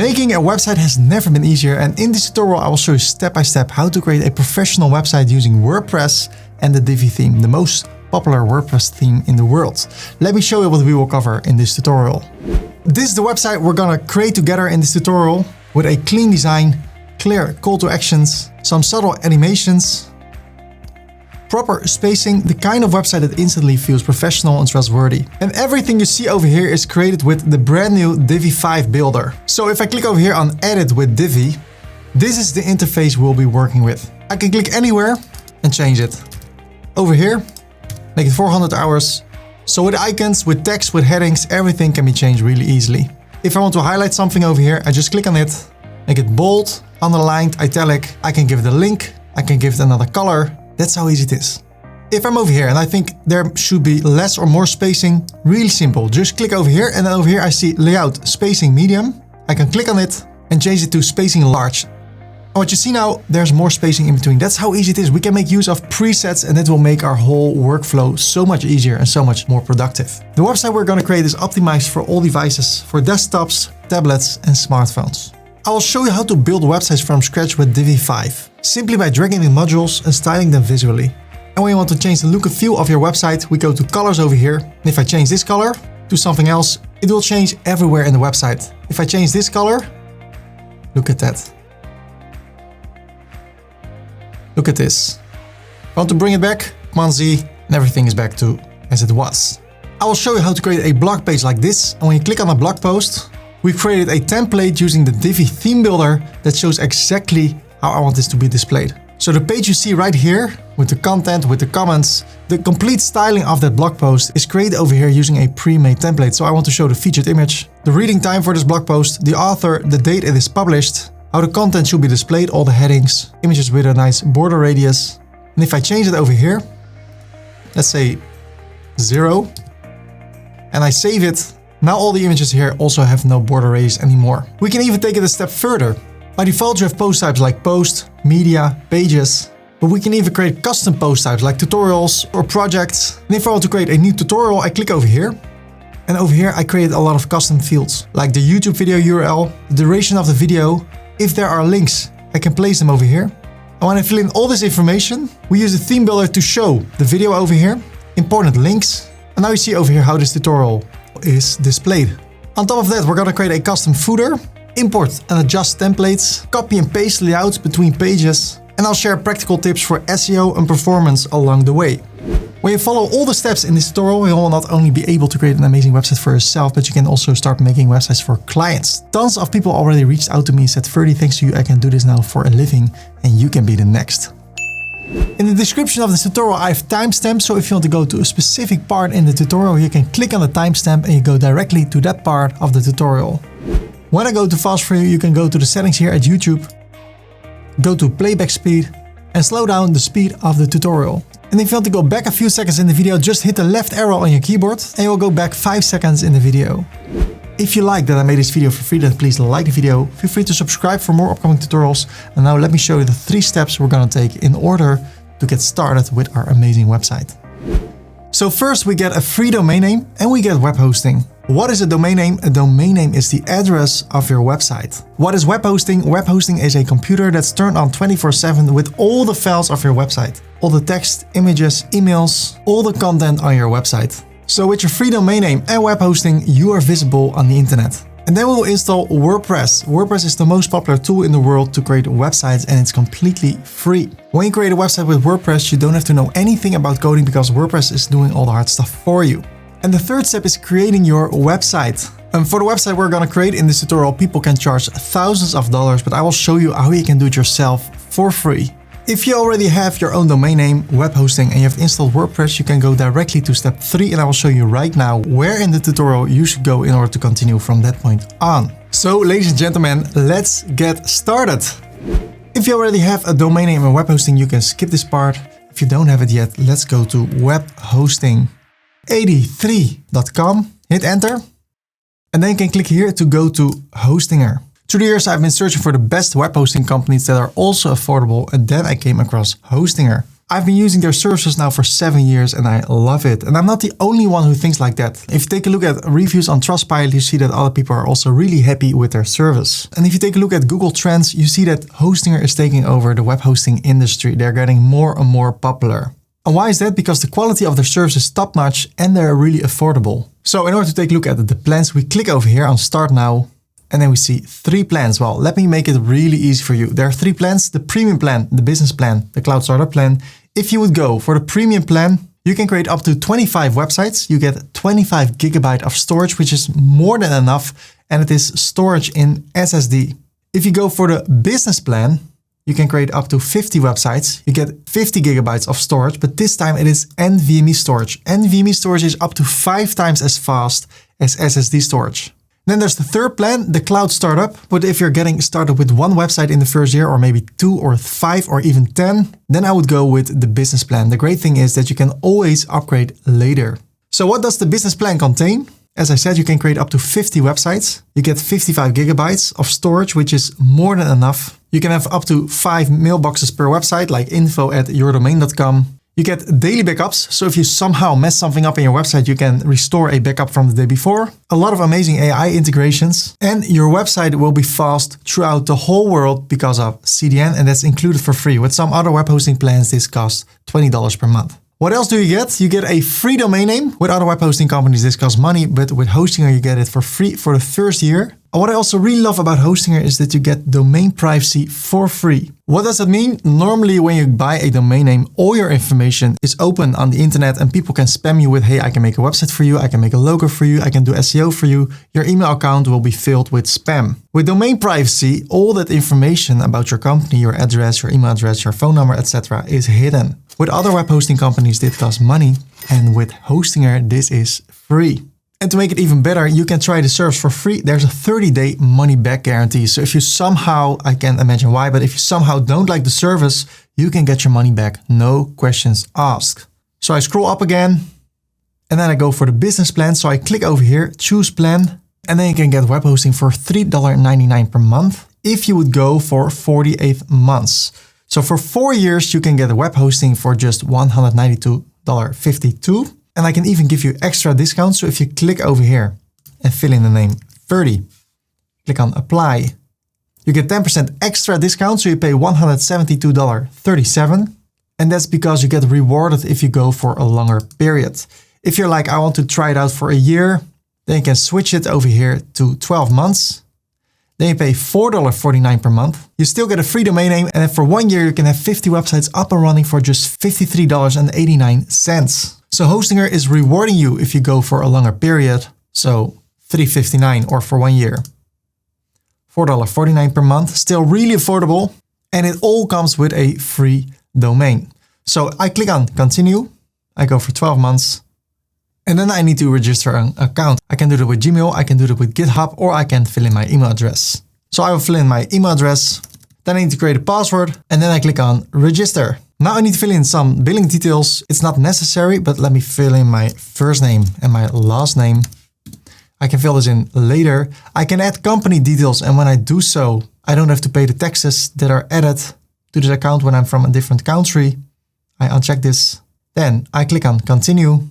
Making a website has never been easier, and in this tutorial I will show you step by step how to create a professional website using WordPress and the Divi theme, the most popular WordPress theme in the world. Let me show you what we will cover in this tutorial. This is the website we're gonna create together in this tutorial with a clean design, clear call to actions, some subtle animations, proper spacing, the kind of website that instantly feels professional and trustworthy. And everything you see over here is created with the brand new Divi 5 Builder. So if I click over here on Edit with Divi, this is the interface we'll be working with. I can click anywhere and change it. Over here, make it 400 hours. So with icons, with text, with headings, everything can be changed really easily. If I want to highlight something over here, I just click on it, make it bold, underlined, italic. I can give it a link, I can give it another color. That's how easy it is. If I'm over here and I think there should be less or more spacing, really simple. Just click over here and then over here I see layout spacing medium. I can click on it and change it to spacing large. And what you see now, there's more spacing in between. That's how easy it is. We can make use of presets and it will make our whole workflow so much easier and so much more productive. The website we're going to create is optimized for all devices, for desktops, tablets and smartphones. I will show you how to build websites from scratch with Divi 5, simply by dragging in modules and styling them visually. And when you want to change the look and feel of your website, we go to colors over here. And if I change this color to something else, it will change everywhere in the website. If I change this color, look at that. Look at this. If I want to bring it back, Command Z, and everything is back to as it was. I will show you how to create a blog page like this. And when you click on a blog post, we created a template using the Divi Theme Builder that shows exactly how I want this to be displayed. So the page you see right here, with the content, with the comments, the complete styling of that blog post is created over here using a pre-made template. So I want to show the featured image, the reading time for this blog post, the author, the date it is published, how the content should be displayed, all the headings, images with a nice border radius. And if I change it over here, let's say 0, and I save it, now all the images here also have no border radius anymore. We can even take it a step further. By default you have post types like post, media, pages, but we can even create custom post types like tutorials or projects. And if I want to create a new tutorial, I click over here. And over here I create a lot of custom fields, like the YouTube video URL, the duration of the video. If there are links, I can place them over here. And when I fill in all this information, we use the theme builder to show the video over here, important links. And now you see over here how this tutorial is displayed. On top of that, we're gonna create a custom footer, import and adjust templates, copy and paste layouts between pages, and I'll share practical tips for SEO and performance along the way. When you follow all the steps in this tutorial, you will not only be able to create an amazing website for yourself, but you can also start making websites for clients. Tons of people already reached out to me and said, Ferdy, thanks to you, I can do this now for a living, and you can be the next. In the description of this tutorial, I have timestamps, so if you want to go to a specific part in the tutorial, you can click on the timestamp and you go directly to that part of the tutorial. When I go to fast for you, you can go to the settings here at YouTube, go to playback speed and slow down the speed of the tutorial. And if you want to go back a few seconds in the video, just hit the left arrow on your keyboard and you'll go back 5 seconds in the video. If you like that I made this video for free, then please like the video. Feel free to subscribe for more upcoming tutorials. And now let me show you the 3 steps we're gonna take in order to get started with our amazing website. So first we get a free domain name and we get web hosting. What is a domain name? A domain name is the address of your website. What is web hosting? Web hosting is a computer that's turned on 24/7 with all the files of your website. All the text, images, emails, all the content on your website. So with your free domain name and web hosting, you are visible on the internet. And then we will install WordPress. WordPress is the most popular tool in the world to create websites and it's completely free. When you create a website with WordPress, you don't have to know anything about coding because WordPress is doing all the hard stuff for you. And the third step is creating your website. And for the website we're gonna create in this tutorial, people can charge thousands of dollars, but I will show you how you can do it yourself for free. If you already have your own domain name, web hosting, and you have installed WordPress, you can go directly to step 3 and I will show you right now where in the tutorial you should go in order to continue from that point on. So ladies and gentlemen, let's get started. If you already have a domain name and web hosting, you can skip this part. If you don't have it yet, let's go to webhosting83.com, hit enter, and then you can click here to go to Hostinger. Through the years, I've been searching for the best web hosting companies that are also affordable, and then I came across Hostinger. I've been using their services now for 7 years and I love it. And I'm not the only one who thinks like that. If you take a look at reviews on Trustpilot, you see that other people are also really happy with their service. And if you take a look at Google Trends, you see that Hostinger is taking over the web hosting industry. They're getting more and more popular. And why is that? Because the quality of their service is top notch and they're really affordable. So in order to take a look at the plans, we click over here on Start Now. And then we see 3 plans. Well, let me make it really easy for you. There are 3 plans: the premium plan, the business plan, the cloud startup plan. If you would go for the premium plan, you can create up to 25 websites. You get 25 gigabyte of storage, which is more than enough. And it is storage in SSD. If you go for the business plan, you can create up to 50 websites. You get 50 gigabytes of storage, but this time it is NVMe storage. NVMe storage is up to 5 times as fast as SSD storage. Then there's the third plan, the cloud startup. But if you're getting started with 1 website in the first year, or maybe 2 or 5 or even 10, then I would go with the business plan. The great thing is that you can always upgrade later. So what does the business plan contain? As I said, you can create up to 50 websites. You get 55 gigabytes of storage, which is more than enough. You can have up to 5 mailboxes per website, like info@yourdomain.com. You get daily backups, so if you somehow mess something up in your website, you can restore a backup from the day before. A lot of amazing AI integrations, and your website will be fast throughout the whole world because of CDN, and that's included for free. With some other web hosting plans, this costs $20 per month. What else do you get? You get a free domain name. With other web hosting companies, this costs money, but with Hostinger, you get it for free for the first year. And what I also really love about Hostinger is that you get domain privacy for free. What does that mean? Normally, when you buy a domain name, all your information is open on the internet and people can spam you with, hey, I can make a website for you, I can make a logo for you, I can do SEO for you. Your email account will be filled with spam. With domain privacy, all that information about your company, your address, your email address, your phone number, etc. is hidden. With other web hosting companies, this costs money, and with Hostinger, this is free. And to make it even better, you can try the service for free. There's a 30-day money-back guarantee. So if you somehow, I can't imagine why, but if you somehow don't like the service, you can get your money back, no questions asked. So I scroll up again, and then I go for the business plan. So I click over here, choose plan, and then you can get web hosting for $3.99 per month if you would go for 48 months. So for 4 years, you can get a web hosting for just $192.52. And I can even give you extra discounts. So if you click over here and fill in the name Ferdy, click on apply, you get 10% extra discount. So you pay $172.37. And that's because you get rewarded if you go for a longer period. If you're like, I want to try it out for a year, then you can switch it over here to 12 months. Then you pay $4.49 per month. You still get a free domain name. And then for 1 year, you can have 50 websites up and running for just $53.89. So Hostinger is rewarding you if you go for a longer period. So $3.59 or for 1 year. $4.49 per month, still really affordable. And it all comes with a free domain. So I click on continue. I go for 12 months. And then I need to register an account. I can do that with Gmail, I can do that with GitHub, or I can fill in my email address. So I will fill in my email address. Then I need to create a password. And then I click on register. Now I need to fill in some billing details. It's not necessary, but let me fill in my first name and my last name. I can fill this in later. I can add company details, and when I do so, I don't have to pay the taxes that are added to this account when I'm from a different country. I uncheck this. Then I click on continue.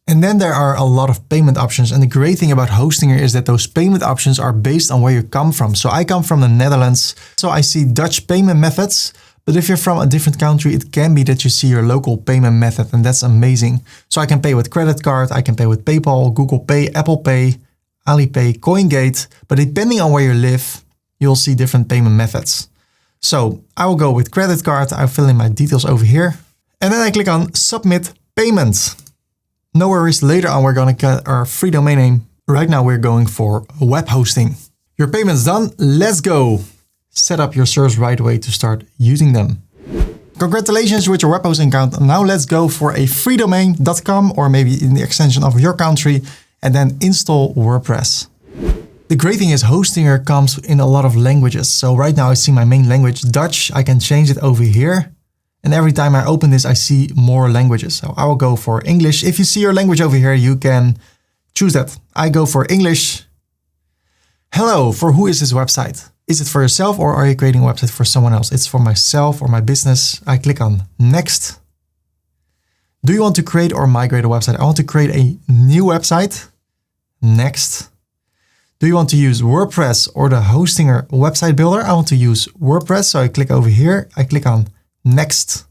And then there are a lot of payment options. And the great thing about Hostinger is that those payment options are based on where you come from. So I come from the Netherlands, so I see Dutch payment methods. But if you're from a different country, it can be that you see your local payment method, and that's amazing. So I can pay with credit card, I can pay with PayPal, Google Pay, Apple Pay, Alipay, CoinGate. But depending on where you live, you'll see different payment methods. So I will go with credit card. I'll fill in my details over here. And then I click on submit payment. No worries, later on we're going to get our free domain name. Right now we're going for web hosting. Your payment's done, let's go. Set up your service right away to start using them. Congratulations with your web hosting account. Now let's go for a freedomain.com, or maybe in the extension of your country, and then install WordPress. The great thing is Hostinger comes in a lot of languages. So right now I see my main language, Dutch. I can change it over here. And every time I open this, I see more languages. So I will go for English. If you see your language over here, you can choose that. I go for English. Hello, for who is this website? Is it for yourself or are you creating a website for someone else? It's for myself or my business. I click on next. Do you want to create or migrate a website? I want to create a new website. Next. Do you want to use WordPress or the Hostinger website builder? I want to use WordPress. So I click over here. I click on next.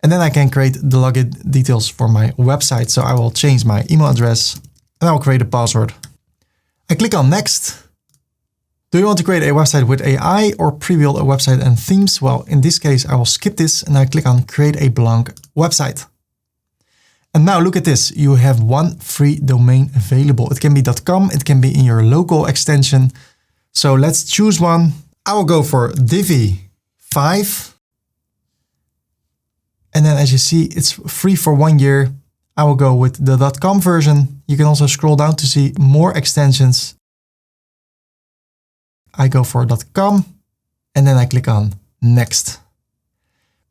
And then I can create the login details for my website. So I will change my email address and I will create a password. I click on next. Do you want to create a website with AI or pre-build a website and themes? Well, in this case, I will skip this and I click on create a blank website. And now look at this. You have one free domain available. It can be .com. It can be in your local extension. So let's choose one. I will go for Divi 5. And then as you see, it's free for 1 year. I will go with the .com version. You can also scroll down to see more extensions. I go for .com and then I click on next.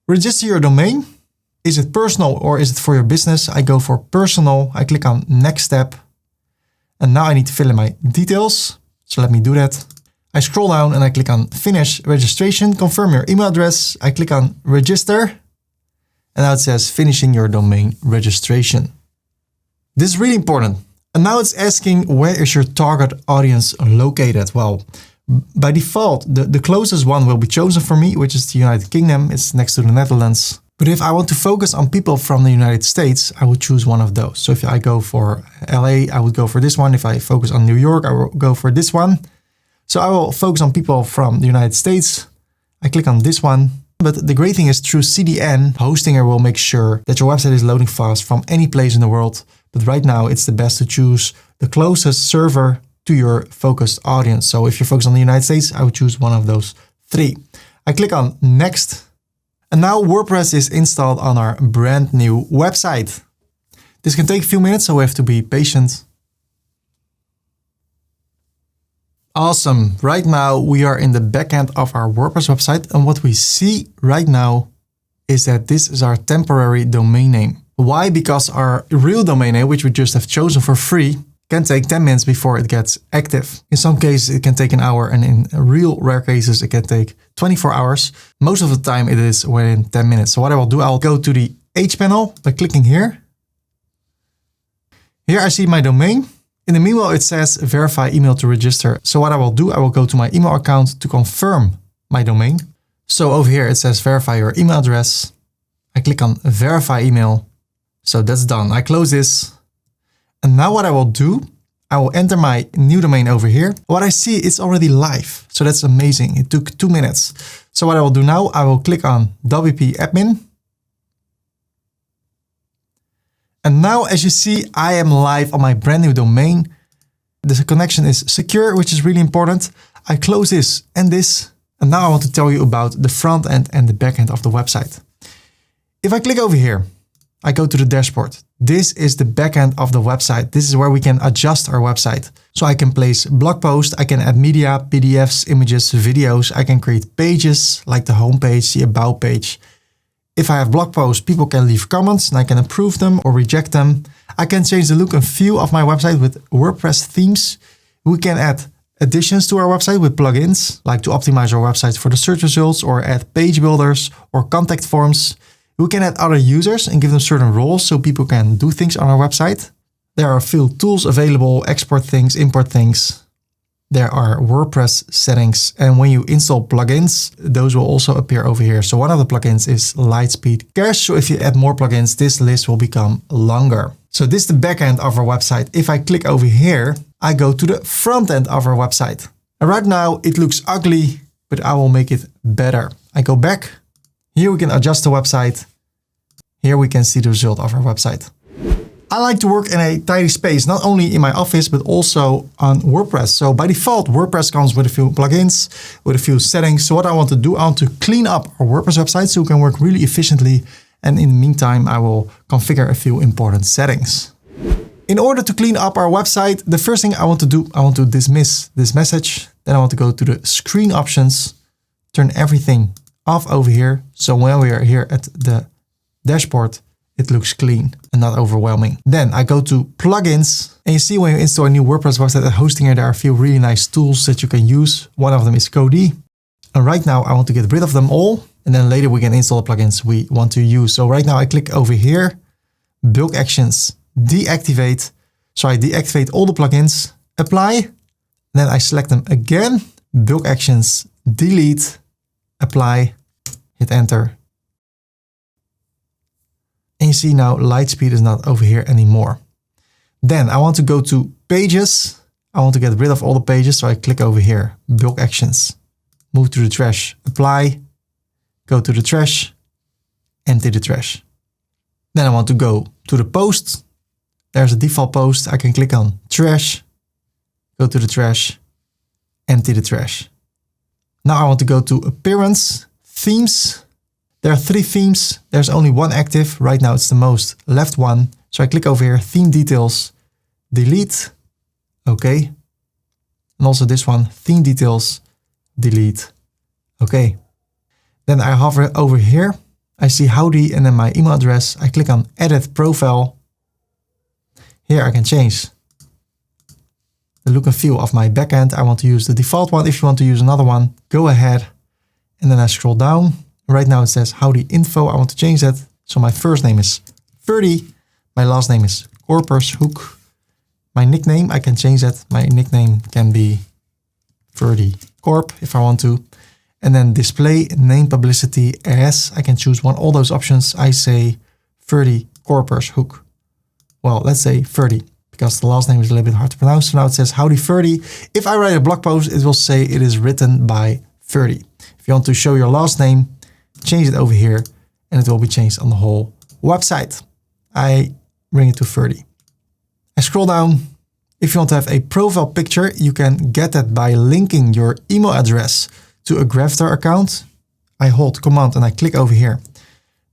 Register your domain. Is it personal or is it for your business? I go for personal. I click on next step. And now I need to fill in my details. So let me do that. I scroll down and I click on finish registration. Confirm your email address. I click on register. And now it says finishing your domain registration. This is really important. And now it's asking, where is your target audience located? Well, by default, the closest one will be chosen for me, which is the United Kingdom. It's next to the Netherlands. But if I want to focus on people from the United States, I would choose one of those. So if I go for LA, I would go for this one. If I focus on New York, I will go for this one. So I will focus on people from the United States. I click on this one. But the great thing is through CDN, Hostinger will make sure that your website is loading fast from any place in the world. But right now it's the best to choose the closest server to your focused audience. So if you're focused on the United States, I would choose one of those 3. I click on next. And now WordPress is installed on our brand new website. This can take a few minutes, so we have to be patient. Awesome. Right now we are in the backend of our WordPress website. And what we see right now is that this is our temporary domain name. Why? Because our real domain name, which we just have chosen for free, can take 10 minutes before it gets active. In some cases, it can take an hour, and in real rare cases, it can take 24 hours. Most of the time, it is within 10 minutes. So what I will do, I'll go to the H panel by clicking here. Here I see my domain. In the meanwhile, it says verify email to register. So what I will do, I will go to my email account to confirm my domain. So over here, it says verify your email address. I click on verify email. So that's done. I close this. And now what I will do, I will enter my new domain over here. What I see, it's already live. So that's amazing. It took 2 minutes. So what I will do now, I will click on WP admin. And now, as you see, I am live on my brand new domain. The connection is secure, which is really important. I close this. And now I want to tell you about the front end and the back end of the website. If I click over here, I go to the dashboard. This is the backend of the website. This is where we can adjust our website. So I can place blog posts, I can add media, PDFs, images, videos. I can create pages like the home page, the about page. If I have blog posts, people can leave comments and I can approve them or reject them. I can change the look and feel of my website with WordPress themes. We can add additions to our website with plugins, like to optimize our website for the search results or add page builders or contact forms. We can add other users and give them certain roles so people can do things on our website. There are a few tools available, export things, import things. There are WordPress settings. And when you install plugins, those will also appear over here. So one of the plugins is Lightspeed Cache. So if you add more plugins, this list will become longer. So this is the back end of our website. If I click over here, I go to the front end of our website. And right now it looks ugly, but I will make it better. I go back. Here we can adjust the website. Here we can see the result of our website. I like to work in a tidy space, not only in my office, but also on WordPress. So by default, WordPress comes with a few plugins, with a few settings. So what I want to do, I want to clean up our WordPress website so we can work really efficiently. And in the meantime, I will configure a few important settings. In order to clean up our website, the first thing I want to do, I want to dismiss this message. Then I want to go to the screen options, turn everything off over here. So when we are here at the dashboard, it looks clean. and not overwhelming. Then I go to plugins, and you see when you install a new WordPress website and hosting here, there are a few really nice tools that you can use. One of them is Ferdy. And right now I want to get rid of them all, and then later we can install the plugins we want to use. So right now I click over here, bulk actions, deactivate. So I deactivate all the plugins, apply, then I select them again, bulk actions, delete, apply, hit enter. And you see now Lightspeed is not over here anymore. Then I want to go to pages. I want to get rid of all the pages. So I click over here, bulk actions, move to the trash, apply, go to the trash, empty the trash. Then I want to go to the post. There's a default post. I can click on trash, go to the trash, empty the trash. Now I want to go to appearance, themes. There are 3 themes. There's only one active. Right now it's the most left one. So I click over here, theme details, delete, okay. And also this one, theme details, delete, okay. Then I hover over here. I see howdy and then my email address. I click on edit profile. Here I can change the look and feel of my backend. I want to use the default one. If you want to use another one, go ahead. And then I scroll down. Right now it says howdy info. I want to change that. So my first name is Ferdy. My last name is Korpershoek. My nickname, I can change that. My nickname can be Ferdy Corp if I want to. And then display name publicity as, I can choose all those options. I say Ferdy Korpershoek. Well, let's say Ferdy, because the last name is a little bit hard to pronounce. So now it says howdy Ferdy. If I write a blog post, it will say it is written by Ferdy. If you want to show your last name, change it over here and it will be changed on the whole website. I bring it to Ferdy. I scroll down. If you want to have a profile picture, you can get that by linking your email address to a Gravatar account. I hold Command and I click over here.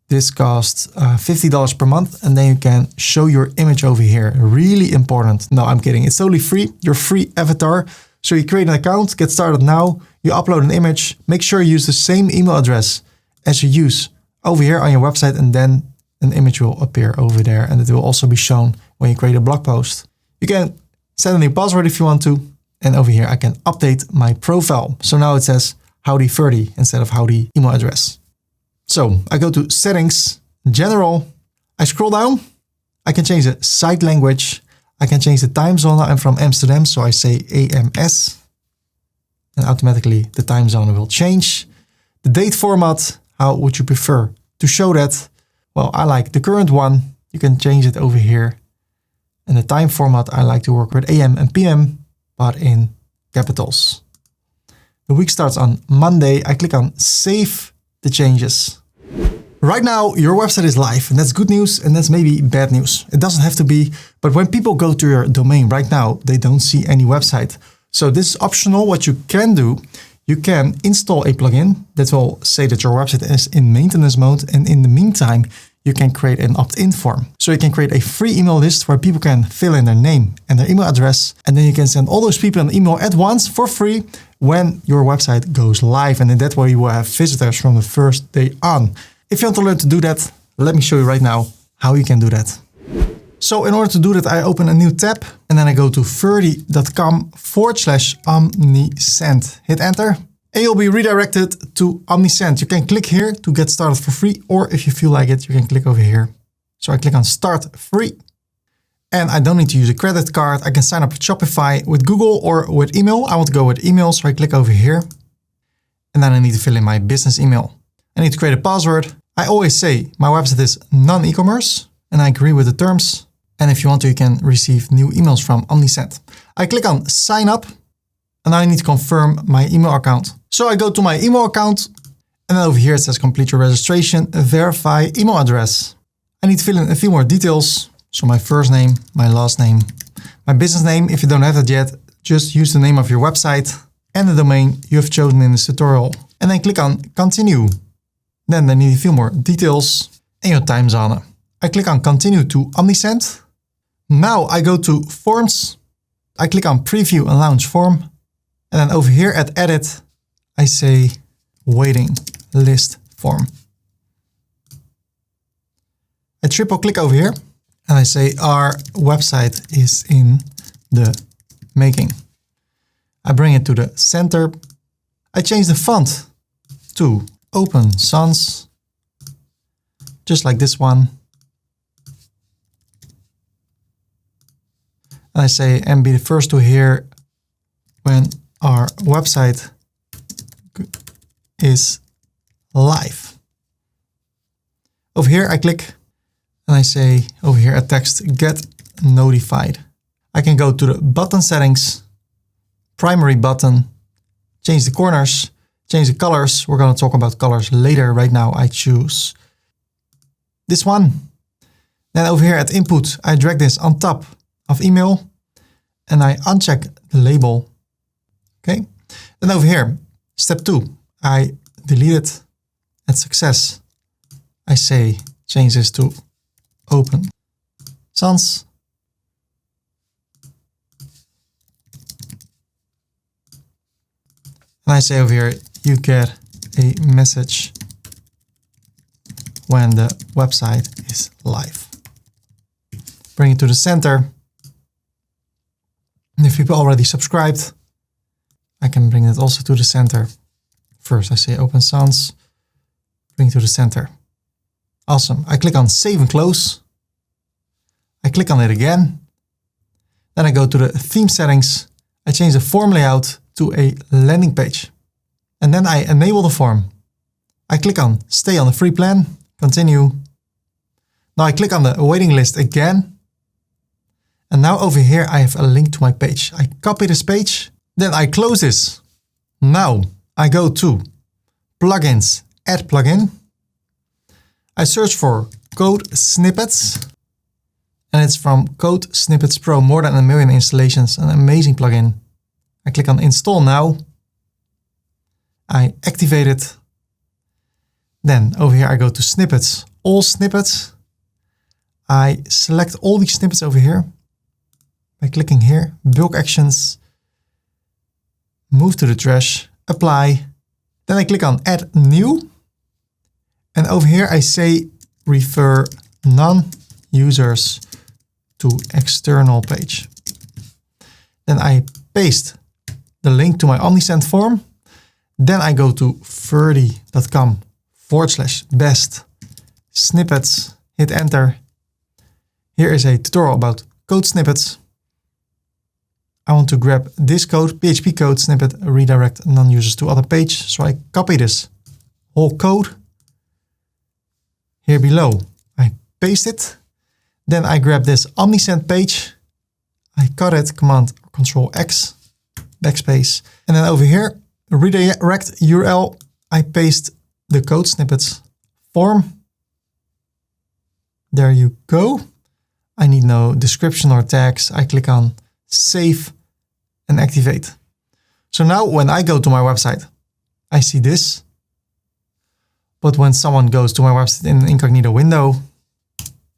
This costs $50 per month, and then you can show your image over here. Really important. No, I'm kidding. It's totally free. Your free avatar. So you create an account, get started now. You upload an image. Make sure you use the same email address as you use over here on your website, and then an image will appear over there, and it will also be shown when you create a blog post. You can set a new password if you want to. And over here, I can update my profile. So now it says howdy Ferdy instead of howdy email address. So I go to settings, general, I scroll down, I can change the site language, I can change the time zone. I'm from Amsterdam, so I say AMS, and automatically the time zone will change. The date format, how would you prefer to show that? Well, I like the current one, you can change it over here. And the time format, I like to work with AM and PM, but in capitals. The week starts on Monday, I click on save the changes. Right now, your website is live, and that's good news, and that's maybe bad news. It doesn't have to be, but when people go to your domain right now, they don't see any website. So this is optional. What you can do, you can install a plugin that will say that your website is in maintenance mode, and in the meantime, you can create an opt-in form. So you can create a free email list where people can fill in their name and their email address, and then you can send all those people an email at once for free when your website goes live. And in that way, you will have visitors from the first day on. If you want to learn to do that, let me show you right now how you can do that. So in order to do that, I open a new tab and then I go to ferdy.com/omnisend. Hit enter and you'll be redirected to Omnisend. You can click here to get started for free, or if you feel like it, you can click over here. So I click on start free. And I don't need to use a credit card. I can sign up with Shopify, with Google, or with email. I want to go with email, so I click over here. And then I need to fill in my business email. I need to create a password. I always say my website is non-e-commerce, and I agree with the terms. And if you want to, you can receive new emails from Omnisend. I click on sign up, and I need to confirm my email account. So I go to my email account, and then over here it says complete your registration, verify email address. I need to fill in a few more details. So my first name, my last name, my business name. If you don't have that yet, just use the name of your website and the domain you have chosen in this tutorial. And then click on continue. Then I need a few more details and your time zone. I click on continue to Omnisend. Now I go to forms. I click on preview and launch form. And then over here at edit, I say waiting list form. I triple click over here. and I say our website is in the making. I bring it to the center. I change the font to Open Sans, just like this one. And I say, and be the first to hear when our website is live. Over here, I click and I say over here at text, get notified. I can go to the button settings, primary button, change the corners, change the colors. We're going to talk about colors later. Right now, I choose this one. Then over here at input, I drag this on top of email and I uncheck the label. Okay. Then over here, step 2, I delete it. At success, I say change this to Open Sans. And I say over here, you get a message when the website is live. Bring it to the center. And if people already subscribed, I can bring it also to the center. First, I say Open Sans, bring it to the center. Awesome. I click on Save and Close. I click on it again. Then I go to the theme settings. I change the form layout to a landing page. And then I enable the form. I click on Stay on the free plan, continue. Now I click on the waiting list again. And now over here I have a link to my page. I copy this page, then I close this. Now I go to Plugins, Add Plugin. I search for Code Snippets. And it's from Code Snippets Pro, more than 1 million installations, an amazing plugin. I click on Install Now. I activate it. Then over here I go to Snippets, All Snippets. I select all these snippets over here by clicking here, Bulk Actions, move to the trash, Apply. Then I click on Add New. And over here I say refer non-users to external page. Then I paste the link to my OmniSend form. Then I go to ferdy.com/best snippets, hit enter. Here is a tutorial about code snippets. I want to grab this code, PHP code snippet, redirect non-users to other page. So I copy this whole code here below. I paste it. Then I grab this OmniSend page. I cut it, Command Control X, backspace. And then over here, redirect URL, I paste the code snippets form. There you go. I need no description or tags. I click on Save and Activate. So now when I go to my website, I see this. But when someone goes to my website in an incognito window,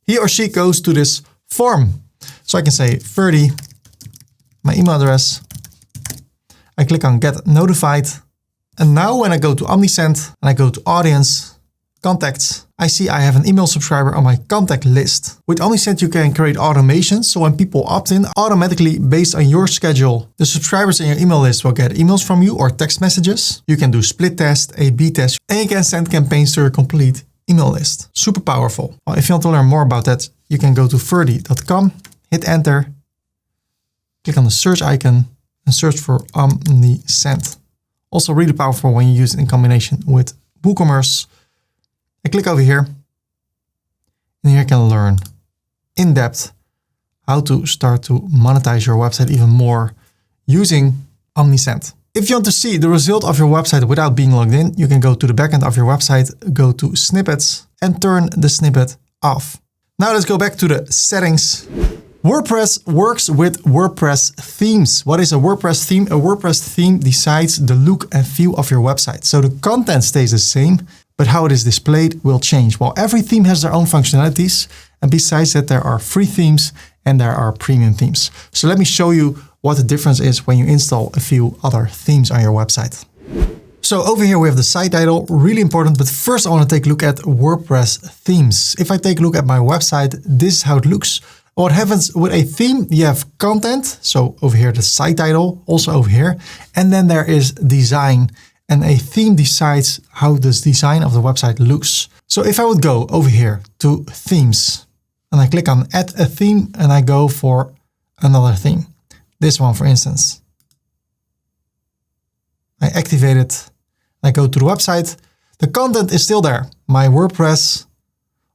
he or she goes to this form. So I can say Ferdy, my email address. I click on Get Notified. And now when I go to OmniSend and I go to Audience, Contacts, I see I have an email subscriber on my contact list. With OmniSend, you can create automations. So when people opt in automatically based on your schedule, the subscribers in your email list will get emails from you or text messages. You can do split test, A/B test, and you can send campaigns to your complete email list. Super powerful. Well, if you want to learn more about that, you can go to ferdy.com, hit enter, click on the search icon and search for OmniSend. Also really powerful when you use it in combination with WooCommerce. I click over here and here you can learn in depth how to start to monetize your website even more using OmniSend. If you want to see the result of your website without being logged in, you can go to the backend of your website, go to snippets and turn the snippet off. Now let's go back to the settings. WordPress works with WordPress themes. What is a WordPress theme? A WordPress theme decides the look and feel of your website. So the content stays the same, but how it is displayed will change. Well, every theme has their own functionalities. And besides that, there are free themes and there are premium themes. So let me show you what the difference is when you install a few other themes on your website. So over here we have the site title, really important, but first I want to take a look at WordPress themes. If I take a look at my website, this is how it looks. What happens with a theme, you have content. So over here, the site title, also over here. And then there is design, and a theme decides how this design of the website looks. So if I would go over here to themes and I click on add a theme and I go for another theme, this one, for instance, I activate it. I go to the website. The content is still there. My WordPress,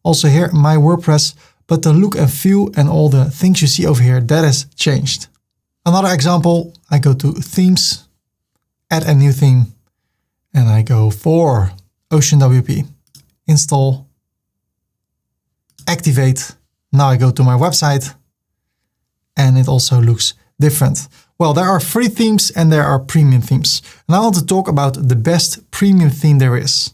also here, my WordPress, but the look and feel and all the things you see over here, that has changed. Another example, I go to themes, add a new theme, and I go for Ocean WP, install, activate. Now I go to my website and it also looks different. Well, there are free themes and there are premium themes. And I want to talk about the best premium theme there is.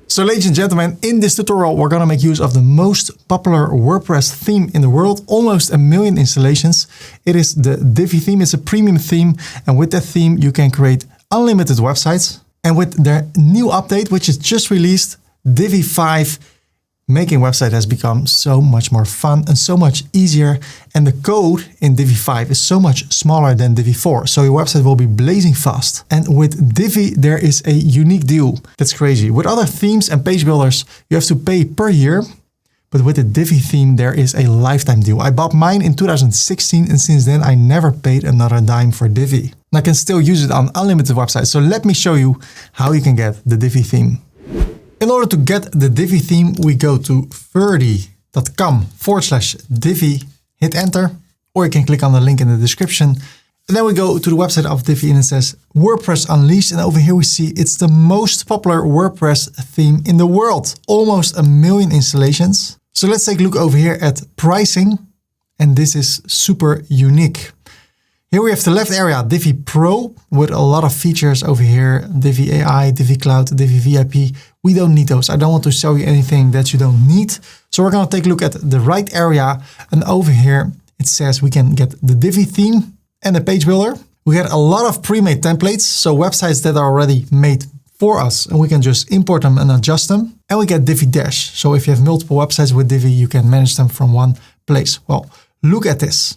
So ladies and gentlemen, in this tutorial, we're going to make use of the most popular WordPress theme in the world, almost 1 million installations. It is the Divi theme. It's a premium theme. And with that theme, you can create unlimited websites. And with their new update, which is just released, Divi 5, making website has become so much more fun and so much easier. And the code in Divi 5 is so much smaller than Divi 4. So your website will be blazing fast. And with Divi, there is a unique deal. That's crazy. With other themes and page builders, you have to pay per year. But with the Divi theme, there is a lifetime deal. I bought mine in 2016 and since then I never paid another dime for Divi. And I can still use it on unlimited websites. So let me show you how you can get the Divi theme. In order to get the Divi theme, we go to ferdy.com/Divi, hit enter, or you can click on the link in the description. And then we go to the website of Divi and it says WordPress Unleashed. And over here we see it's the most popular WordPress theme in the world, almost 1 million installations. So let's take a look over here at pricing. And this is super unique. Here we have the left area, Divi Pro, with a lot of features over here. Divi AI, Divi Cloud, Divi VIP. We don't need those. I don't want to show you anything that you don't need. So we're going to take a look at the right area. And over here, it says we can get the Divi theme and the page builder. We get a lot of pre-made templates. So websites that are already made for us. And we can just import them and adjust them. And we get Divi Dash. So if you have multiple websites with Divi, you can manage them from one place. Well, look at this.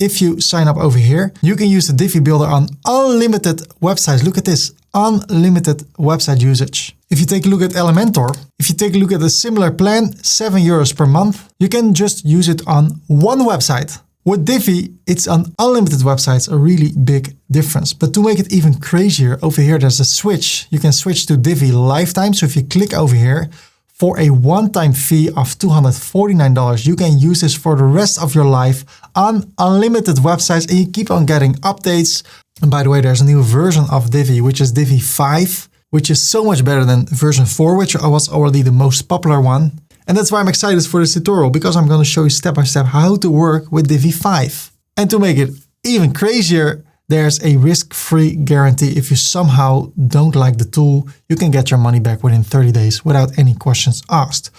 If you sign up over here, you can use the Divi Builder on unlimited websites. Look at this, unlimited website usage. If you take a look at Elementor, if you take a look at a similar plan, €7 per month, you can just use it on one website. With Divi, it's on unlimited websites, a really big difference. But to make it even crazier, over here there's a switch. You can switch to Divi Lifetime. So if you click over here, for a one-time fee of $249, you can use this for the rest of your life on unlimited websites and you keep on getting updates. And by the way, there's a new version of Divi, which is Divi 5, which is so much better than version 4, which was already the most popular one. And that's why I'm excited for this tutorial, because I'm going to show you step by step how to work with Divi 5. And to make it even crazier, there's a risk-free guarantee. If you somehow don't like the tool, you can get your money back within 30 days without any questions asked.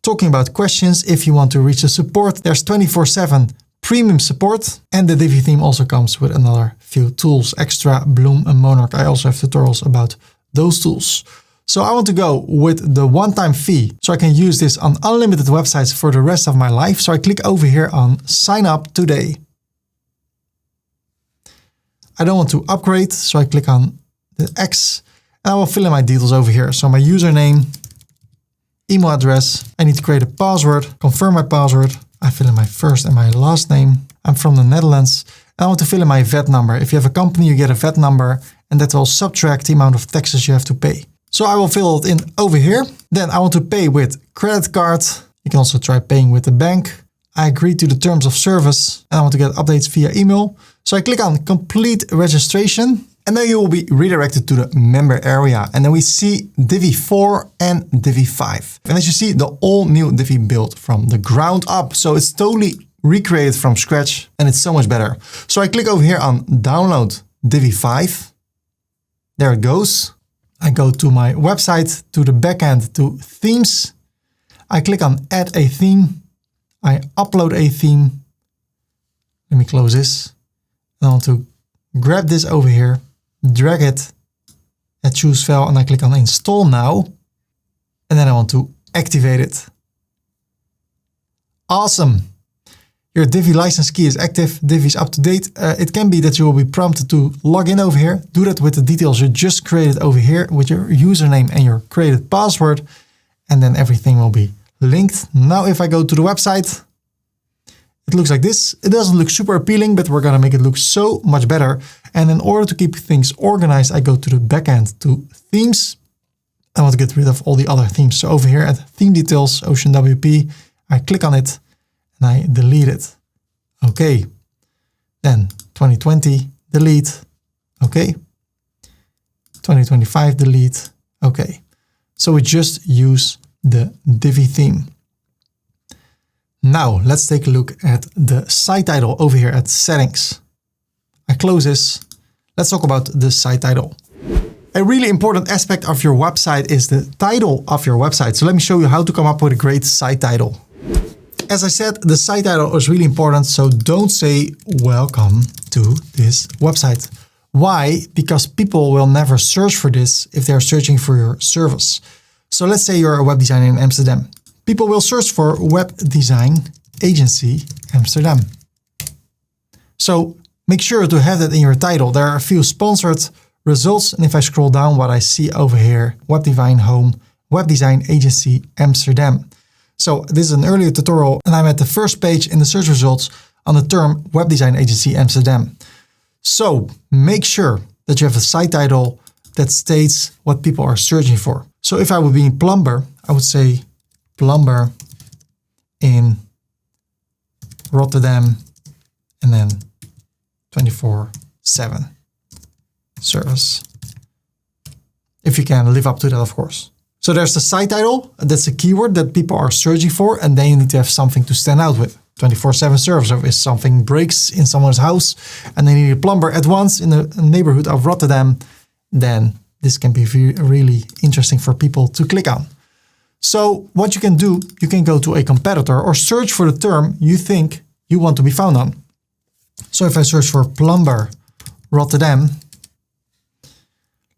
Talking about questions, if you want to reach the support, there's 24/7 premium support. And the Divi theme also comes with another few tools, Extra, Bloom, and Monarch. I also have tutorials about those tools. So I want to go with the one-time fee so I can use this on unlimited websites for the rest of my life. So I click over here on sign up today. I don't want to upgrade, so I click on the X and I will fill in my details over here. So my username, email address, I need to create a password, confirm my password. I fill in my first and my last name. I'm from the Netherlands. And I want to fill in my VAT number. If you have a company, you get a VAT number and that will subtract the amount of taxes you have to pay. So I will fill it in over here. Then I want to pay with credit card. You can also try paying with the bank. I agree to the terms of service and I want to get updates via email. So I click on complete registration and then you will be redirected to the member area. And then we see Divi 4 and Divi 5. And as you see, the all new Divi built from the ground up. So it's totally recreated from scratch and it's so much better. So I click over here on download Divi 5. There it goes. I go to my website, to the backend, to themes. I click on add a theme. I upload a theme. Let me close this. I want to grab this over here, drag it, and choose file and I click on install now. And then I want to activate it. Awesome. Your Divi license key is active. Divi is up to date. It can be that you will be prompted to log in over here. Do that with the details you just created over here with your username and your created password. And then everything will be linked. Now, if I go to the website, it looks like this. It doesn't look super appealing, but we're going to make it look so much better. And in order to keep things organized, I go to the backend to themes. I want to get rid of all the other themes. So over here at theme details, Ocean WP, I click on it and I delete it. Okay. Then 2020, delete. Okay. 2025, delete. Okay. So we just use the Divi theme. Now let's take a look at the site title over here at settings. I close this. Let's talk about the site title. A really important aspect of your website is the title of your website. So let me show you how to come up with a great site title. As I said, the site title is really important. So don't say welcome to this website. Why? Because people will never search for this if they're searching for your service. So let's say you're a web designer in Amsterdam. People will search for web design agency Amsterdam. So make sure to have that in your title. There are a few sponsored results. And if I scroll down, what I see over here, web design home, web design agency Amsterdam. So this is an earlier tutorial and I'm at the first page in the search results on the term web design agency Amsterdam. So make sure that you have a site title that states what people are searching for. So if I would be plumber, I would say plumber in Rotterdam and then 24/7 service. If you can live up to that, of course. So there's the site title. That's a keyword that people are searching for. And then you need to have something to stand out with. 24/7 service. Or if something breaks in someone's house and they need a plumber at once in the neighborhood of Rotterdam, then this can be really interesting for people to click on. So what you can do, you can go to a competitor or search for the term you think you want to be found on. So if I search for plumber Rotterdam,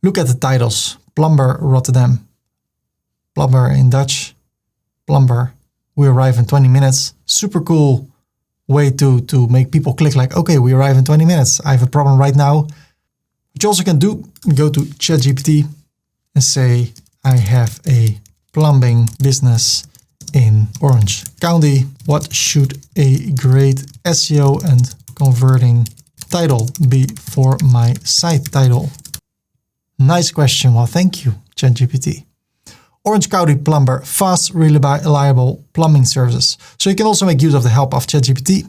look at the titles. Plumber Rotterdam, plumber in Dutch, plumber, we arrive in 20 minutes. Super cool way to make people click like, okay, we arrive in 20 minutes. I have a problem right now. What you also can do, go to ChatGPT and say, I have a plumbing business in Orange County. What should a great SEO and converting title be for my site title? Nice question. Well, thank you, ChatGPT. Orange County plumber, fast, reliable plumbing services. So you can also make use of the help of ChatGPT.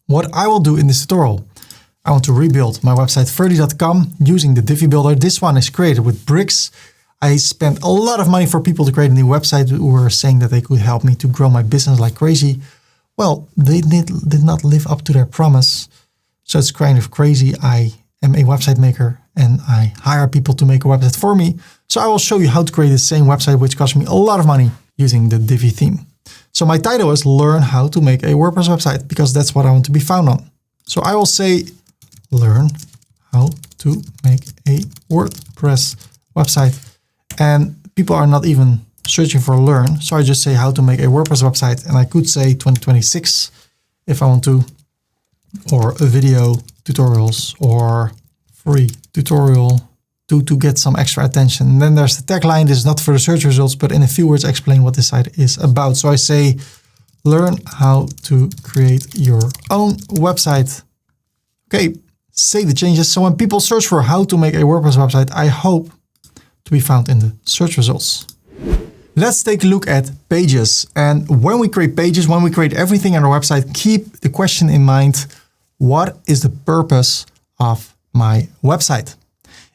What I will do in this tutorial, I want to rebuild my website Ferdy.com using the Divi Builder. This one is created with bricks. I spent a lot of money for people to create a new website who were saying that they could help me to grow my business like crazy. Well, they did not live up to their promise. So it's kind of crazy. I am a website maker and I hire people to make a website for me. So I will show you how to create the same website, which cost me a lot of money using the Divi theme. So my title is Learn How to Make a WordPress Website, because that's what I want to be found on. So I will say, learn how to make a WordPress website. And people are not even searching for learn. So I just say how to make a WordPress website. And I could say 2026 if I want to, or a video tutorials or free tutorial to get some extra attention. And then there's the tagline. This is not for the search results, but in a few words, explain what this site is about. So I say, learn how to create your own website. Okay, save the changes. So when people search for how to make a WordPress website, I hope to be found in the search results. Let's take a look at pages. And when we create pages, when we create everything on our website, keep the question in mind, what is the purpose of my website?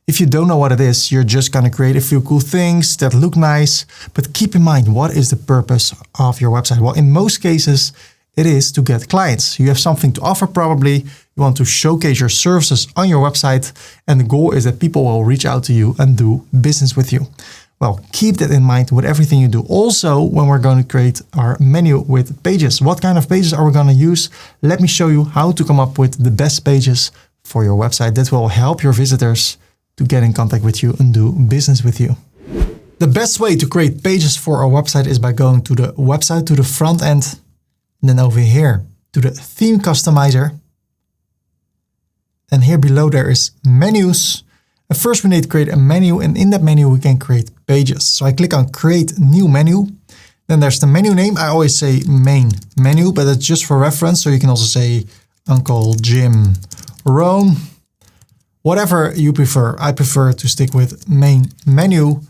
If you don't know what it is, you're just going to create a few cool things that look nice, but keep in mind, what is the purpose of your website? Well, in most cases, it is to get clients. You have something to offer probably. You want to showcase your services on your website, and the goal is that people will reach out to you and do business with you. Well, keep that in mind with everything you do. Also, when we're going to create our menu with pages, what kind of pages are we going to use? Let me show you how to come up with the best pages for your website that will help your visitors to get in contact with you and do business with you. The best way to create pages for our website is by going to the website, to the front end, and then over here to the theme customizer. And here below there is menus. And first we need to create a menu, and in that menu we can create pages. So I click on create new menu. Then there's the menu name. I always say main menu, but that's just for reference. So you can also say Uncle Jim Roan, whatever you prefer. I prefer to stick with main menu.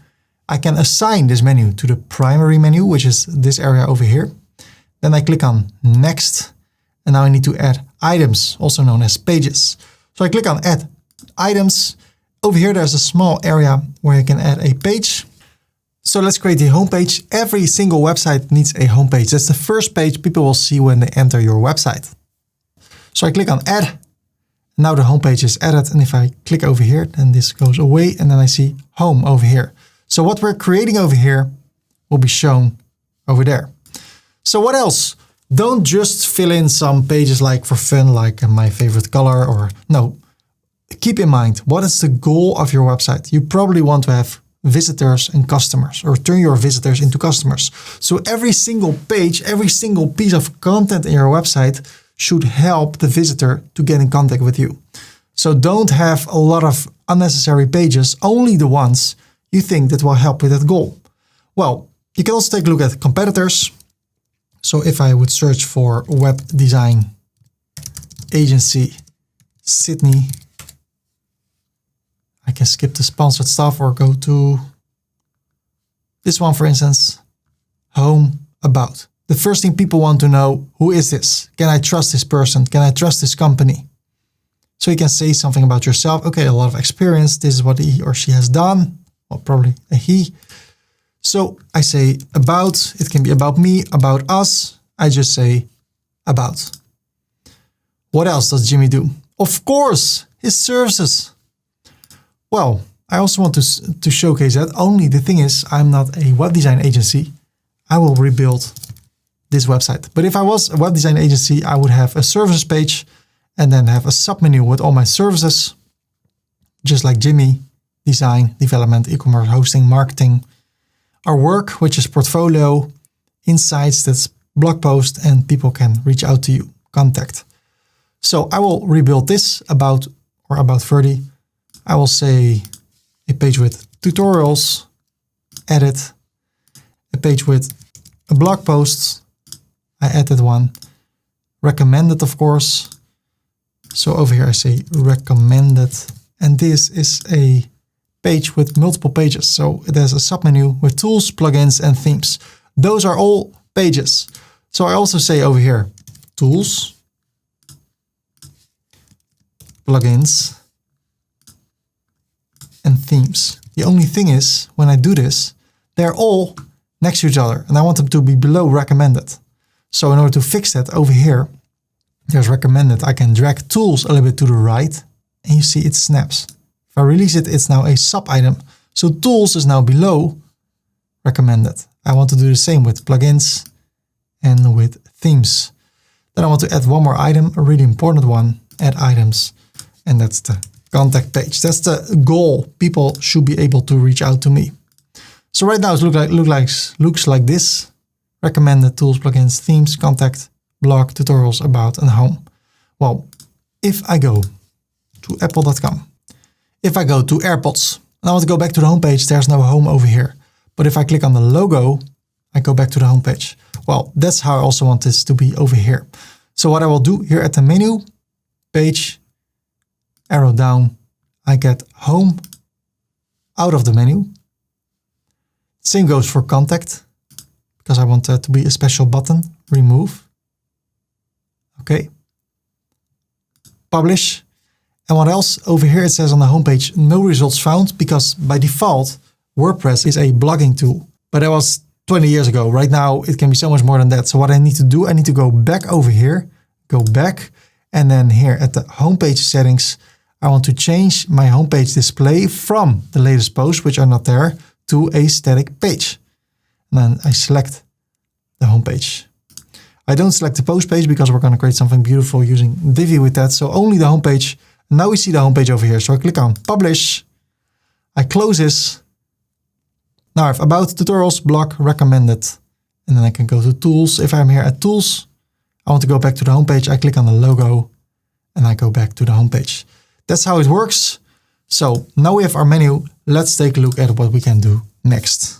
I can assign this menu to the primary menu, which is this area over here. Then I click on next. And now I need to add items, also known as pages. So I click on add items. Over here, there's a small area where you can add a page. So let's create the homepage. Every single website needs a homepage. That's the first page people will see when they enter your website. So I click on add. Now the homepage is added. And if I click over here, then this goes away. And then I see home over here. So what we're creating over here will be shown over there. So what else? Don't just fill in some pages like for fun, like my favorite color, or no. Keep in mind, what is the goal of your website? You probably want to have visitors and customers, or turn your visitors into customers. So every single page, every single piece of content in your website should help the visitor to get in contact with you. So don't have a lot of unnecessary pages, only the ones you think that will help with that goal. Well, you can also take a look at competitors. So if I would search for web design agency Sydney, I can skip the sponsored stuff or go to this one, for instance, home about. The first thing people want to know, who is this? Can I trust this person? Can I trust this company? So you can say something about yourself. Okay, a lot of experience. This is what he or she has done. Well, probably a he. So I say about, it can be about me, about us. I just say about. What else does Jimmy do? Of course, his services. Well, I also want to showcase that. Only the thing is, I'm not a web design agency. I will rebuild this website. But if I was a web design agency, I would have a services page and then have a submenu with all my services, just like Jimmy, design, development, e-commerce, hosting, marketing. Our work, which is portfolio, insights, that's blog post, and people can reach out to you, contact. So I will rebuild this about Ferdy. I will say a page with tutorials, edit, a page with a blog post. I added one, recommended, of course. So over here I say recommended, and this is a page with multiple pages. So it has a submenu with tools, plugins, and themes. Those are all pages. So I also say over here, tools, plugins, and themes. The only thing is, when I do this, they're all next to each other, and I want them to be below recommended. So in order to fix that, over here, there's recommended. I can drag tools a little bit to the right, and you see it snaps. If I release it, it's now a sub item. So tools is now below recommended. I want to do the same with plugins and with themes. Then I want to add one more item, a really important one, add items. And that's the contact page. That's the goal. People should be able to reach out to me. So right now it looks like this. Recommended, tools, plugins, themes, contact, blog, tutorials, about, and home. Well, if I go to apple.com, if I go to AirPods, and I want to go back to the homepage, there's no home over here. But if I click on the logo, I go back to the homepage. Well, that's how I also want this to be over here. So what I will do here at the menu, page, arrow down, I get home out of the menu. Same goes for contact, because I want that to be a special button, remove. Okay. Publish. And what else? Over here it says on the homepage, no results found, because by default, WordPress is a blogging tool. But that was 20 years ago. Right now, it can be so much more than that. So what I need to do, I need to go back over here, go back, and then here at the homepage settings, I want to change my homepage display from the latest posts, which are not there, to a static page. And then I select the homepage. I don't select the post page because we're going to create something beautiful using Divi with that. So only the homepage. Now we see the homepage over here. So I click on publish, I close this. Now I have about tutorials, blog, recommended, and then I can go to tools. If I'm here at tools, I want to go back to the homepage. I click on the logo and I go back to the homepage. That's how it works. So now we have our menu. Let's take a look at what we can do next.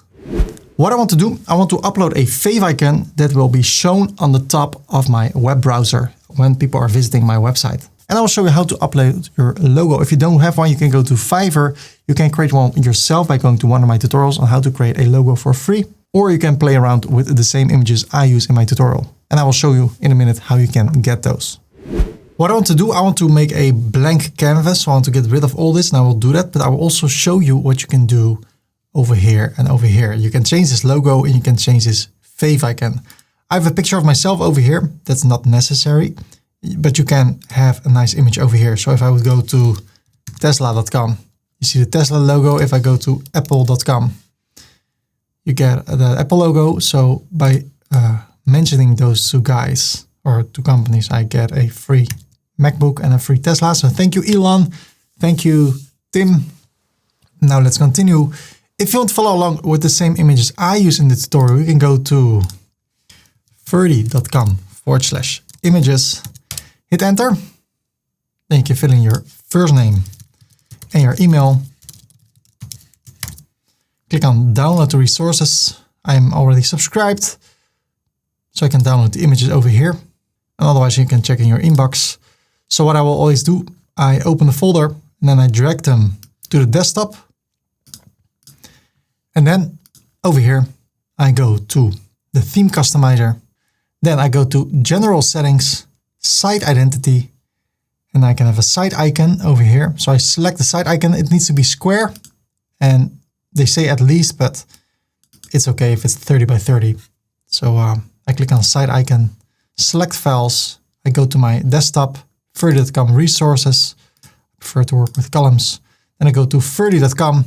What I want to do, I want to upload a favicon that will be shown on the top of my web browser when people are visiting my website. And I will show you how to upload your logo. If you don't have one, you can go to Fiverr. You can create one yourself by going to one of my tutorials on how to create a logo for free. Or you can play around with the same images I use in my tutorial. And I will show you in a minute how you can get those. What I want to do, I want to make a blank canvas. So I want to get rid of all this and I will do that. But I will also show you what you can do over here and over here. You can change this logo and you can change this favicon. I have a picture of myself over here. That's not necessary, but you can have a nice image over here. So if I would go to tesla.com, you see the Tesla logo. If I go to apple.com, you get the Apple logo. So by mentioning those two guys or two companies, I get a free MacBook and a free Tesla. So thank you, Elon. Thank you, Tim. Now let's continue. If you want to follow along with the same images I use in the tutorial, you can go to ferdy.com/images, hit enter. Then you can fill in your first name and your email. Click on download the resources. I'm already subscribed, so I can download the images over here. And otherwise you can check in your inbox. So what I will always do, I open the folder and then I drag them to the desktop. And then over here, I go to the theme customizer. Then I go to general settings, site identity, and I can have a site icon over here. So I select the site icon. It needs to be square, and they say at least, but it's okay if it's 30 by 30. So I click on site icon, select files. I go to my desktop, Ferdy.com resources. I prefer to work with columns. Then I go to Ferdy.com.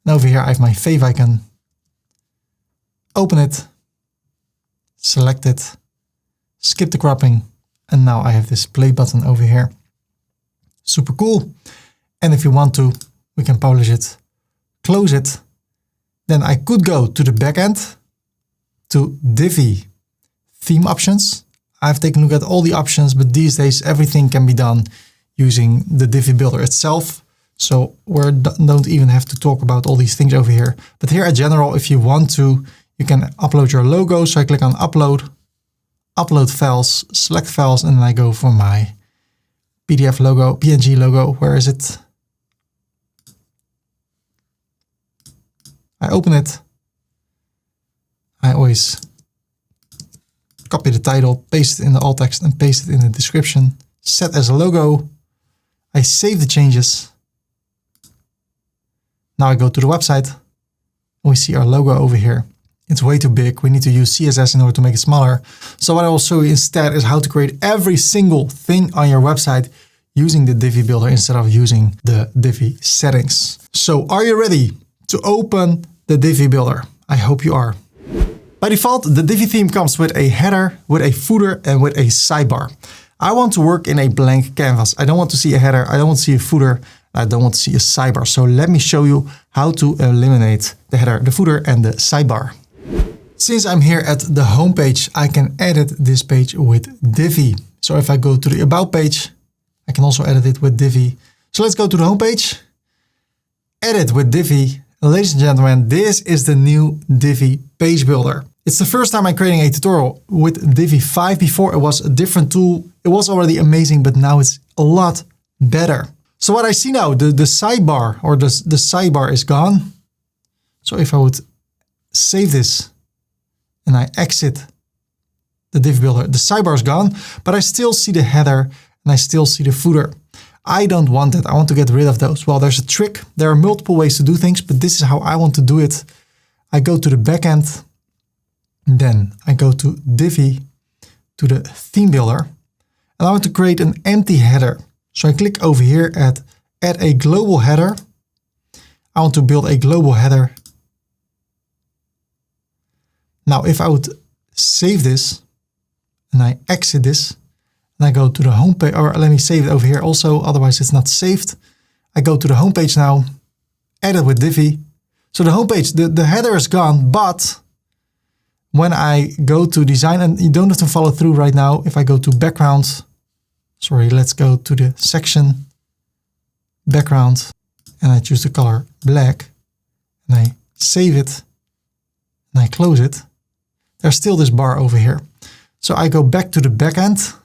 And over here, I have my favicon. Open it, select it, skip the cropping. And now I have this play button over here. Super cool. And if you want to, we can publish it, close it. Then I could go to the backend to Divi Theme options. I've taken a look at all the options, but these days everything can be done using the Divi Builder itself. So we don't even have to talk about all these things over here. But here at general, if you want to, you can upload your logo. So I click on upload, upload files, select files, and then I go for my PDF logo, PNG logo. Where is it? I open it. I always copy the title, paste it in the alt text and paste it in the description. Set as a logo. I save the changes. Now I go to the website and we see our logo over here. It's way too big. We need to use CSS in order to make it smaller. So what I will show you instead is how to create every single thing on your website using the Divi Builder instead of using the Divi settings. So are you ready to open the Divi Builder? I hope you are. By default, the Divi theme comes with a header, with a footer, and with a sidebar. I want to work in a blank canvas. I don't want to see a header. I don't want to see a footer. I don't want to see a sidebar. So let me show you how to eliminate the header, the footer, and the sidebar. Since I'm here at the home page, I can edit this page with Divi. So if I go to the About page, I can also edit it with Divi. So let's go to the home page, edit with Divi. Ladies and gentlemen, this is the new Divi page builder. It's the first time I'm creating a tutorial with Divi 5. Before it was a different tool. It was already amazing, but now it's a lot better. So what I see now, the sidebar or the sidebar is gone. So if I would save this and I exit the Divi Builder, the sidebar is gone, but I still see the header and I still see the footer. I don't want that. I want to get rid of those. Well, there's a trick. There are multiple ways to do things, but this is how I want to do it. I go to the backend, then I go to Divi, to the theme builder, and I want to create an empty header. So I click over here at add a global header. I want to build a global header. Now, if I would save this and I exit this and I go to the home page, or let me save it over here also, otherwise it's not saved. I go to the home page now edit with Divi. So the homepage, the header is gone, but when I go to design, and you don't have to follow through right now. If I go to background, let's go to the section, background, and I choose the color black, and I save it, and I close it. There's still this bar over here. So I go back to the backend.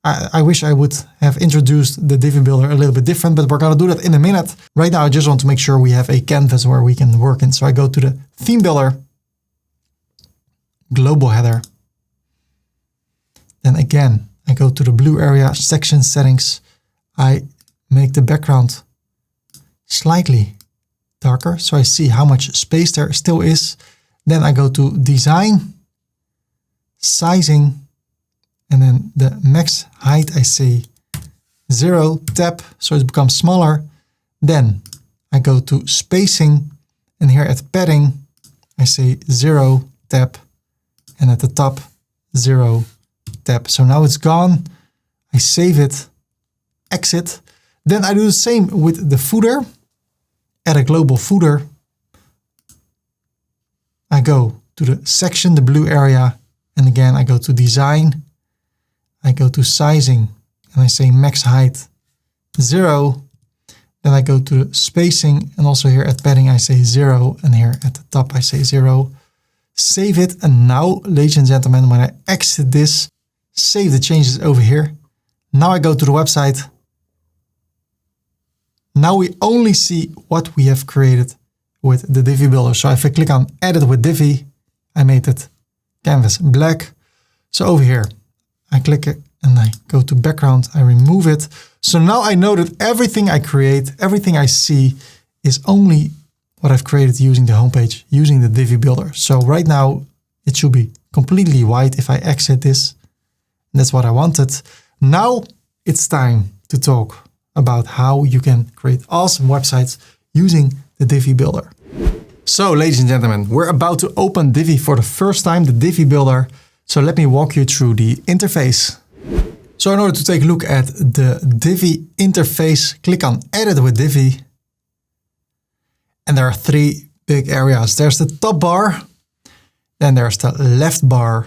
I wish I would have introduced the Divi Builder a little bit different, but we're going to do that in a minute. Right now, I just want to make sure we have a canvas where we can work in. So I go to the theme builder, global header. Then again, I go to the blue area, section settings. I make the background slightly darker, so I see how much space there still is. Then I go to design, sizing, and then the max height, I say 0, tab, so it becomes smaller. Then I go to spacing, and here at padding, I say 0, tab, and at the top, 0, tab. So now it's gone. I save it, exit. Then I do the same with the footer. Add a global footer. I go to the section, the blue area, and again, I go to design. I go to sizing, and I say max height 0. Then I go to spacing, and also here at padding, I say 0, and here at the top, I say 0. Save it, and now, ladies and gentlemen, when I exit this, save the changes over here. Now I go to the website. Now we only see what we have created with the Divi Builder. So if I click on Edit with Divi, I made it canvas black. So over here, I click it and I go to background, I remove it. So now I know that everything I create, everything I see is only what I've created using the homepage, using the Divi Builder. So right now it should be completely white if I exit this. That's what I wanted. Now it's time to talk about how you can create awesome websites using the Divi Builder. So ladies and gentlemen, we're about to open Divi for the first time, the Divi Builder. So let me walk you through the interface. So in order to take a look at the Divi interface, click on Edit with Divi. And there are 3 big areas. There's the top bar, then there's the left bar,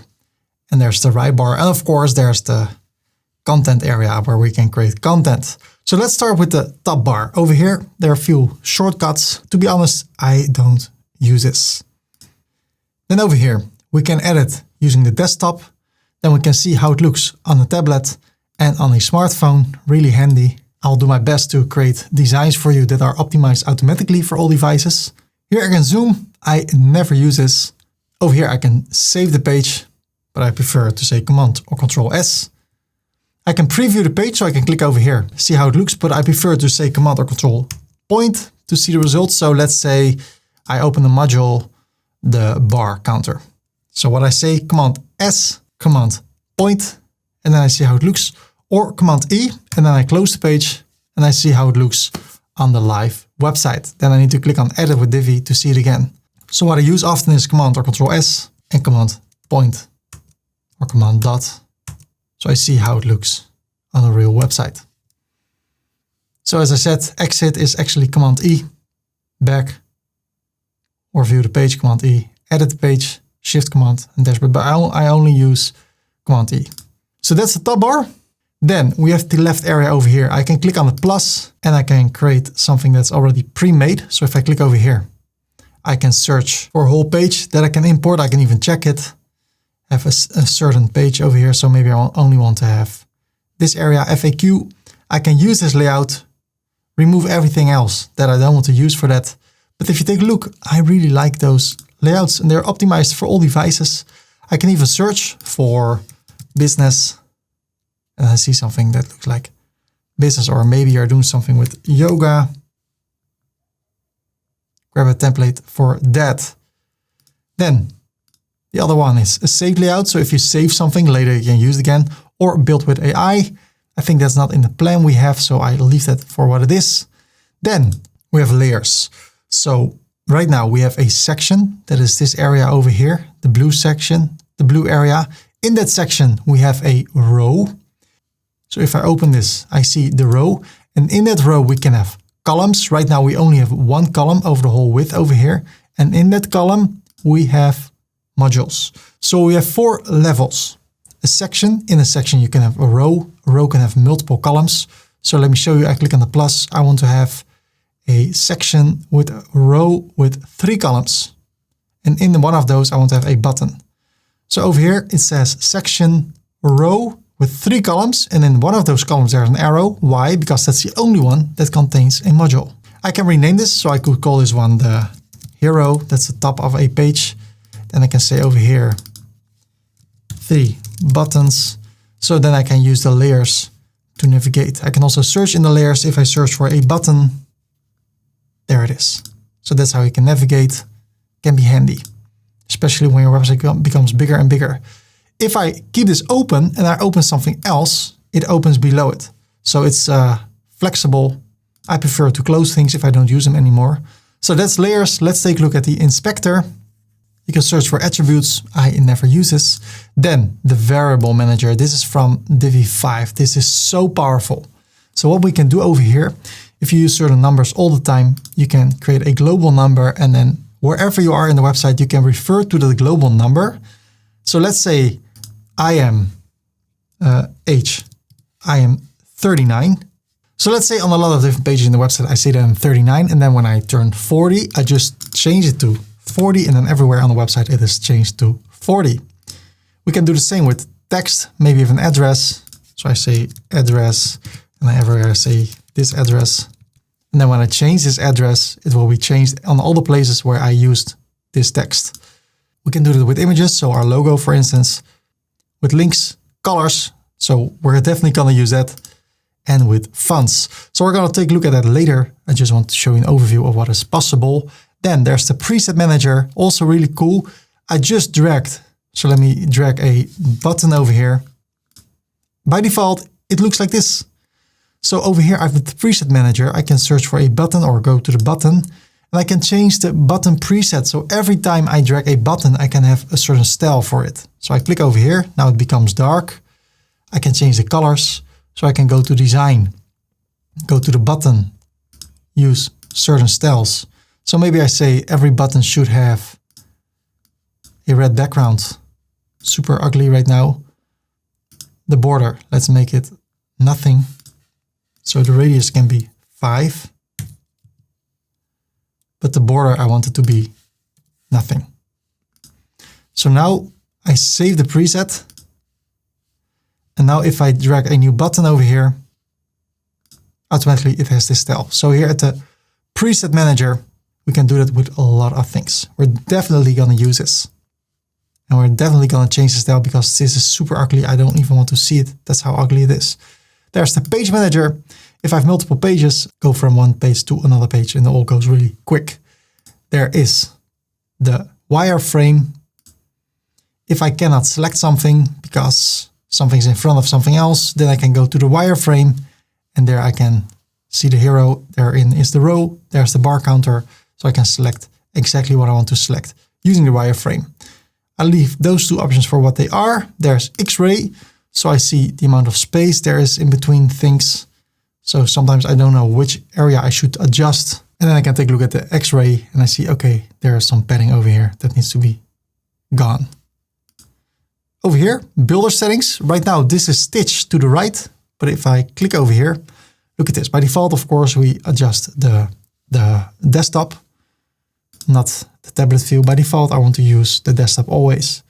and there's the right bar. And of course, there's the content area where we can create content. So let's start with the top bar. Over here, there are a few shortcuts. To be honest, I don't use this. Then over here, we can edit using the desktop. Then we can see how it looks on a tablet and on a smartphone. Really handy. I'll do my best to create designs for you that are optimized automatically for all devices. Here I can zoom. I never use this. Over here, I can save the page, but I prefer to say Command or Control S. I can preview the page, so I can click over here, see how it looks, but I prefer to say Command or Control Point to see the results. So let's say I open the module, the bar counter. So what I say, Command S, Command Point, and then I see how it looks, or Command E, and then I close the page and I see how it looks on the live website. Then I need to click on Edit with Divi to see it again. So what I use often is Command or Control S and Command Point or Command Dot. So I see how it looks on a real website. So as I said, exit is actually Command E, back, or view the page, Command E, edit the page, Shift Command, and dashboard, but I only use Command E. So that's the top bar. Then we have the left area over here. I can click on the plus and I can create something that's already pre-made. So if I click over here, I can search for a whole page that I can import. I can even check it. Have a certain page over here. So maybe I only want to have this area, FAQ. I can use this layout, remove everything else that I don't want to use for that. But if you take a look, I really like those layouts and they're optimized for all devices. I can even search for business and I see something that looks like business, or maybe you're doing something with yoga. Grab a template for that. Then the other one is a save layout. So if you save something later, you can use it again, or build with AI. I think that's not in the plan we have, so I leave that for what it is. Then we have layers. So right now we have a section that is this area over here, the blue section, the blue area. In that section, we have a row. So if I open this, I see the row, and in that row we can have columns. Right now we only have one column over the whole width over here. And in that column, we have modules. So we have 4 levels. A section. In a section, you can have a row. A row can have multiple columns. So let me show you. I click on the plus. I want to have a section with a row with 3 columns. And in one of those, I want to have a button. So over here, it says section row with 3 columns. And in one of those columns, there's an arrow. Why? Because that's the only one that contains a module. I can rename this. So I could call this one the hero. That's the top of a page. Then I can say over here, 3 buttons. So then I can use the layers to navigate. I can also search in the layers. If I search for a button, there it is. So that's how you can navigate. Can be handy, especially when your website becomes bigger and bigger. If I keep this open and I open something else, it opens below it. So it's flexible. I prefer to close things if I don't use them anymore. So that's layers. Let's take a look at the inspector. You can search for attributes. I never use this. Then the variable manager. This is from Divi 5. This is so powerful. So what we can do over here, if you use certain numbers all the time, you can create a global number, and then wherever you are in the website, you can refer to the global number. So let's say I am age. I am 39. So let's say on a lot of different pages in the website, I say that I'm 39. And then when I turn 40, I just change it to 40. And then everywhere on the website, it is changed to 40. We can do the same with text, maybe with an address. So I say address, and I everywhere say this address. And then when I change this address, it will be changed on all the places where I used this text. We can do it with images. So our logo, for instance, with links, colors. So we're definitely going to use that. And with fonts. So we're going to take a look at that later. I just want to show you an overview of what is possible. Then there's the preset manager, also really cool. I just dragged, so let me drag a button over here. By default, it looks like this. So over here, I have the preset manager. I can search for a button or go to the button, and I can change the button preset. So every time I drag a button, I can have a certain style for it. So I click over here. Now it becomes dark. I can change the colors. So I can go to design, go to the button, use certain styles. So maybe I say every button should have a red background. Super ugly right now. The border, let's make it nothing. So the radius can be 5. But the border, I want it to be nothing. So now I save the preset. And now if I drag a new button over here, automatically it has this style. So here at the preset manager, we can do that with a lot of things. We're definitely going to use this. And we're definitely going to change the style because this is super ugly. I don't even want to see it. That's how ugly it is. There's the page manager. If I have multiple pages, go from one page to another page and it all goes really quick. There is the wireframe. If I cannot select something because something's in front of something else, then I can go to the wireframe and there I can see the hero. Therein is the row. There's the bar counter. So I can select exactly what I want to select using the wireframe. I leave those 2 options for what they are. There's X-ray. So I see the amount of space there is in between things. So sometimes I don't know which area I should adjust. And then I can take a look at the X-ray and I see, okay, there is some padding over here that needs to be gone. Over here, builder settings. Right now, this is stitched to the right. But if I click over here, look at this. By default, of course, we adjust the desktop, not the tablet view. By default, I want to use the desktop always.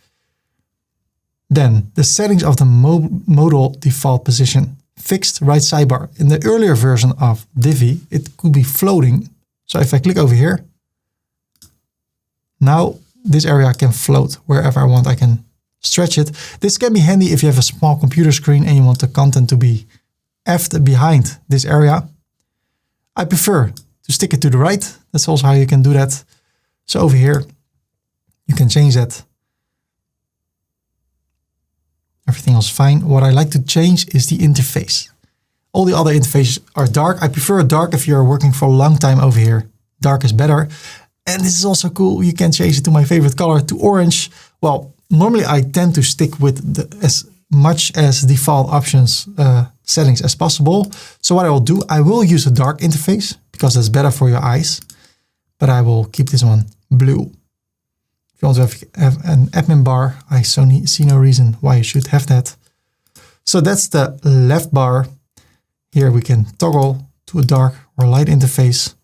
Then the settings of the modal default position. Fixed right sidebar. In the earlier version of Divi, it could be floating. So if I click over here, now this area can float wherever I want. I can stretch it. This can be handy if you have a small computer screen and you want the content to be left behind this area. I prefer to stick it to the right. That's also how you can do that. So over here, you can change that. Everything else fine. What I like to change is the interface. All the other interfaces are dark. I prefer dark if you're working for a long time over here. Dark is better. And this is also cool. You can change it to my favorite color, to orange. Well, normally I tend to stick with as much as default options settings as possible. So what I will do, I will use a dark interface because that's better for your eyes, but I will keep this one blue. If you want to have an admin bar, I see no reason why you should have that. So that's the left bar. Here we can toggle to a dark or light interface.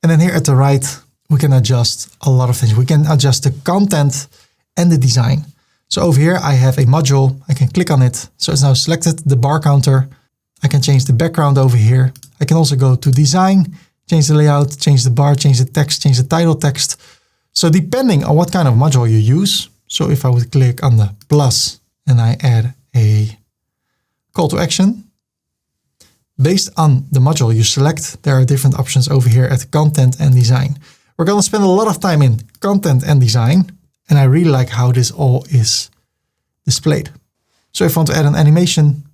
And then here at the right, we can adjust a lot of things. We can adjust the content and the design. So over here, I have a module. I can click on it. So it's now selected, the bar counter. I can change the background over here. I can also go to design, change the layout, change the bar, change the text, change the title text. So depending on what kind of module you use. So if I would click on the plus and I add a call to action, based on the module you select, there are different options over here at content and design. We're going to spend a lot of time in content and design, and I really like how this all is displayed. So if I want to add an animation,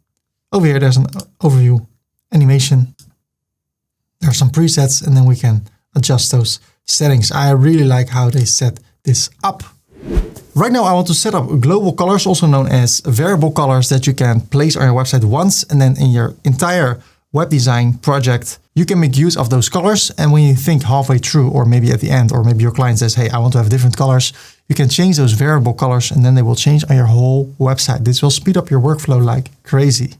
over here there's an overview animation. There are some presets, and then we can adjust those settings. I really like how they set this up. Right now I want to set up global colors, also known as variable colors, that you can place on your website once, and then in your entire web design project, you can make use of those colors. And when you think halfway through, or maybe at the end, or maybe your client says, hey, I want to have different colors, you can change those variable colors and then they will change on your whole website. This will speed up your workflow like crazy.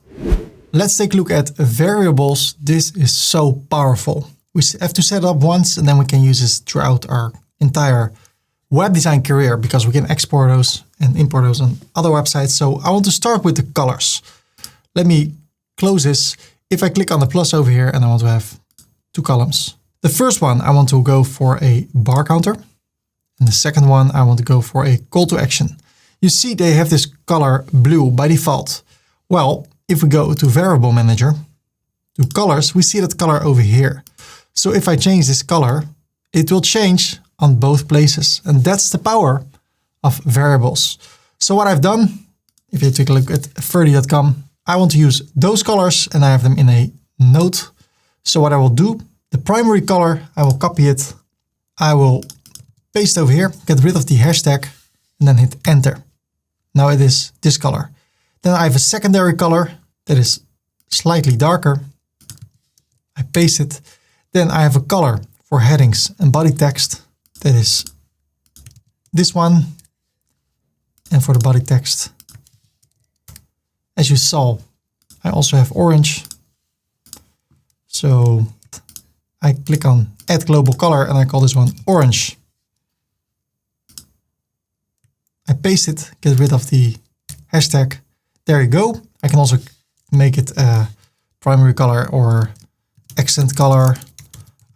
Let's take a look at variables. This is so powerful. We have to set it up once and then we can use this throughout our entire web design career because we can export those and import those on other websites. So I want to start with the colors. Let me close this. If I click on the plus over here and I want to have two columns. The first one, I want to go for a bar counter. And the second one, I want to go for a call to action. You see they have this color blue by default. Well, if we go to variable manager, to colors, we see that color over here. So if I change this color, it will change on both places. And that's the power of variables. So what I've done, if you take a look at Ferdy.com, I want to use those colors and I have them in a note. So what I will do, the primary color, I will copy it. I will paste over here, get rid of the hashtag and then hit enter. Now it is this color. Then I have a secondary color that is slightly darker. I paste it. Then I have a color for headings and body text that is this one. And for the body text, as you saw, I also have orange. So I click on add global color and I call this one orange. I paste it, get rid of the hashtag. There you go. I can also make it a primary color or accent color.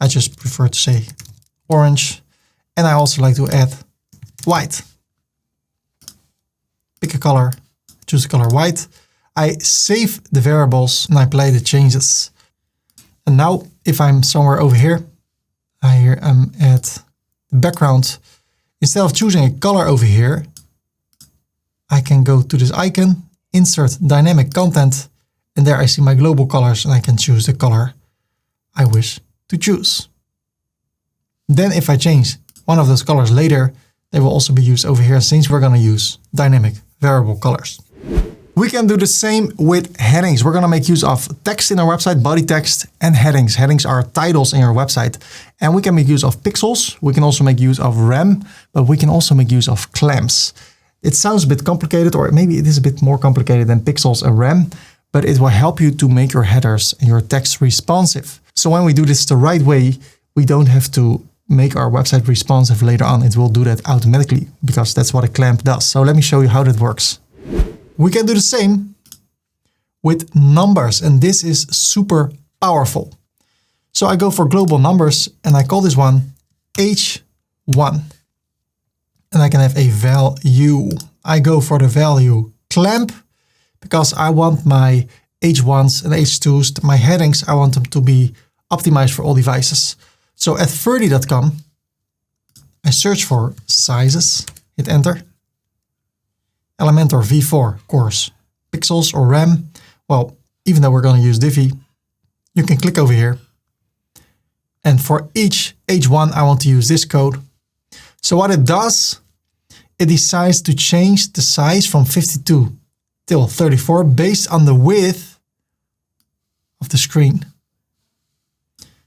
I just prefer to say orange. And I also like to add white. Pick a color, choose the color white. I save the variables and I apply the changes. And now if I'm somewhere over here, I'm at the background. Instead of choosing a color over here, I can go to this icon, insert dynamic content, and there I see my global colors and I can choose the color I wish to choose. Then if I change one of those colors later, they will also be used over here since we're going to use dynamic variable colors. We can do the same with headings. We're going to make use of text in our website, body text, and headings. Headings are titles in your website. And we can make use of pixels. We can also make use of rem, but we can also make use of clamps. It sounds a bit complicated, or maybe it is a bit more complicated than pixels and rem, but it will help you to make your headers and your text responsive. So when we do this the right way, we don't have to make our website responsive later on. It will do that automatically because that's what a clamp does. So let me show you how that works. We can do the same with numbers, and this is super powerful. So I go for global numbers and I call this one H1. And I can have a value. I go for the value clamp because I want my H1s and H2s, my headings, I want them to be optimized for all devices. So at Ferdy.com, I search for sizes, hit enter. Elementor V4 course, pixels or rem. Well, even though we're going to use Divi, you can click over here. And for each H1, I want to use this code. So what it does, it decides to change the size from 52 till 34 based on the width of the screen.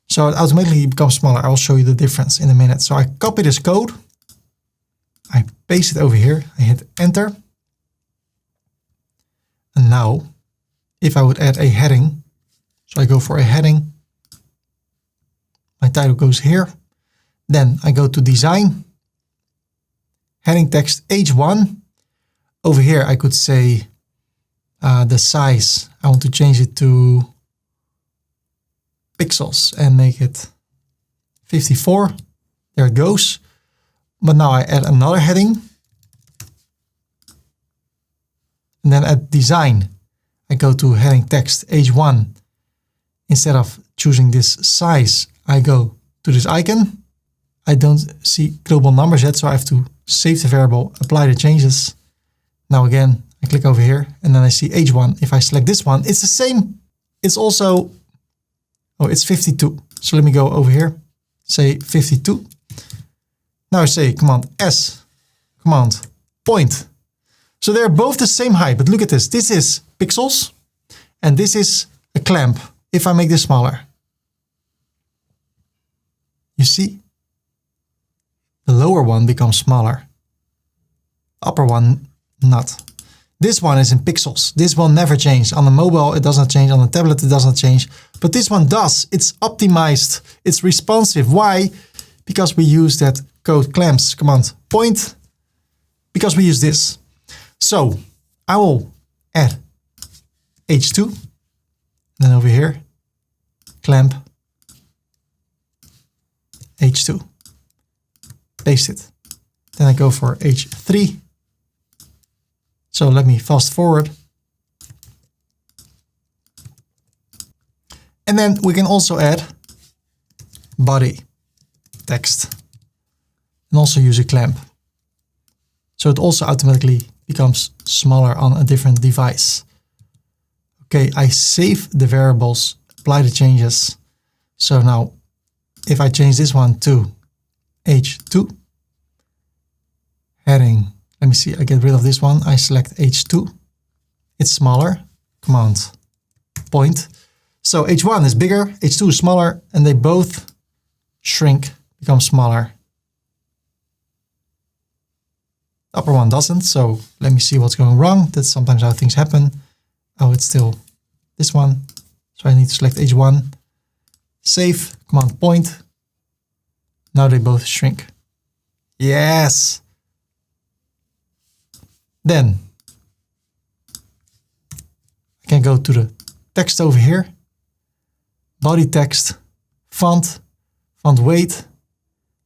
So it automatically becomes smaller. I will show you the difference in a minute. So I copy this code. I paste it over here. I hit enter. And now, if I would add a heading, so I go for a heading, my title goes here. Then I go to design, heading text H1. Over here, I could say the size, I want to change it to pixels and make it 54. There it goes. But now I add another heading. And then at design, I go to heading text H1. Instead of choosing this size, I go to this icon. I don't see global numbers yet, so I have to save the variable, apply the changes. Now again, I click over here and then I see H1. If I select this one, it's the same. It's also, oh, it's 52. So let me go over here, say 52. Now I say Command S, Command point. So they're both the same height, but look at this. This is pixels and this is a clamp. If I make this smaller, you see, the lower one becomes smaller. Upper one, not. This one is in pixels. This will never change. On the mobile, it does not change. On the tablet, it does not change. But this one does. It's optimized. It's responsive. Why? Because we use that code clamps command point. Because we use this. So I will add H2. Then over here, clamp H2. Paste it. Then I go for H3. So let me fast forward. And then we can also add body text and also use a clamp. So it also automatically becomes smaller on a different device. Okay, I save the variables, apply the changes. So now if I change this one to H2, heading, let me see, I get rid of this one. I select H2. It's smaller, command point. So H1 is bigger, H2 is smaller, and they both shrink, become smaller. The upper one doesn't, so let me see what's going wrong. That's sometimes how things happen. Oh, it's still this one. So I need to select H1, save, command point. Now they both shrink. Yes. Then I can go to the text over here, body text, font weight.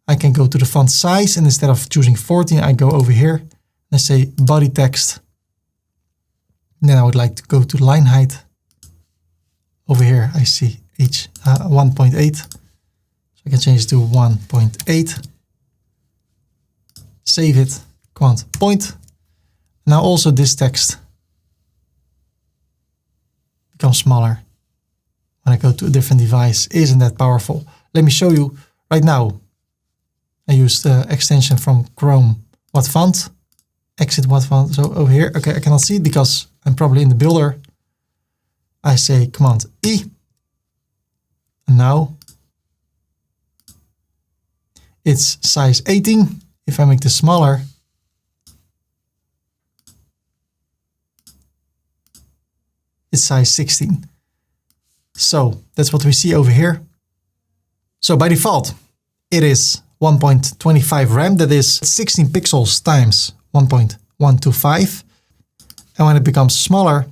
I can go to the font size, and instead of choosing 14, I go over here and I say body text. And then I would like to go to line height. Over here, I see 1.8. So I can change it to 1.8. Save it, command point. Now also this text becomes smaller when I go to a different device. Isn't that powerful? Let me show you right now. I use the extension from Chrome, what font, exit what font. So over here, okay, I cannot see it because I'm probably in the builder. I say command E. And now it's size 18. If I make this smaller, it's size 16. So that's what we see over here. So by default, it is 1.25 RAM. That is 16 pixels times 1.125. And when it becomes smaller,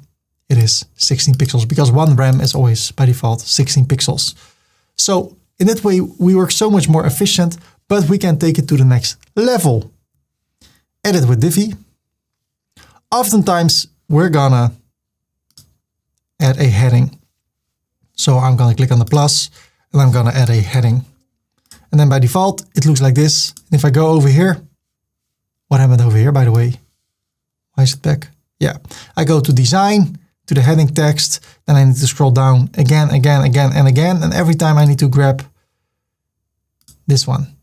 it is 16 pixels because 1 RAM is always by default 16 pixels. So in that way, we work so much more efficient, but we can take it to the next level. Edit with Divi. Oftentimes, we're gonna add a heading. So I'm gonna click on the plus and I'm gonna add a heading. And then by default, it looks like this. And if I go over here, what happened over here, by the way? Why is it back? Yeah, I go to design, to the heading text, then I need to scroll down again, and again. And every time I need to grab this one.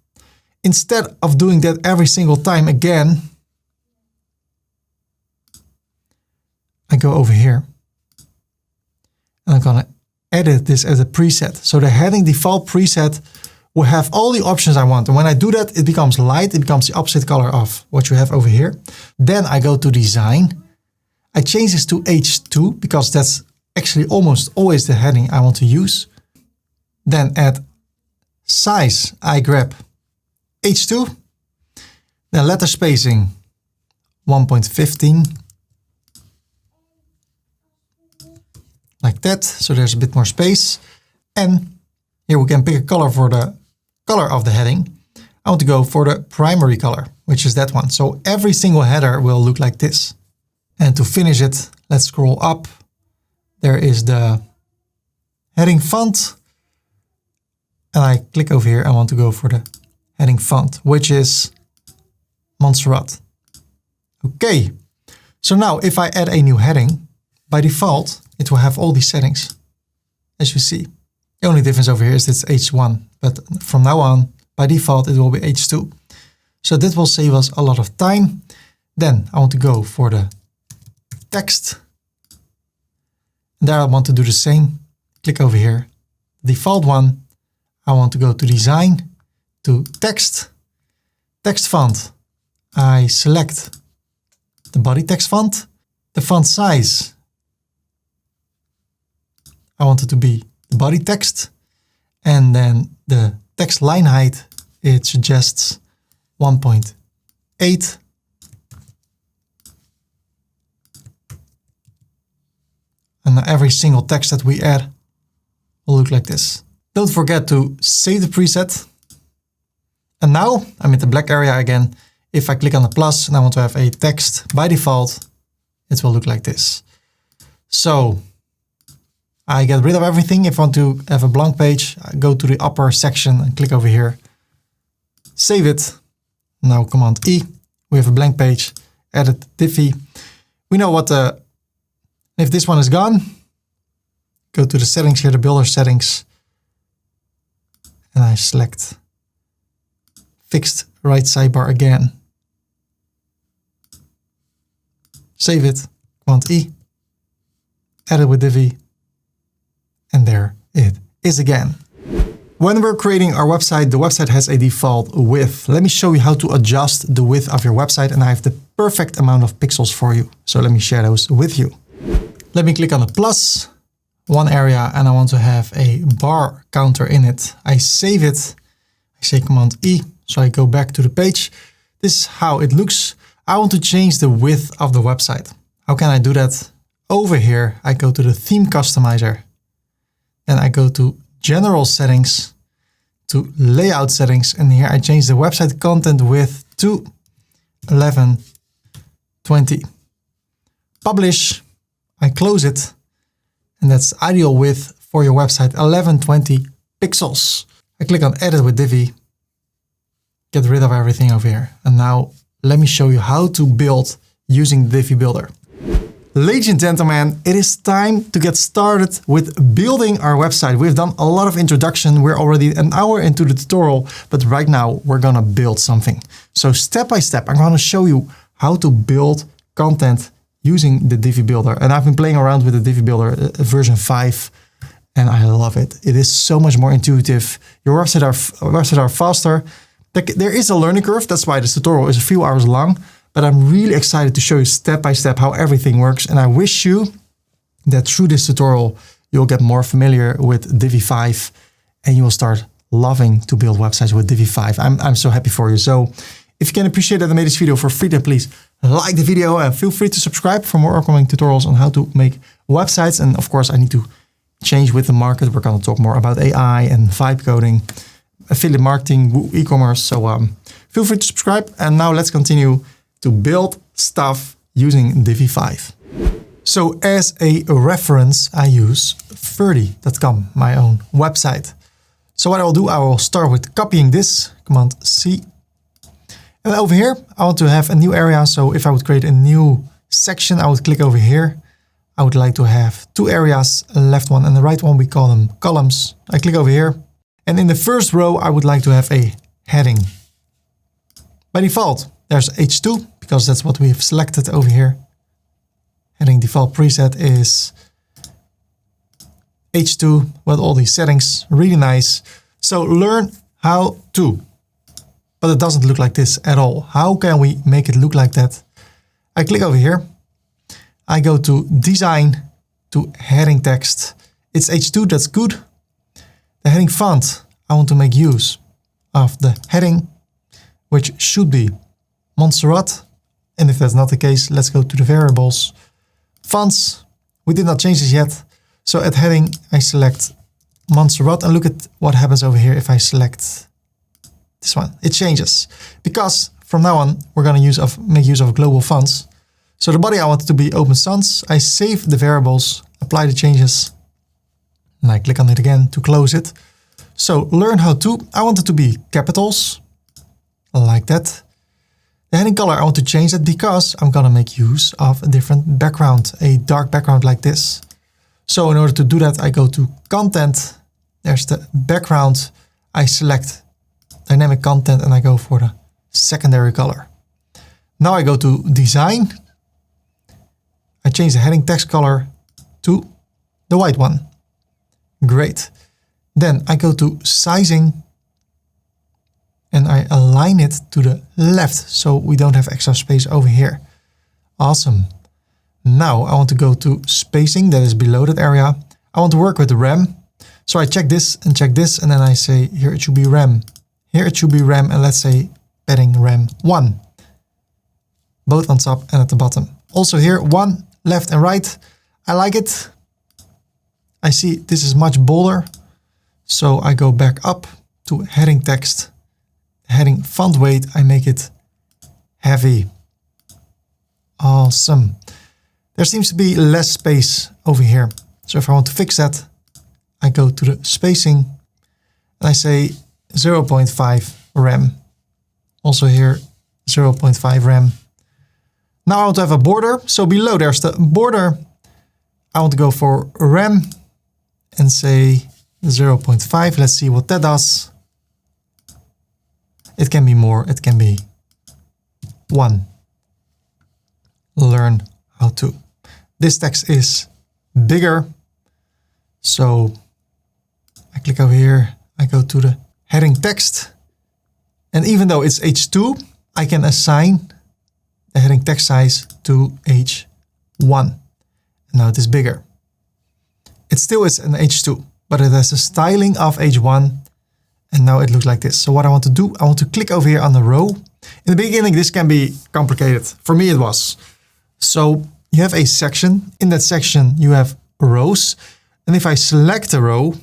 Instead of doing that every single time again, I go over here and I'm gonna edit this as a preset. So the heading default preset will have all the options I want. And when I do that, it becomes light. It becomes the opposite color of what you have over here. Then I go to design. I change this to H2 because that's actually almost always the heading I want to use. Then at size, I grab H2. Then letter spacing 1.15. Like that. So there's a bit more space. And here we can pick a color for the color of the heading. I want to go for the primary color, which is that one. So every single header will look like this. And to finish it, let's scroll up. There is the heading font. And I click over here. I want to go for the heading font, which is Montserrat. Okay. So now if I add a new heading, by default, it will have all these settings, as you see. The only difference over here is it's H1, but from now on, by default, it will be H2. So that will save us a lot of time. Then I want to go for the text. There I want to do the same. Click over here. Default one, I want to go to design, to text, text font. I select the body text font, the font size. I want it to be the body text, and then the text line height, it suggests 1.8. And now every single text that we add will look like this. Don't forget to save the preset. And now I'm in the black area again. If I click on the plus and I want to have a text, by default, it will look like this. So I get rid of everything. If I want to have a blank page, I go to the upper section and click over here. Save it. Now Command E. We have a blank page. Edit Divi. We know what the... If this one is gone, go to the settings here, the builder settings. And I select fixed right sidebar again. Save it. Command E. Edit with Divi. And there it is again. When we're creating our website, the website has a default width. Let me show you how to adjust the width of your website, and I have the perfect amount of pixels for you. So let me share those with you. Let me click on the plus, one area, and I want to have a bar counter in it. I save it. I say Command E, so I go back to the page. This is how it looks. I want to change the width of the website. How can I do that? Over here, I go to the theme customizer. Then I go to general settings, to layout settings, and here I change the website content width to 1120. Publish, I close it, and that's ideal width for your website, 1120 pixels. I click on edit with Divi, get rid of everything over here. And now let me show you how to build using Divi Builder. Ladies and gentlemen, it is time to get started with building our website. We've done a lot of introduction. We're already an hour into the tutorial, but right now we're gonna build something. So step by step, I'm gonna show you how to build content using the Divi Builder. And I've been playing around with the Divi Builder version 5, and I love it. It is so much more intuitive. Your websites are faster. There is a learning curve. That's why this tutorial is a few hours long. But I'm really excited to show you step by step how everything works. And I wish you that through this tutorial, you'll get more familiar with Divi 5 and you will start loving to build websites with Divi 5. I'm so happy for you. So if you can appreciate that I made this video for free, then please like the video and feel free to subscribe for more upcoming tutorials on how to make websites. And of course, I need to change with the market. We're going to talk more about AI and vibe coding, affiliate marketing, e-commerce. So feel free to subscribe. And now let's continue to build stuff using Divi 5. So as a reference, I use Ferdy.com, my own website. So what I will do, I will start with copying this, Command C. And over here, I want to have a new area. So if I would create a new section, I would click over here. I would like to have two areas, a left one and the right one. We call them columns. I click over here. And in the first row, I would like to have a heading. By default, there's H2 because that's what we've selected over here. Heading default preset is H2 with all these settings, really nice. So learn how to, but it doesn't look like this at all. How can we make it look like that? I click over here. I go to design, to heading text. It's H2, that's good. The heading font, I want to make use of the heading, which should be Montserrat. And if that's not the case, let's go to the variables. Fonts, we did not change this yet. So at heading, I select Montserrat and look at what happens over here if I select this one. It changes because from now on, we're going to make use of global fonts. So the body I want it to be Open Sans. I save the variables, apply the changes, and I click on it again to close it. So learn how to, I want it to be capitals, like that. The heading color, I want to change that because I'm going to make use of a different background, a dark background like this. So in order to do that, I go to content. There's the background. I select dynamic content and I go for the secondary color. Now I go to design. I change the heading text color to the white one. Great. Then I go to sizing and I align it to the left so we don't have extra space over here. Awesome. Now I want to go to spacing, that is below that area. I want to work with the rem. So I check this, and then I say here it should be rem. Here it should be rem, and let's say padding rem 1. Both on top and at the bottom. Also here, 1 left and right. I like it. I see this is much bolder. So I go back up to heading text. Heading font weight, I make it heavy. Awesome. There seems to be less space over here. So if I want to fix that, I go to the spacing and I say 0.5 rem. Also here, 0.5 rem. Now I want to have a border. So below there's the border. I want to go for rem and say 0.5. Let's see what that does. It can be more, it can be 1. Learn how to. This text is bigger. So I click over here, I go to the heading text. And even though it's H2, I can assign the heading text size to H1. And now it is bigger. It still is an H2, but it has a styling of H1. And now it looks like this. So what I want to do, I want to click over here on the row. In the beginning, this can be complicated. For me, it was. So you have a section. In that section, you have rows. And if I select a row,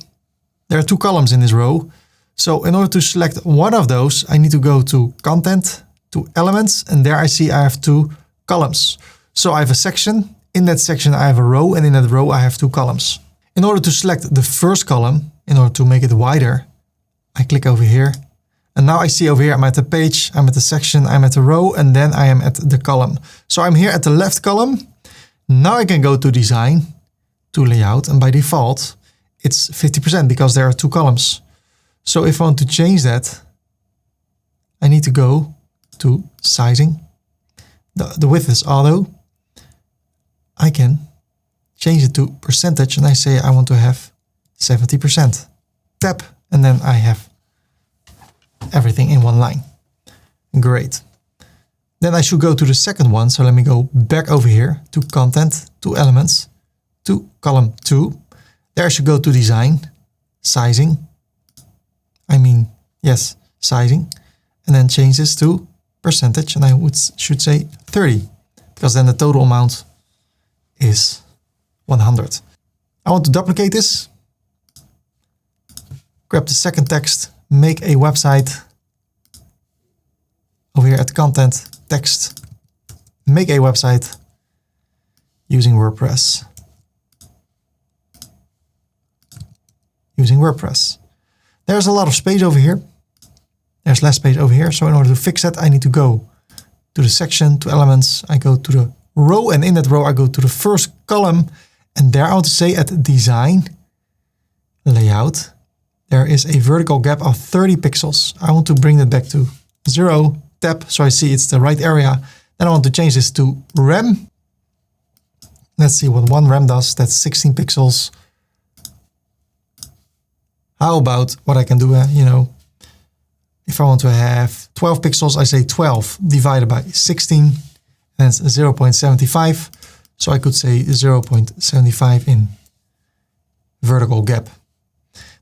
there are 2 columns in this row. So in order to select one of those, I need to go to content, to elements. And there I see I have 2 columns. So I have a section. In that section, I have a row. And in that row, I have 2 columns. In order to select the first column, in order to make it wider, I click over here and now I see over here I'm at the page, I'm at the section, I'm at the row, and then I am at the column. So I'm here at the left column. Now I can go to design, to layout, and by default it's 50% because there are 2 columns. So if I want to change that, I need to go to sizing. The width is auto. I can change it to percentage and I say I want to have 70%. Tap. And then I have everything in one line. Great. Then I should go to the second one. So let me go back over here to content, to elements, to column 2. There I should go to design, sizing. Sizing. And then change this to percentage. And I should say 30 because then the total amount is 100. I want to duplicate this. Grab the second text, make a website. Over here at content, text, make a website using WordPress. There's a lot of space over here. There's less space over here. So in order to fix that, I need to go to the section, to elements. I go to the row, and in that row, I go to the first column. And there I want to say at design, layout, there is a vertical gap of 30 pixels. I want to bring that back to 0, tap, so I see it's the right area. Then I want to change this to rem. Let's see what 1 rem does. That's 16 pixels. How about what I can do, if I want to have 12 pixels, I say 12 divided by 16, and it's 0.75. So I could say 0.75 in vertical gap.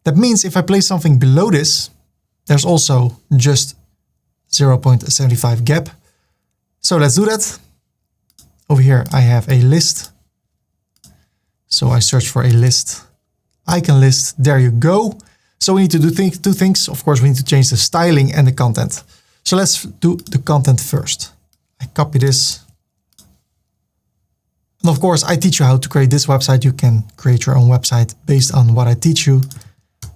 That means if I place something below this, there's also just 0.75 gap. So let's do that. Over here, I have a list. So I search for a list, icon list. There you go. So we need to do two things. Of course, we need to change the styling and the content. So let's do the content first. I copy this. And of course, I teach you how to create this website. You can create your own website based on what I teach you.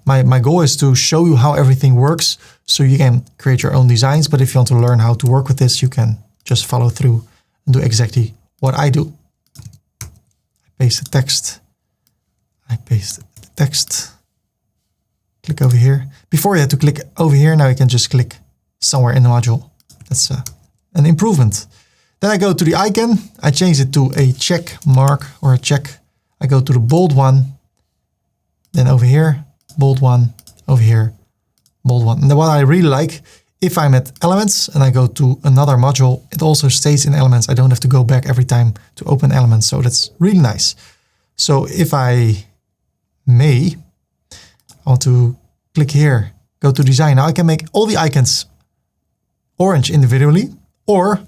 My goal is to show you how everything works so you can create your own designs. But if you want to learn how to work with this, you can just follow through and do exactly what I do. I paste the text. I paste the text. Click over here. Before you had to click over here, now you can just click somewhere in the module. That's an improvement. Then I go to the icon. I change it to a check mark or a check. I go to the bold one. Then over here, bold one. Over here, bold one. And then what I really like, if I'm at Elements and I go to another module, it also stays in Elements. I don't have to go back every time to open Elements. So that's really nice. So if I may, I want to click here, go to design. Now I can make all the icons orange individually, or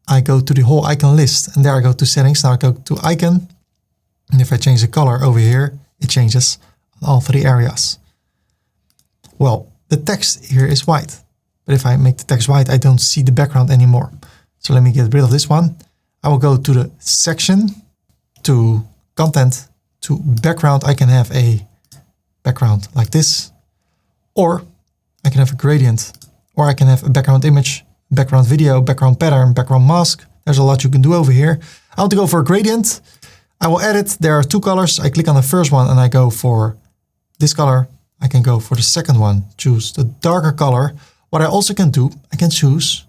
I go to the whole icon list and there I go to settings. Now I go to icon. And if I change the color over here, it changes on all three areas. Well, the text here is white, but if I make the text white, I don't see the background anymore. So let me get rid of this one. I will go to the section, to content, to background. I can have a background like this, or I can have a gradient, or I can have a background image, background video, background pattern, background mask. There's a lot you can do over here. I want to go for a gradient. I will edit. There are two colors. I click on the first one and I go for this color. I can go for the second one, choose the darker color. What I also can do, I can choose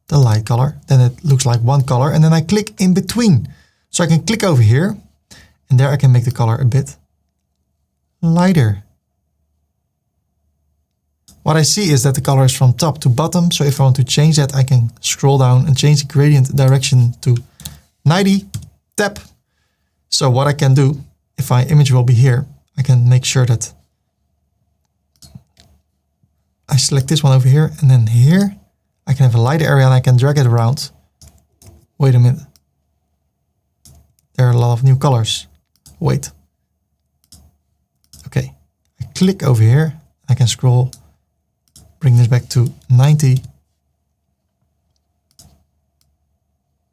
the light color. Then it looks like one color and then I click in between. So I can click over here and there I can make the color a bit lighter. What I see is that the color is from top to bottom. So if I want to change that, I can scroll down and change the gradient direction to 90, tap. So what I can do, if my image will be here, I can make sure that I select this one over here, and then here I can have a lighter area and I can drag it around. Wait a minute. There are a lot of new colors. Wait. Okay. I click over here. I can scroll, bring this back to 90.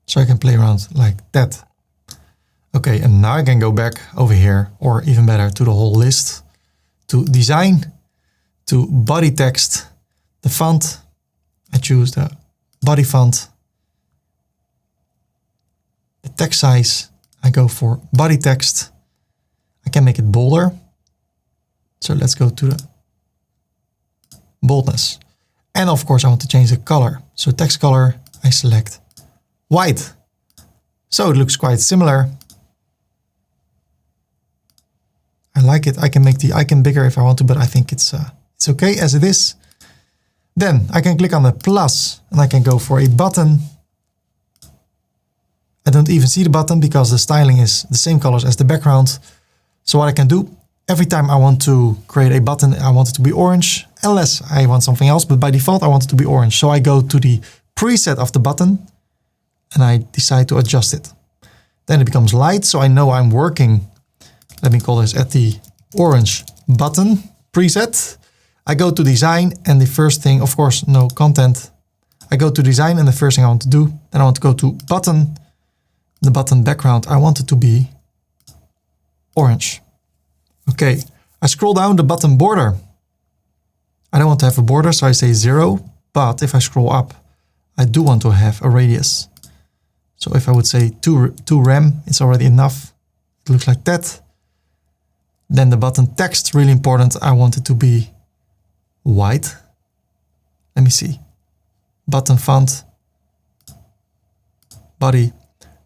So I can play around like that. Okay, and now I can go back over here, or even better, to the whole list, to design, to body text, the font. I choose the body font. The text size, I go for body text. I can make it bolder. So let's go to the boldness. And of course, I want to change the color. So text color, I select white. So it looks quite similar. I like it. I can make the icon bigger if I want to, but I think it's okay as it is. Then I can click on the plus and I can go for a button. I don't even see the button because the styling is the same colors as the background. So what I can do, every time I want to create a button, I want it to be orange, unless I want something else, but by default I want it to be orange. So I go to the preset of the button and I decide to adjust it. Then it becomes light, so I know I'm working, let me call this at the orange button preset. I go to design and the first thing, of course, no content. I go to design and the first thing I want to do, then I want to go to button. The button background, I want it to be orange. Okay, I scroll down the button border. I don't want to have a border, so I say 0. But if I scroll up, I do want to have a radius. So if I would say 2 rem, it's already enough. It looks like that. Then the button text, really important. I want it to be white. Let me see. Button font, body,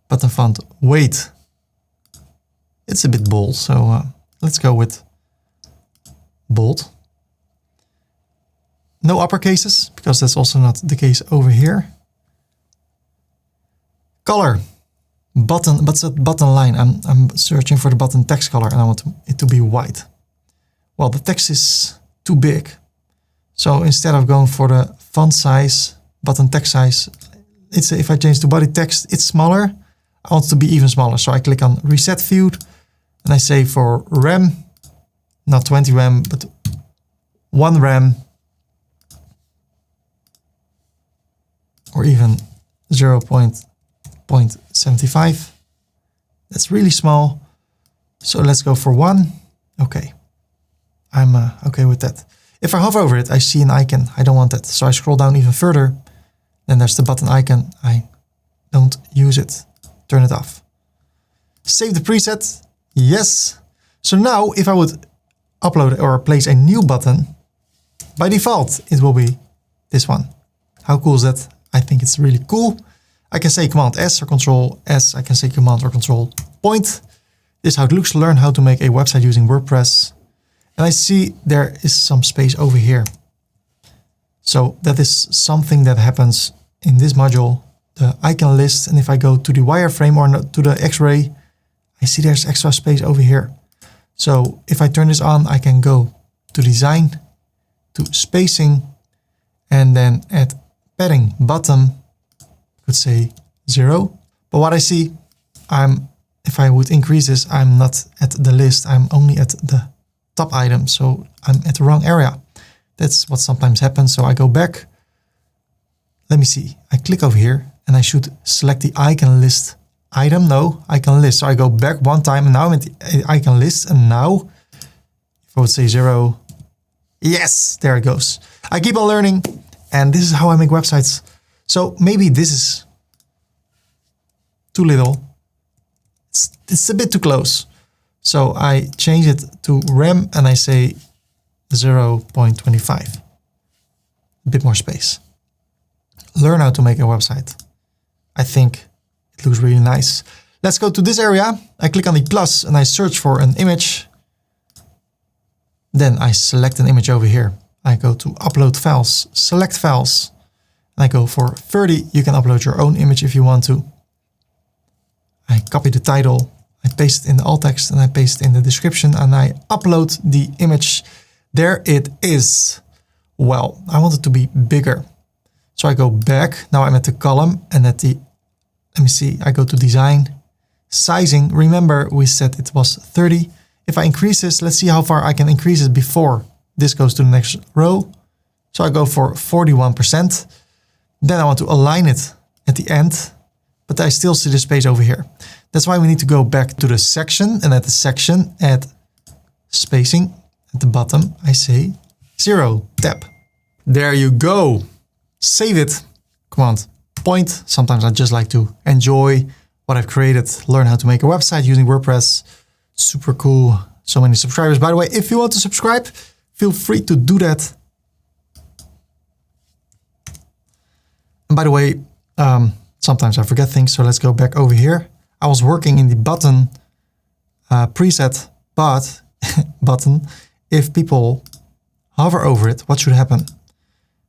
button font, weight. It's a bit bold, so let's go with bold. No uppercases, because that's also not the case over here. Color, button, what's that button line? I'm searching for the button text color and I want it to be white. Well, the text is too big. So instead of going for the font size, button text size, if I change to body text, it's smaller. I want it to be even smaller. So I click on reset viewed and I say for rem, not 20 rem, but 1 rem, or even 0.75. That's really small. So let's go for 1. Okay. I'm okay with that. If I hover over it, I see an icon. I don't want that. So I scroll down even further. Then there's the button icon. I don't use it. Turn it off. Save the preset. Yes. So now if I would upload or place a new button, by default, it will be this one. How cool is that? I think it's really cool. I can say Command S or Control S. I can say Command or Control Point. This is how it looks. Learn how to make a website using WordPress. And I see there is some space over here. So that is something that happens in this module, the icon list. And if I go to the wireframe or to the X-ray, I see there's extra space over here. So if I turn this on, I can go to design, to spacing, and then at padding bottom, I could say 0. But what I see, if I would increase this, I'm not at the list. I'm only at the top item. So I'm at the wrong area. That's what sometimes happens. So I go back. Let me see. I click over here and I should select the icon list item. No, icon list. So I go back one time and now I'm at the icon list. And now if I would say 0, yes, there it goes. I keep on learning and this is how I make websites. So maybe this is too little. It's a bit too close. So I change it to rem and I say 0.25. A bit more space. Learn how to make a website. I think it looks really nice. Let's go to this area. I click on the plus and I search for an image. Then I select an image over here. I go to upload files, select files. And I go for Ferdy. You can upload your own image if you want to. I copy the title. I paste it in the alt text and I paste it in the description and I upload the image. There it is. Well, I want it to be bigger. So I go back. Now I'm at the column and at the, let me see, I go to design, sizing. Remember we said it was 30. If I increase this, let's see how far I can increase it before this goes to the next row. So I go for 41%. Then I want to align it at the end, but I still see the space over here. That's why we need to go back to the section and at the section add spacing at the bottom. I say 0, tab. There you go. Save it, Command Point. Sometimes I just like to enjoy what I've created, learn how to make a website using WordPress. Super cool. So many subscribers. By the way, if you want to subscribe, feel free to do that. And by the way, sometimes I forget things. So let's go back over here. I was working in the button preset, but button, if people hover over it, what should happen?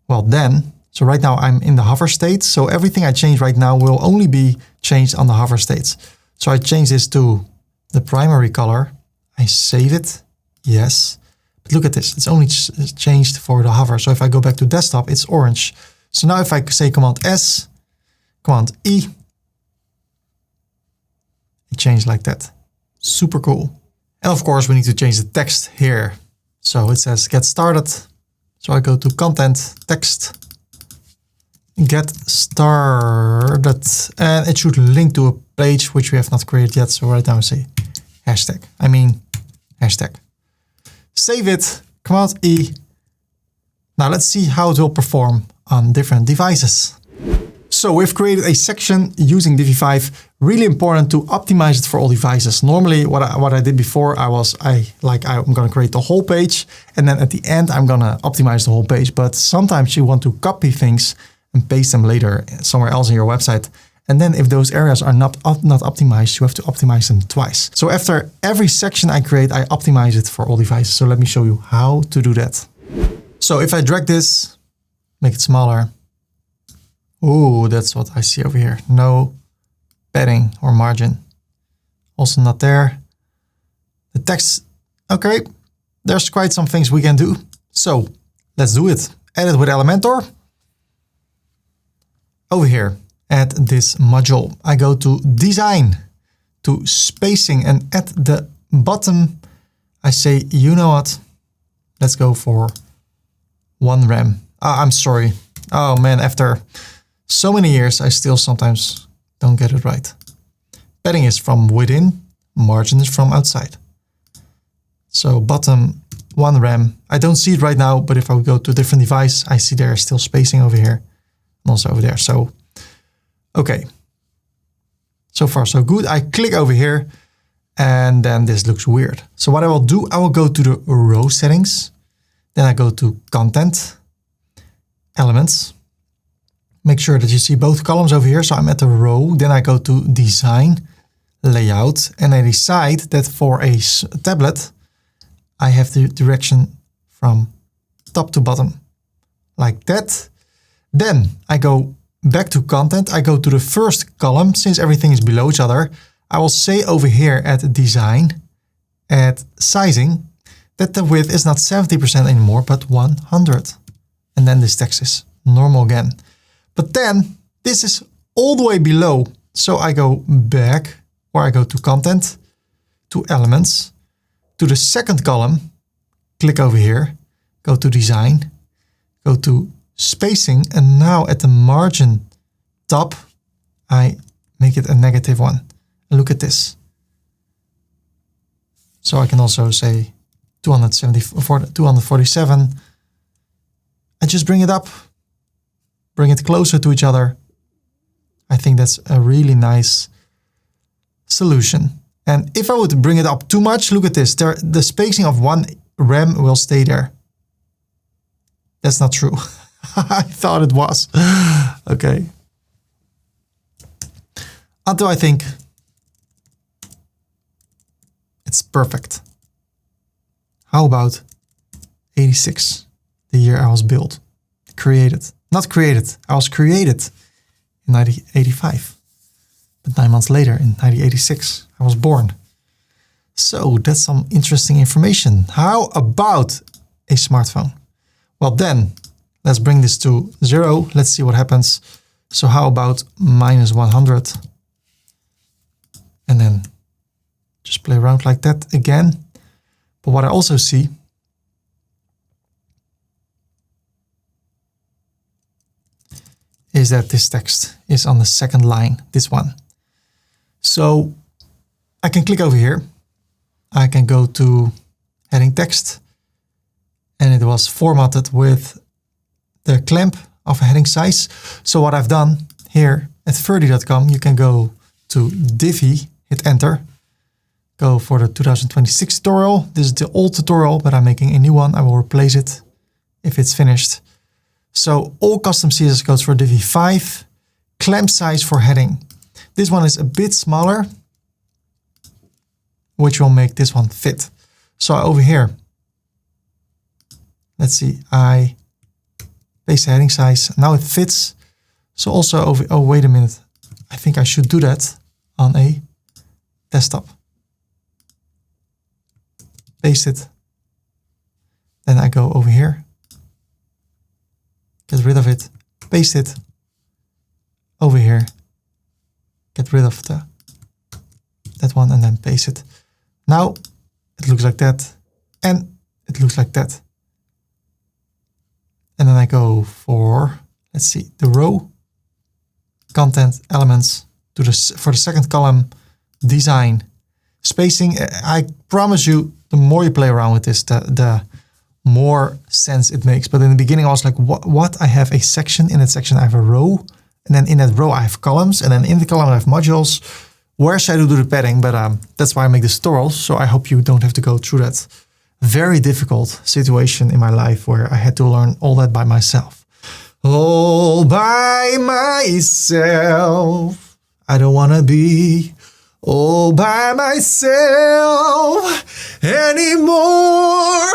Well then, so right now I'm in the hover state. So everything I change right now will only be changed on the hover states. So I change this to the primary color. I save it. Yes. But look at this. It's only changed for the hover. So if I go back to desktop, it's orange. So now if I say Command S, Command E, it changed like that. Super cool. And of course, we need to change the text here. So it says get started. So I go to content, text, get started. And it should link to a page which we have not created yet. So right now I say hashtag. Hashtag. Save it, Command E. Now let's see how it will perform on different devices. So we've created a section using Divi 5. Really important to optimize it for all devices. Normally what I did before, I'm going to create the whole page and then at the end I'm going to optimize the whole page. But sometimes you want to copy things and paste them later somewhere else in your website. And then if those areas are not optimized, you have to optimize them twice. So after every section I create, I optimize it for all devices. So let me show you how to do that. So if I drag this, make it smaller. Oh, that's what I see over here. No padding or margin. Also not there. The text, okay. There's quite some things we can do. So let's do it. Edit with Elementor. Over here, add this module. I go to Design, to Spacing, and at the bottom, I say, you know what? Let's go for 1 rem. I'm sorry. Oh man, after so many years, I still sometimes don't get it right. Padding is from within, margin is from outside. So bottom 1 rem. I don't see it right now, but if I would go to a different device, I see there's still spacing over here and also over there. So, okay. So far, so good. I click over here and then this looks weird. So what I will do, I will go to the row settings. Then I go to Content, Elements. Make sure that you see both columns over here. So I'm at the row. Then I go to Design, Layout, and I decide that for a tablet, I have the direction from top to bottom, like that. Then I go back to Content. I go to the first column. Since everything is below each other, I will say over here at Design, at Sizing, that the width is not 70% anymore, but 100. And then this text is normal again. But then this is all the way below. So I go back, or I go to Content, to Elements, to the second column, click over here, go to Design, go to Spacing, and now at the margin top, I make it a -1. And look at this. So I can also say 247. I just bring it up, bring it closer to each other. I think that's a really nice solution. And if I would bring it up too much, look at this. The spacing of 1 rem will stay there. That's not true. I thought it was. Okay. Until I think it's perfect. How about 86? The year I was built, created. Not created, I was created in 1985. But 9 months later, in 1986, I was born. So that's some interesting information. How about a smartphone? Well then, let's bring this to 0. Let's see what happens. So how about -100? And then just play around like that again. But what I also see is that this text is on the second line, this one. So I can click over here. I can go to heading text, and it was formatted with the clamp of a heading size. So what I've done here at Ferdy.com, you can go to Divi, hit enter, go for the 2026 tutorial. This is the old tutorial, but I'm making a new one. I will replace it if it's finished. So all custom CSS codes for Divi 5, clamp size for heading. This one is a bit smaller, which will make this one fit. So over here, let's see, I paste the heading size. Now it fits. So also over, oh, wait a minute. I think I should do that on a desktop. Paste it. Then I go over here, get rid of it, paste it over here, get rid of that one, and then paste it. Now it looks like that, and it looks like that. And then I go for, let's see, the row, content, elements, to for the second column, design, spacing. I promise you, the more you play around with this, the more sense it makes. But in the beginning, I was like, what? I have a section. In that section, I have a row. And then in that row, I have columns. And then in the column, I have modules. Where should I do the padding? But that's why I make this tutorial. So I hope you don't have to go through that very difficult situation in my life where I had to learn all that by myself. All by myself. I don't wanna be all by myself anymore.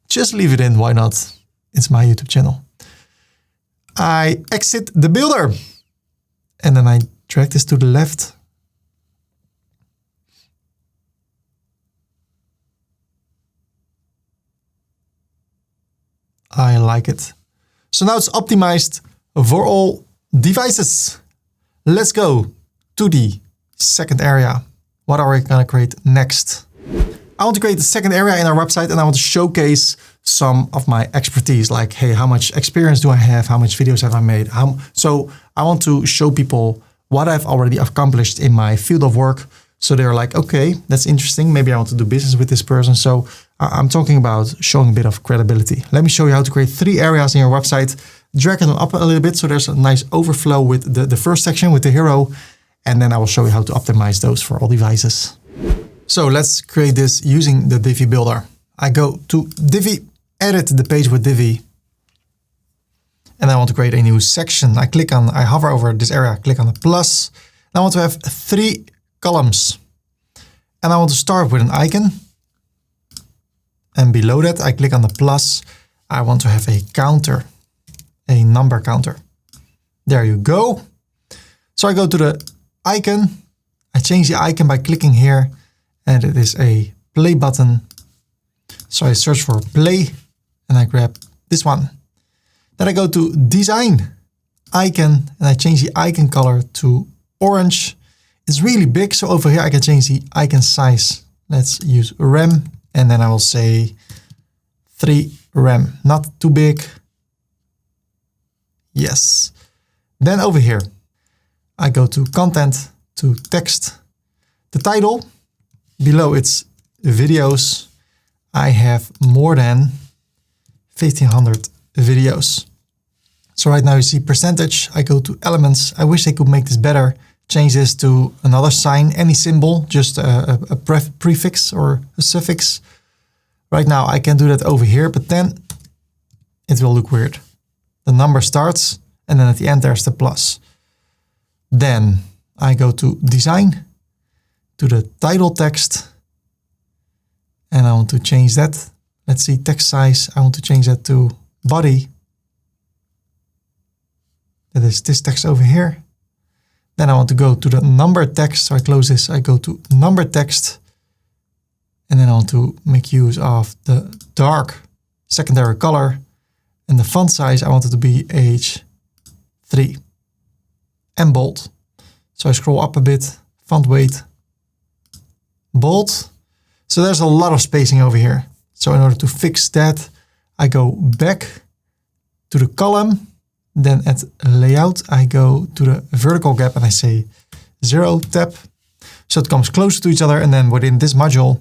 Just leave it in, why not? It's my YouTube channel. I exit the builder and then I drag this to the left. I like it. So now it's optimized for all devices. Let's go to the second area. What are we gonna create next? I want to create a second area in our website and I want to showcase some of my expertise. Like, hey, how much experience do I have? How much videos have I made? So I want to show people what I've already accomplished in my field of work. So they're like, okay, that's interesting. Maybe I want to do business with this person. So I'm talking about showing a bit of credibility. Let me show you how to create 3 areas in your website. Drag them up a little bit so there's a nice overflow with the first section with the hero. And then I will show you how to optimize those for all devices. So let's create this using the Divi Builder. I go to Divi, edit the page with Divi. And I want to create a new section. I hover over this area, click on the plus. And I want to have 3 columns. And I want to start with an icon. And below that, I click on the plus. I want to have a counter, a number counter. There you go. So I go to the icon. I change the icon by clicking here. And it is a play button. So I search for play and I grab this one. Then I go to design icon and I change the icon color to orange. It's really big, so over here I can change the icon size. Let's use rem and then I will say 3 rem, not too big. Yes. Then over here, I go to content, to text, the title. Below it's videos. I have more than 1500 videos. So right now you see percentage. I go to elements. I wish I could make this better. Change this to another sign, any symbol, just a prefix or a suffix. Right now I can do that over here, but then it will look weird. The number starts and then at the end there's the plus. Then I go to design, to the title text, and I want to change that. Let's see, text size. I want to change that to body. That is this text over here. Then I want to go to the number text. So I close this, I go to number text. And then I want to make use of the dark secondary color. And the font size, I want it to be H3 and bold. So I scroll up a bit, font weight, bold. So there's a lot of spacing over here. So in order to fix that, I go back to the column. Then at layout, I go to the vertical gap and I say 0 tab. So it comes closer to each other. And then within this module,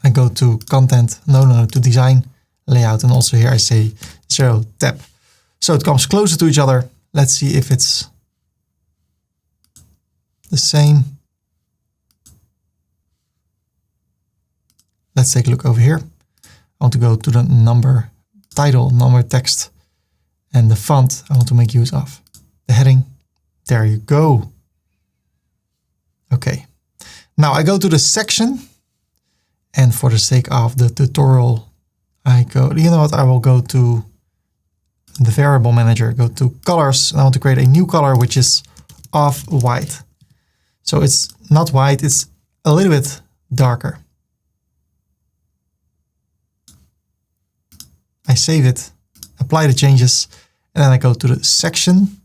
I go to content, to design, layout. And also here I say 0 tab. So it comes closer to each other. Let's see if it's the same. Let's take a look over here. I want to go to the number title, number text, and the font I want to make use of. The heading, there you go. Okay, now I go to the section, and for the sake of the tutorial, I go, you know what, I will go to the variable manager, go to colors, and I want to create a new color, which is off-white. So it's not white, it's a little bit darker. I save it, apply the changes, and then I go to the section,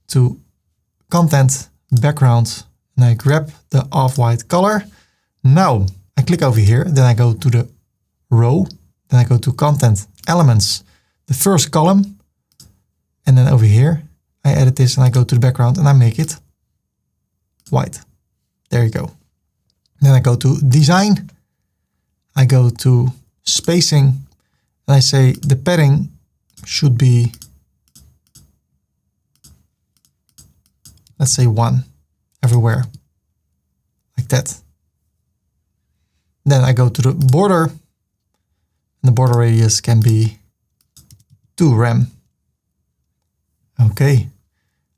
to content, background, and I grab the off-white color. Now I click over here, then I go to the row, then I go to content, elements, the first column, and then over here, I edit this and I go to the background and I make it white. There you go. Then I go to design, I go to spacing, and I say the padding should be, let's say 1 everywhere, like that. Then I go to the border, and the border radius can be 2 rem. Okay,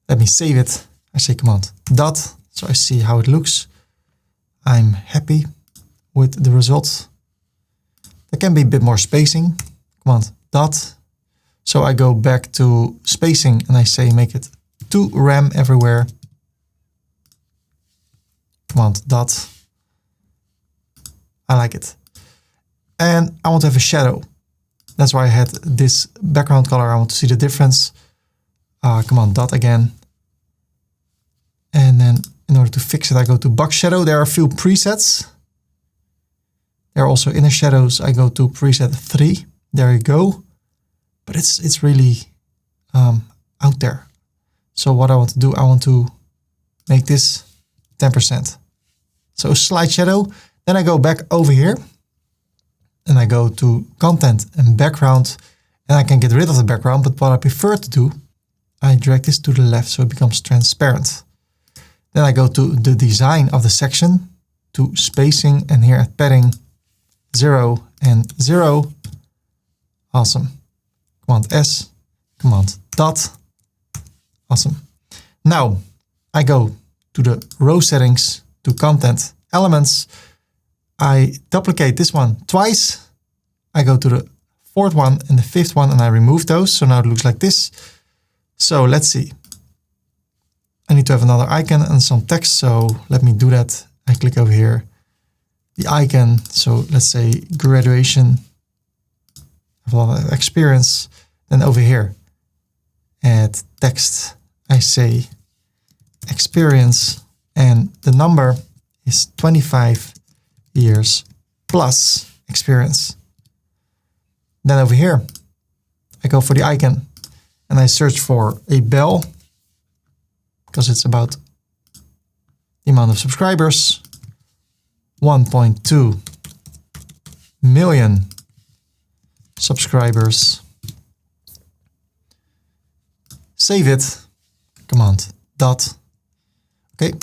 let me save it. I say command dot, so I see how it looks. I'm happy with the result. There can be a bit more spacing. Command dot. So I go back to spacing and I say make it 2 rem everywhere. Command dot. I like it. And I want to have a shadow. That's why I had this background color. I want to see the difference. Command dot again. And then in order to fix it, I go to box shadow. There are a few presets. There are also inner shadows. I go to preset 3. There you go. But it's really out there. So what I want to do, I want to make this 10%. So slide shadow. Then I go back over here and I go to content and background, and I can get rid of the background. But what I prefer to do, I drag this to the left so it becomes transparent. Then I go to the design of the section, to spacing, and here at padding 0 and 0. Awesome. Command S, command dot. Awesome. Now I go to the row settings, to content elements. I duplicate this one twice. I go to the 4th one and the 5th one and I remove those. So now it looks like this. So let's see. I need to have another icon and some text. So let me do that. I click over here, the icon. So let's say graduation, I have a lot of experience. Then over here at text, I say experience, and the number is 25 years plus experience. Then over here, I go for the icon and I search for a bell because it's about the amount of subscribers. 1.2 million subscribers. Save it, command dot. Okay,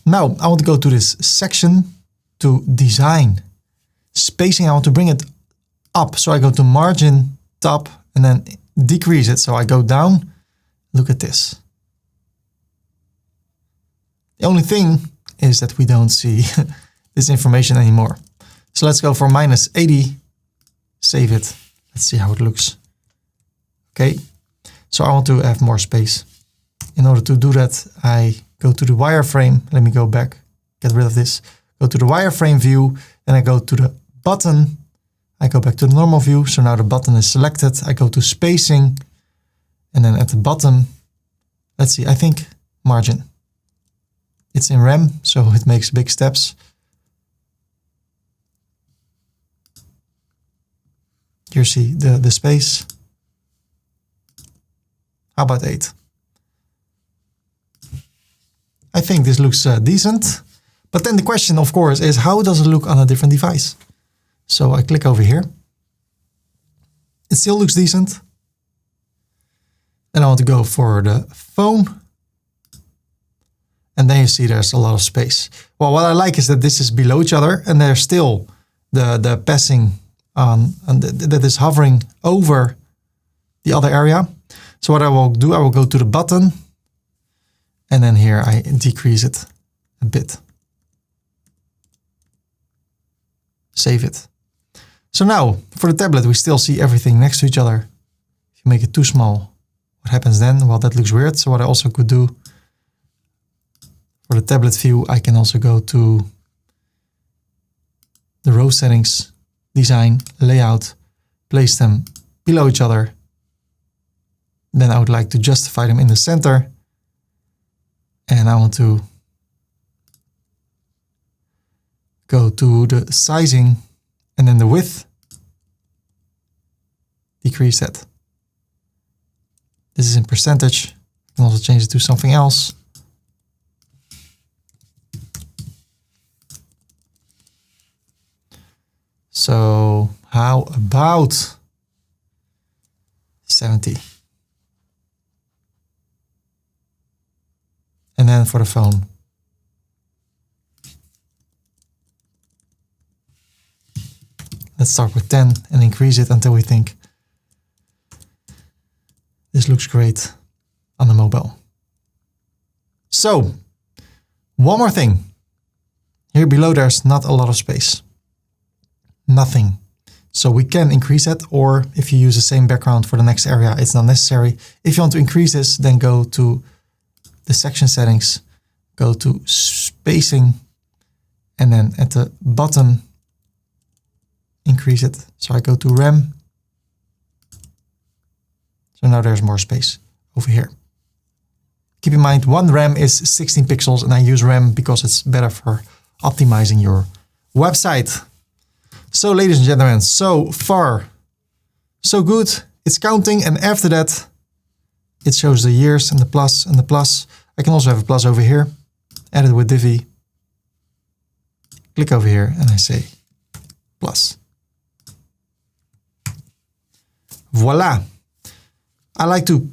now I want to go to this section, to design. Spacing, I want to bring it up. So I go to margin, top, and then decrease it. So I go down. Look at this. The only thing is that we don't see this information anymore. So let's go for -80. Save it. Let's see how it looks. Okay. So I want to have more space. In order to do that, I go to the wireframe. Let me go back, get rid of this. Go to the wireframe view, then I go to the button. I go back to the normal view. So now the button is selected. I go to spacing, and then at the bottom, let's see, I think margin. It's in rem, so it makes big steps. You see the space. How about 8? I think this looks decent. But then the question, of course, is how does it look on a different device? So I click over here. It still looks decent. Then I want to go for the phone. And then you see there's a lot of space. Well, what I like is that this is below each other and there's still the passing on, and that is hovering over the other area. So what I will do, I will go to the button and then here I decrease it a bit. Save it. So now for the tablet, we still see everything next to each other. If you make it too small, what happens then? Well, that looks weird. So what I also could do for the tablet view, I can also go to the row settings, design, layout, place them below each other. Then I would like to justify them in the center. And I want to go to the sizing and then the width. Decrease that. This is in percentage. I can also change it to something else. So how about 70? And then for the phone. Let's start with 10 and increase it until we think this looks great. on the mobile. So, one more thing. Here below there's not a lot of space. Nothing. So we can increase that, or if you use the same background for the next area, it's not necessary. If you want to increase this, then go to the section settings, go to spacing, and then at the bottom, increase it. So I go to RAM. So now there's more space over here. Keep in mind, one RAM is 16 pixels, and I use RAM because it's better for optimizing your website. So ladies and gentlemen, so far, so good. It's counting, and after that, it shows the years and the plus and the plus. I can also have a plus over here, add it with Divi. Click over here and I say plus. Voila. I like to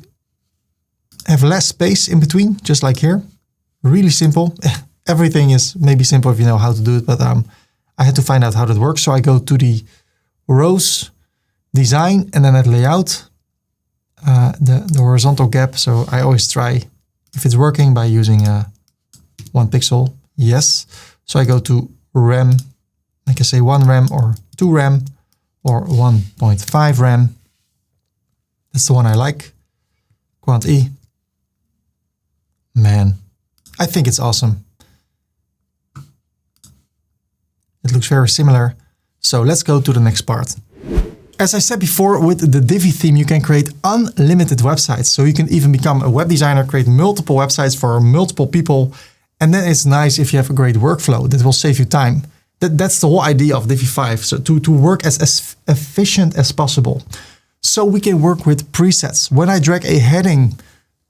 have less space in between, just like here. Really simple. Everything is maybe simple if you know how to do it, but I had to find out how that works. So I go to the rows, design, and then at layout, the horizontal gap. So I always try if it's working by using 1 pixel. Yes. So I go to RAM. I can say 1 RAM or 2 RAM or 1.5 RAM. That's the one I like. Command E. Man, I think it's awesome. It looks very similar. So let's go to the next part. As I said before, with the Divi theme, you can create unlimited websites. So you can even become a web designer, create multiple websites for multiple people. And then it's nice if you have a great workflow that will save you time. That's the whole idea of Divi 5. So to work as efficient as possible. So we can work with presets. When I drag a heading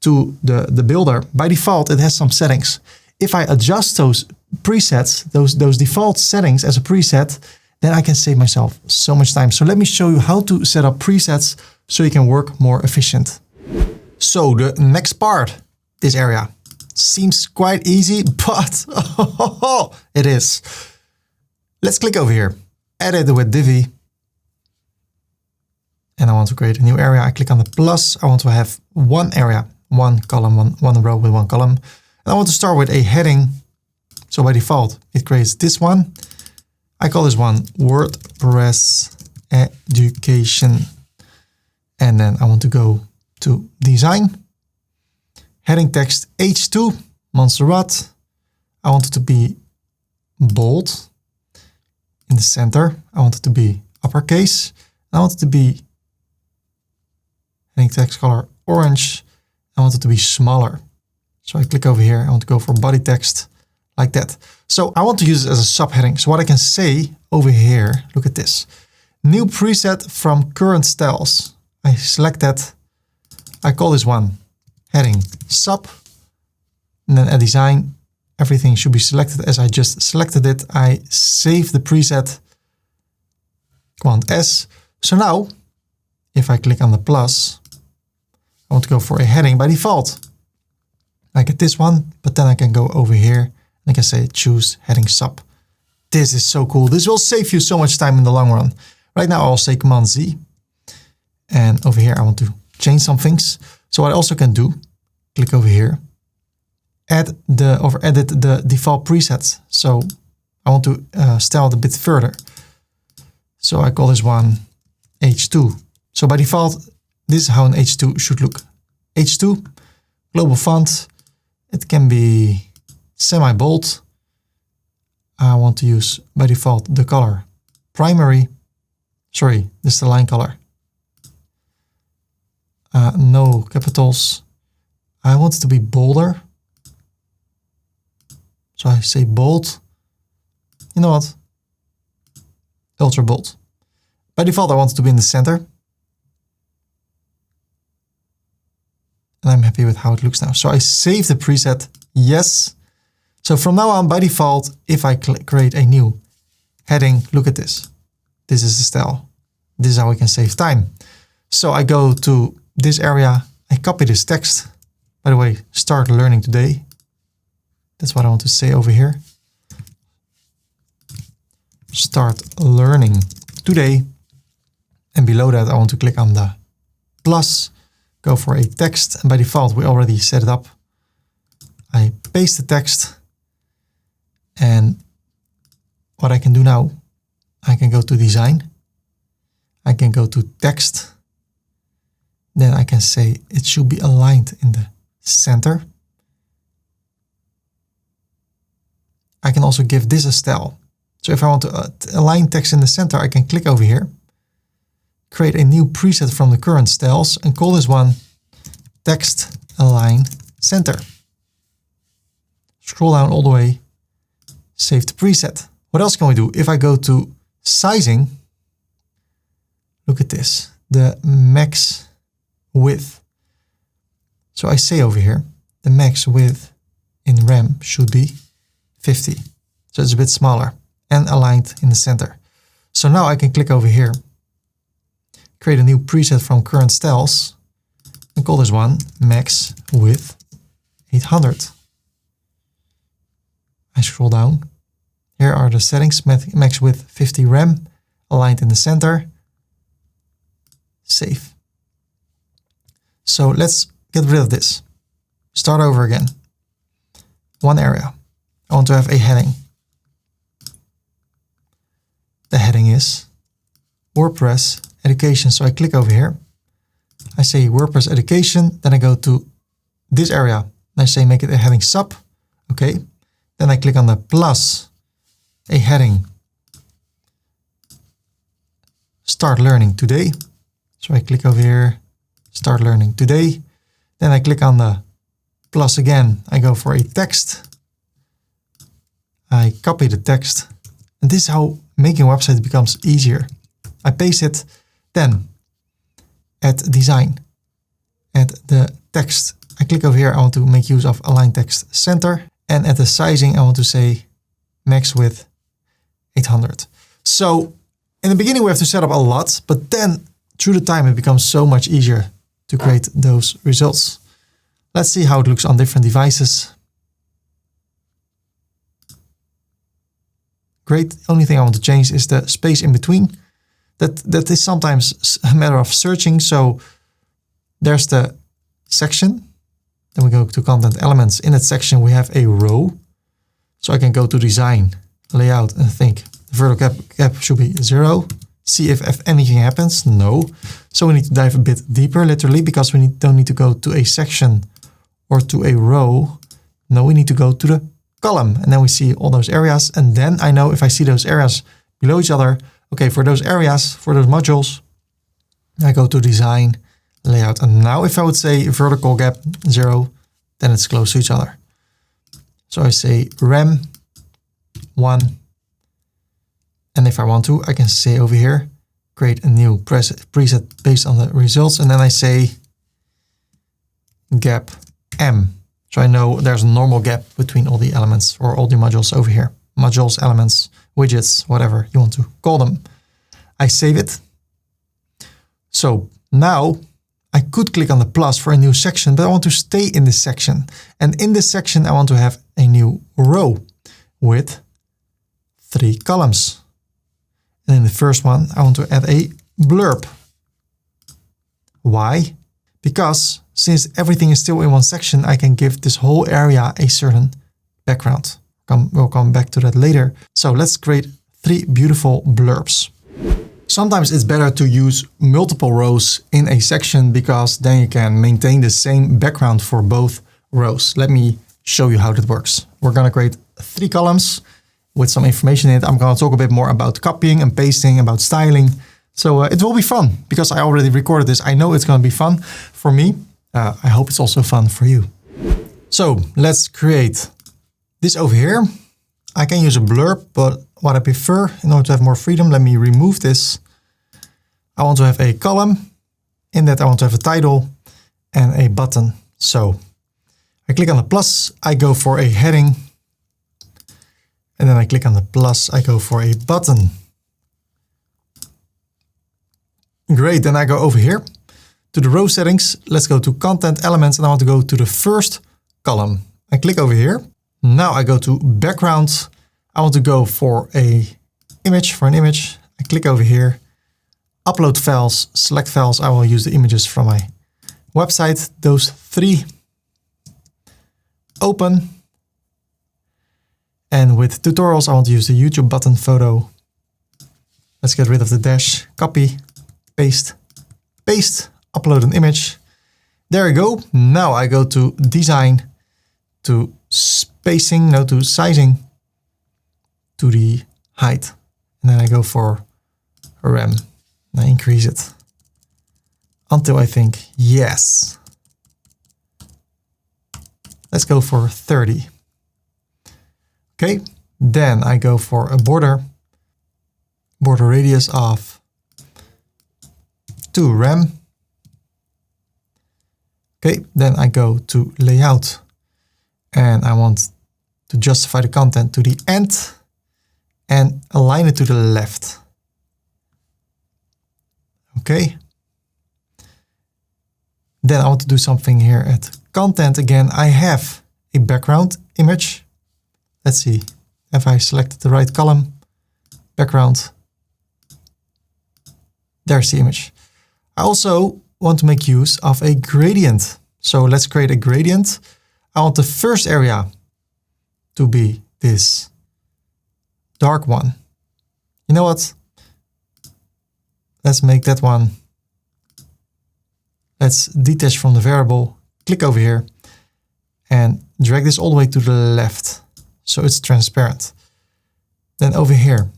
to the builder, by default, it has some settings. If I adjust those presets, those default settings as a preset, then I can save myself so much time. So let me show you how to set up presets so you can work more efficient. So the next part, this area, seems quite easy, but it is. Let's click over here, edit with Divi. And I want to create a new area. I click on the plus. I want to have one area, one column, one row with one column. And I want to start with a heading. So by default, it creates this one. I call this one WordPress Education. And then I want to go to design. Heading text H2, Montserrat. I want it to be bold. In the center, I want it to be uppercase. I want it to be heading text color orange. I want it to be smaller. So I click over here. I want to go for body text like that. So I want to use it as a subheading. So what I can say over here, look at this. New preset from current styles. I select that. I call this one heading sub. And then at design, everything should be selected as I just selected it. I save the preset, Command S. So now, if I click on the plus, I want to go for a heading by default. I get this one, but then I can go over here and I can say choose heading sub. This is so cool. This will save you so much time in the long run. Right now I'll say Command Z. And over here I want to change some things. So what I also can do, click over here, edit the default presets. So I want to style it a bit further. So I call this one H2. So by default, this is how an H2 should look. H2, global font. It can be semi-bold. I want to use by default the color primary. Sorry, this is the line color. No capitals. I want it to be bolder. So I say bold. You know what? Ultra bold. By default, I want it to be in the center. And I'm happy with how it looks now. So I save the preset, yes. So from now on, by default, if I create a new heading, look at this. This is the style. This is how we can save time. So I go to this area, I copy this text. By the way, start learning today. That's what I want to say over here. Start learning today. And below that, I want to click on the plus, go for a text. And by default, we already set it up. I paste the text. And what I can do now, I can go to design. I can go to text. Then I can say it should be aligned in the center. I can also give this a style. So if I want to align text in the center, I can click over here, create a new preset from the current styles and call this one text align center. Scroll down all the way, save the preset. What else can we do? If I go to sizing, look at this, the max width. So I say over here, the max width in RAM should be 50. So it's a bit smaller and aligned in the center. So now I can click over here, create a new preset from current styles and call this one max width 800. I scroll down. Here are the settings, max width 50 RAM, aligned in the center. Save. So let's get rid of this. Start over again. One area. I want to have a heading. The heading is WordPress Education. So I click over here. I say WordPress Education. Then I go to this area. And I say make it a heading sub. Okay. Then I click on the plus, a heading, start learning today. So I click over here, start learning today. Then I click on the plus again. I go for a text. I copy the text. And this is how making a website becomes easier. I paste it, then add design, add the text. I click over here. I want to make use of align text center. And at the sizing, I want to say max width 800. So in the beginning, we have to set up a lot, but then through the time, it becomes so much easier to create those results. Let's see how it looks on different devices. Great. Only thing I want to change is the space in between. That is sometimes a matter of searching. So there's the section. Then we go to content elements. In that section, we have a row. So I can go to design, layout, and think the vertical gap should be 0. See if anything happens. No. So we need to dive a bit deeper, literally, because we don't need to go to a section or to a row. No, we need to go to the column. And then we see all those areas. And then I know if I see those areas below each other, okay, for those areas, for those modules, I go to design, layout. And now if I would say vertical gap 0, then it's close to each other. So I say RAM 1. And if I want to, I can say over here, create a new preset based on the results. And then I say gap M. So I know there's a normal gap between all the elements or all the modules over here. Modules, elements, widgets, whatever you want to call them. I save it. So now I could click on the plus for a new section, but I want to stay in this section. And in this section, I want to have a new row with 3 columns. And in the first one, I want to add a blurb. Why? Because since everything is still in one section, I can give this whole area a certain background. We'll come back to that later. So let's create 3 beautiful blurbs. Sometimes it's better to use multiple rows in a section because then you can maintain the same background for both rows. Let me show you how that works. We're going to create 3 columns with some information in it. I'm going to talk a bit more about copying and pasting, about styling. So it will be fun because I already recorded this. I know it's going to be fun for me. I hope it's also fun for you. So let's create this over here. I can use a blurb, but what I prefer in order to have more freedom, let me remove this. I want to have a column. In that I want to have a title and a button. So I click on the plus, I go for a heading. And then I click on the plus, I go for a button. Great, then I go over here to the row settings. Let's go to content elements and I want to go to the first column. I click over here. Now I go to background. I want to go for an image. I click over here, upload files, select files. I will use the images from my website, those 3, open. And with tutorials, I want to use the YouTube button photo. Let's get rid of the dash, copy, paste, paste, upload an image. There you go. Now I go to design, to spacing, no, to sizing, to the height. And then I go for rem. And I increase it until I think, yes. Let's go for 30. Okay, then I go for a border radius of 2 rem. Okay, then I go to layout and I want to justify the content to the end and align it to the left. Okay. Then I want to do something here at content again. I have a background image. Let's see if I selected the right column, background. There's the image. I also want to make use of a gradient. So let's create a gradient. I want the first area to be this dark one. You know what? Let's make that one. Let's detach from the variable, click over here and drag this all the way to the left. So it's transparent. Then over here,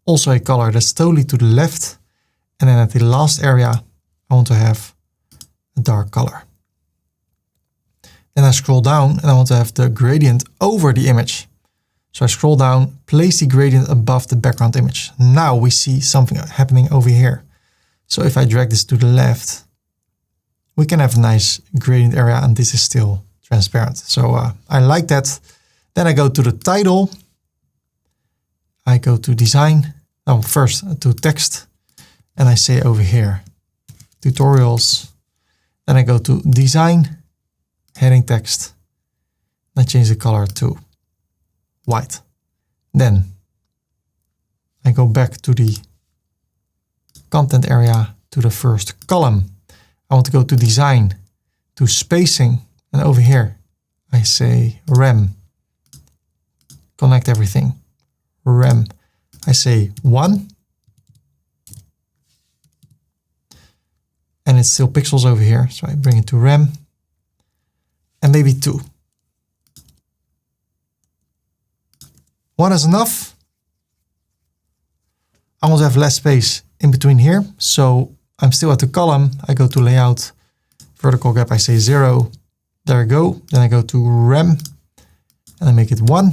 also a color that's totally to the left. And then at the last area, I want to have a dark color. Then I scroll down and I want to have the gradient over the image. So I scroll down, place the gradient above the background image. Now we see something happening over here. So if I drag this to the left, we can have a nice gradient area and this is still transparent. So I like that. Then I go to the title. I go to design. Oh, first to text. And I say over here, tutorials. Then I go to design, heading text. I change the color to white. Then I go back to the content area, to the first column. I want to go to design, to spacing. And over here, I say rem. Connect everything. Rem. I say 1. And it's still pixels over here. So I bring it to rem. And maybe 2. 1 is enough. I want to have less space in between here. So I'm still at the column. I go to layout, vertical gap, I say 0. There I go. Then I go to rem and I make it 1,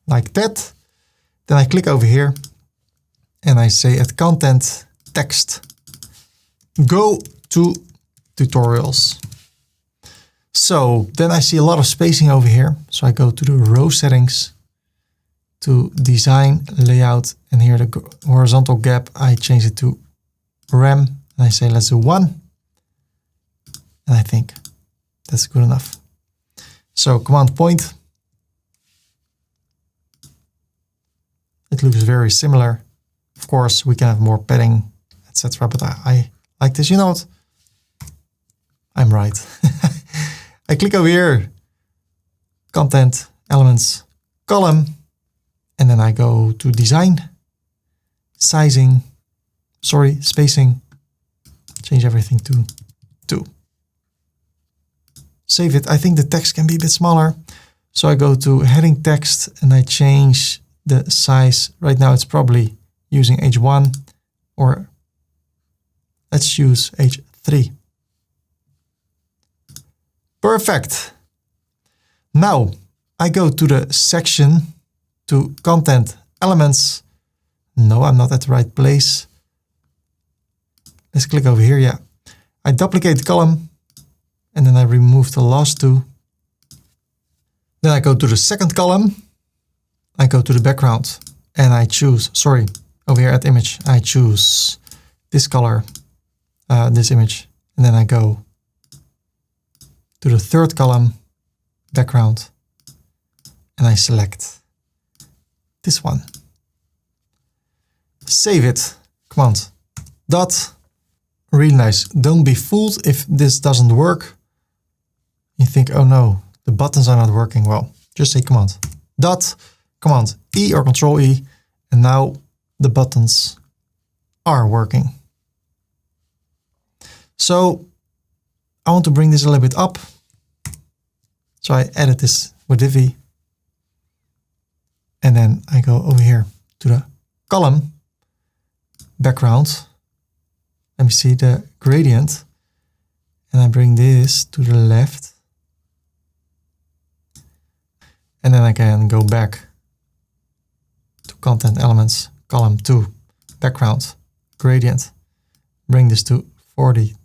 like that. Then I click over here and I say at content, text, go to tutorials. So then I see a lot of spacing over here. So I go to the row settings, to design, layout, and here the horizontal gap, I change it to rem and I say let's do 1. And I think that's good enough. So command point. It looks very similar. Of course, we can have more padding, etc. But I like this. You know what? I'm right. I click over here, content, elements, column, and then I go to design, sizing, spacing, change everything to 2. Save it. I think the text can be a bit smaller. So I go to heading text and I change the size. Right now it's probably using H1 or let's use H3. Perfect. Now I go to the section, to content, elements. No, I'm not at the right place. Let's click over here. Yeah. I duplicate the column and then I remove the last 2. Then I go to the second column. I go to the background and I choose, over here at image, I choose this color, this image. And then I go to the third column, background, and I select this one. Save it, command dot, really nice. Don't be fooled if this doesn't work. You think, oh no, the buttons are not working. Well, just say command dot, command E or control E, and now the buttons are working. So I want to bring this a little bit up. So I edit this with Divi. And then I go over here to the column background. Let me see the gradient. And I bring this to the left. And then I can go back to content elements, column 2, background, gradient. Bring this to 42.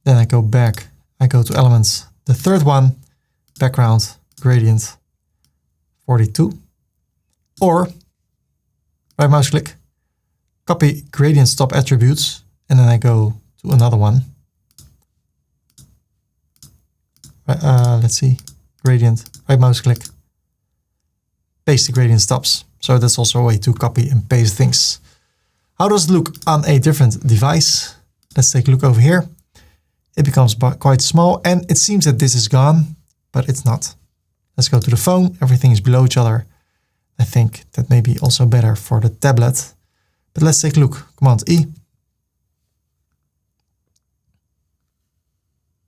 Then I go back, I go to elements, the third one, background, gradient, 42. Or right mouse click, copy gradient stop attributes, and then I go to another one. Let's see, gradient, right mouse click, paste the gradient stops. So that's also a way to copy and paste things. How does it look on a different device? Let's take a look over here. It becomes quite small, and it seems that this is gone, but it's not. Let's go to the phone. Everything is below each other. I think that may be also better for the tablet. But let's take a look. Command E.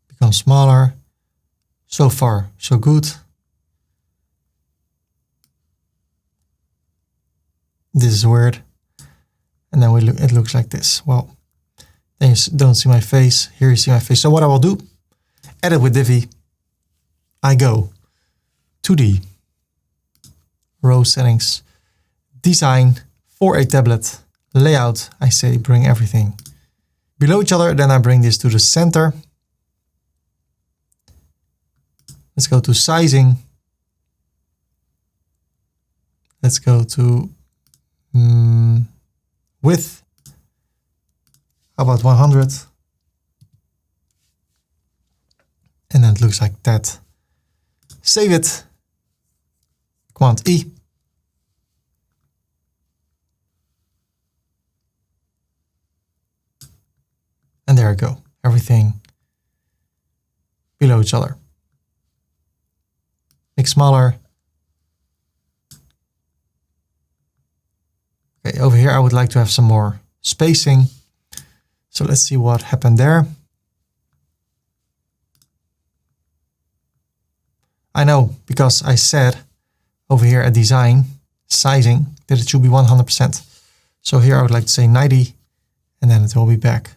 Becomes smaller. So far, so good. This is weird. And then it looks like this. Well, then you don't see my face. Here you see my face. So what I will do, edit with Divi. I go to the row settings, design for a tablet, layout. I say bring everything below each other. Then I bring this to the center. Let's go to sizing. Let's go to width. How about 100? And then it looks like that. Save it. Command E. And there we go. Everything below each other. Make smaller. Okay, over here I would like to have some more spacing. So let's see what happened there. I know, because I said over here at design, sizing, that it should be 100%. So here I would like to say 90, and then it will be back.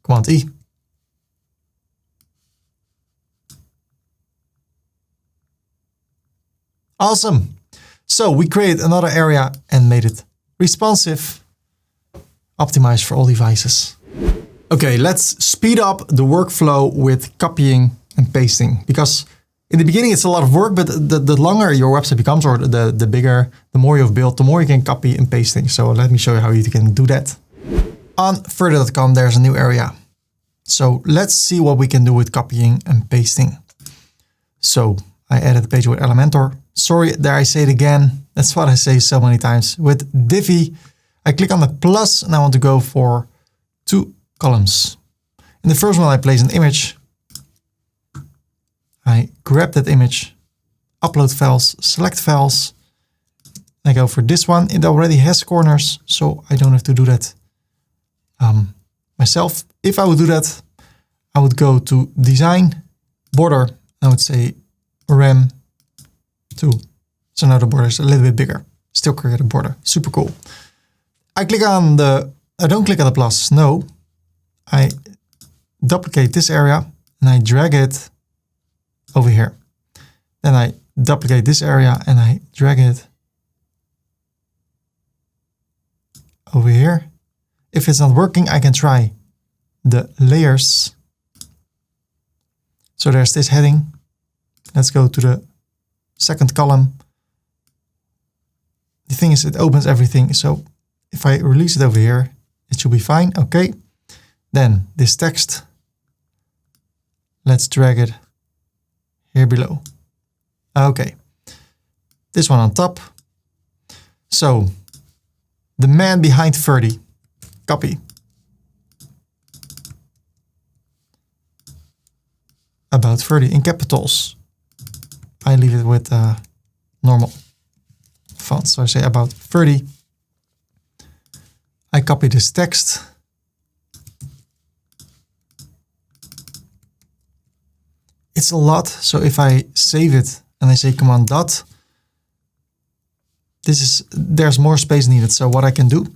Command E. Awesome. So we created another area and made it responsive, optimized for all devices. Okay, let's speed up the workflow with copying and pasting, because in the beginning it's a lot of work, but the longer your website becomes, or the bigger, the more you've built, the more you can copy and paste things. So let me show you how you can do that. On Ferdy.com, there's a new area. So let's see what we can do with copying and pasting. So I added a page with Elementor. Sorry, there I say it again. That's what I say so many times. With Divi, I click on the plus and I want to go for 2 columns. In the first one, I place an image. I grab that image, upload files, select files. I go for this one. It already has corners, so I don't have to do that myself. If I would do that, I would go to design, border. I would say rem 2. So now the border is a little bit bigger. Still create a border. Super cool. I click on I don't click on the plus. No. I duplicate this area and I drag it over here. Then I duplicate this area and I drag it over here. If it's not working, I can try the layers. So there's this heading. Let's go to the second column. The thing is, it opens everything. So if I release it over here, it should be fine. Okay. Then this text, let's drag it here below. Okay. This one on top. So the man behind Ferdy, copy. About Ferdy in capitals. I leave it with normal font. So I say about Ferdy. I copy this text. It's a lot. So if I save it and I say command dot, there's more space needed. So what I can do,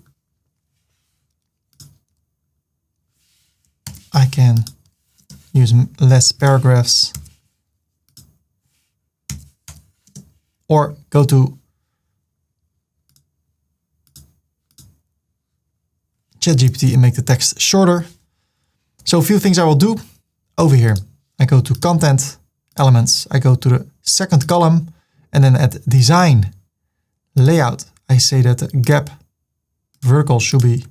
I can use less paragraphs or go to ChatGPT and make the text shorter. So a few things I will do over here. I go to content elements. I go to the second column and then at design layout, I say that the gap vertical should be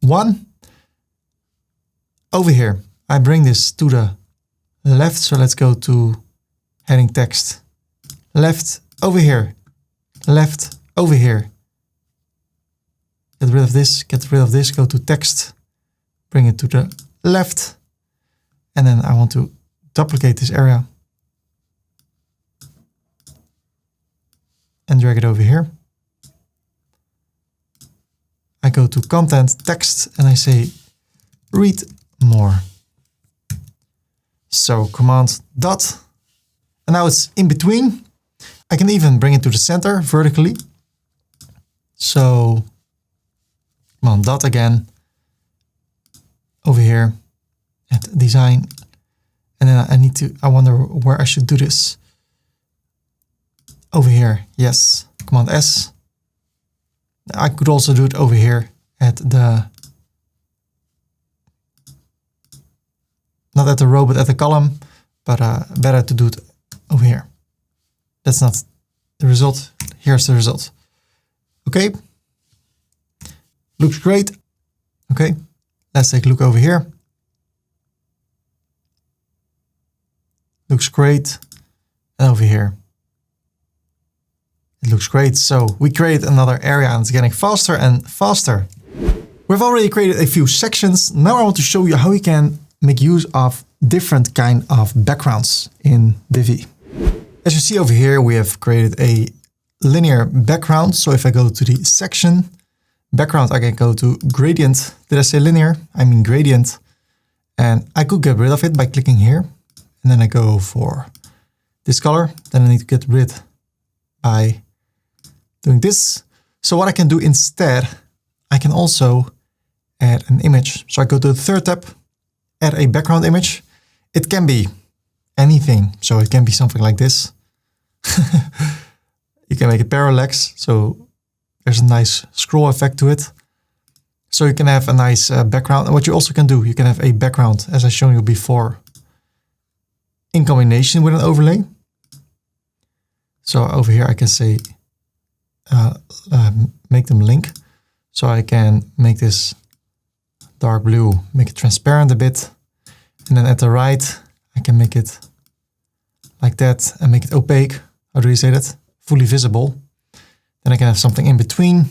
1. Over here, I bring this to the left. So let's go to heading text, left over here, left over here. Get rid of this, get rid of this, go to text, bring it to the left. And then I want to duplicate this area and drag it over here. I go to content, text, and I say read more. So command dot, and now it's in between. I can even bring it to the center vertically. So command dot again, over here at design. And then I wonder where I should do this. Over here, yes, command S. I could also do it over here at the, not at the row, but at the column, but better to do it over here. That's not the result. Here's the result. Okay. Looks great. Okay. Let's take a look over here. Looks great. And over here. It looks great. So we created another area and it's getting faster and faster. We've already created a few sections. Now I want to show you how you can make use of different kind of backgrounds in Divi. As you see over here, we have created a linear background. So if I go to the section background, I can go to gradient. Did I say linear? I mean gradient. And I could get rid of it by clicking here. And then I go for this color. Then I need to get rid by doing this. So what I can do instead, I can also add an image. So I go to the third tab, add a background image. It can be anything. So it can be something like this. You can make it parallax. So there's a nice scroll effect to it. So you can have a nice background. And what you also can do, you can have a background, as I shown you before, in combination with an overlay. So over here, I can say, make them link. So I can make this dark blue, make it transparent a bit. And then at the right, I can make it like that and make it opaque. How do you say that? Fully visible. Then I can have something in between.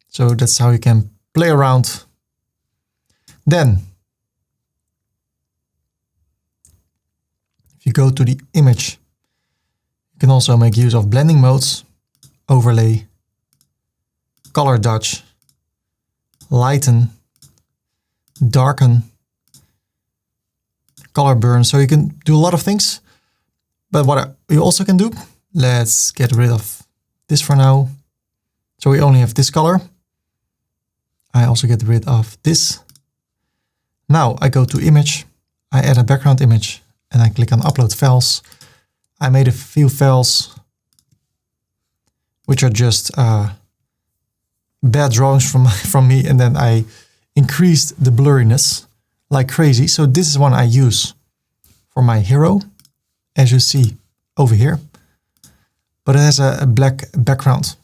So that's how you can play around. Then, if you go to the image, you can also make use of blending modes, overlay, color dodge, lighten, darken, color burn. So you can do a lot of things. But what you also can do, let's get rid of this for now. So we only have this color. I also get rid of this. Now I go to image, I add a background image and I click on upload files. I made a few files which are just bad drawings from me, and then I increased the blurriness like crazy. So this is one I use for my hero, as you see over here, but it has a black background.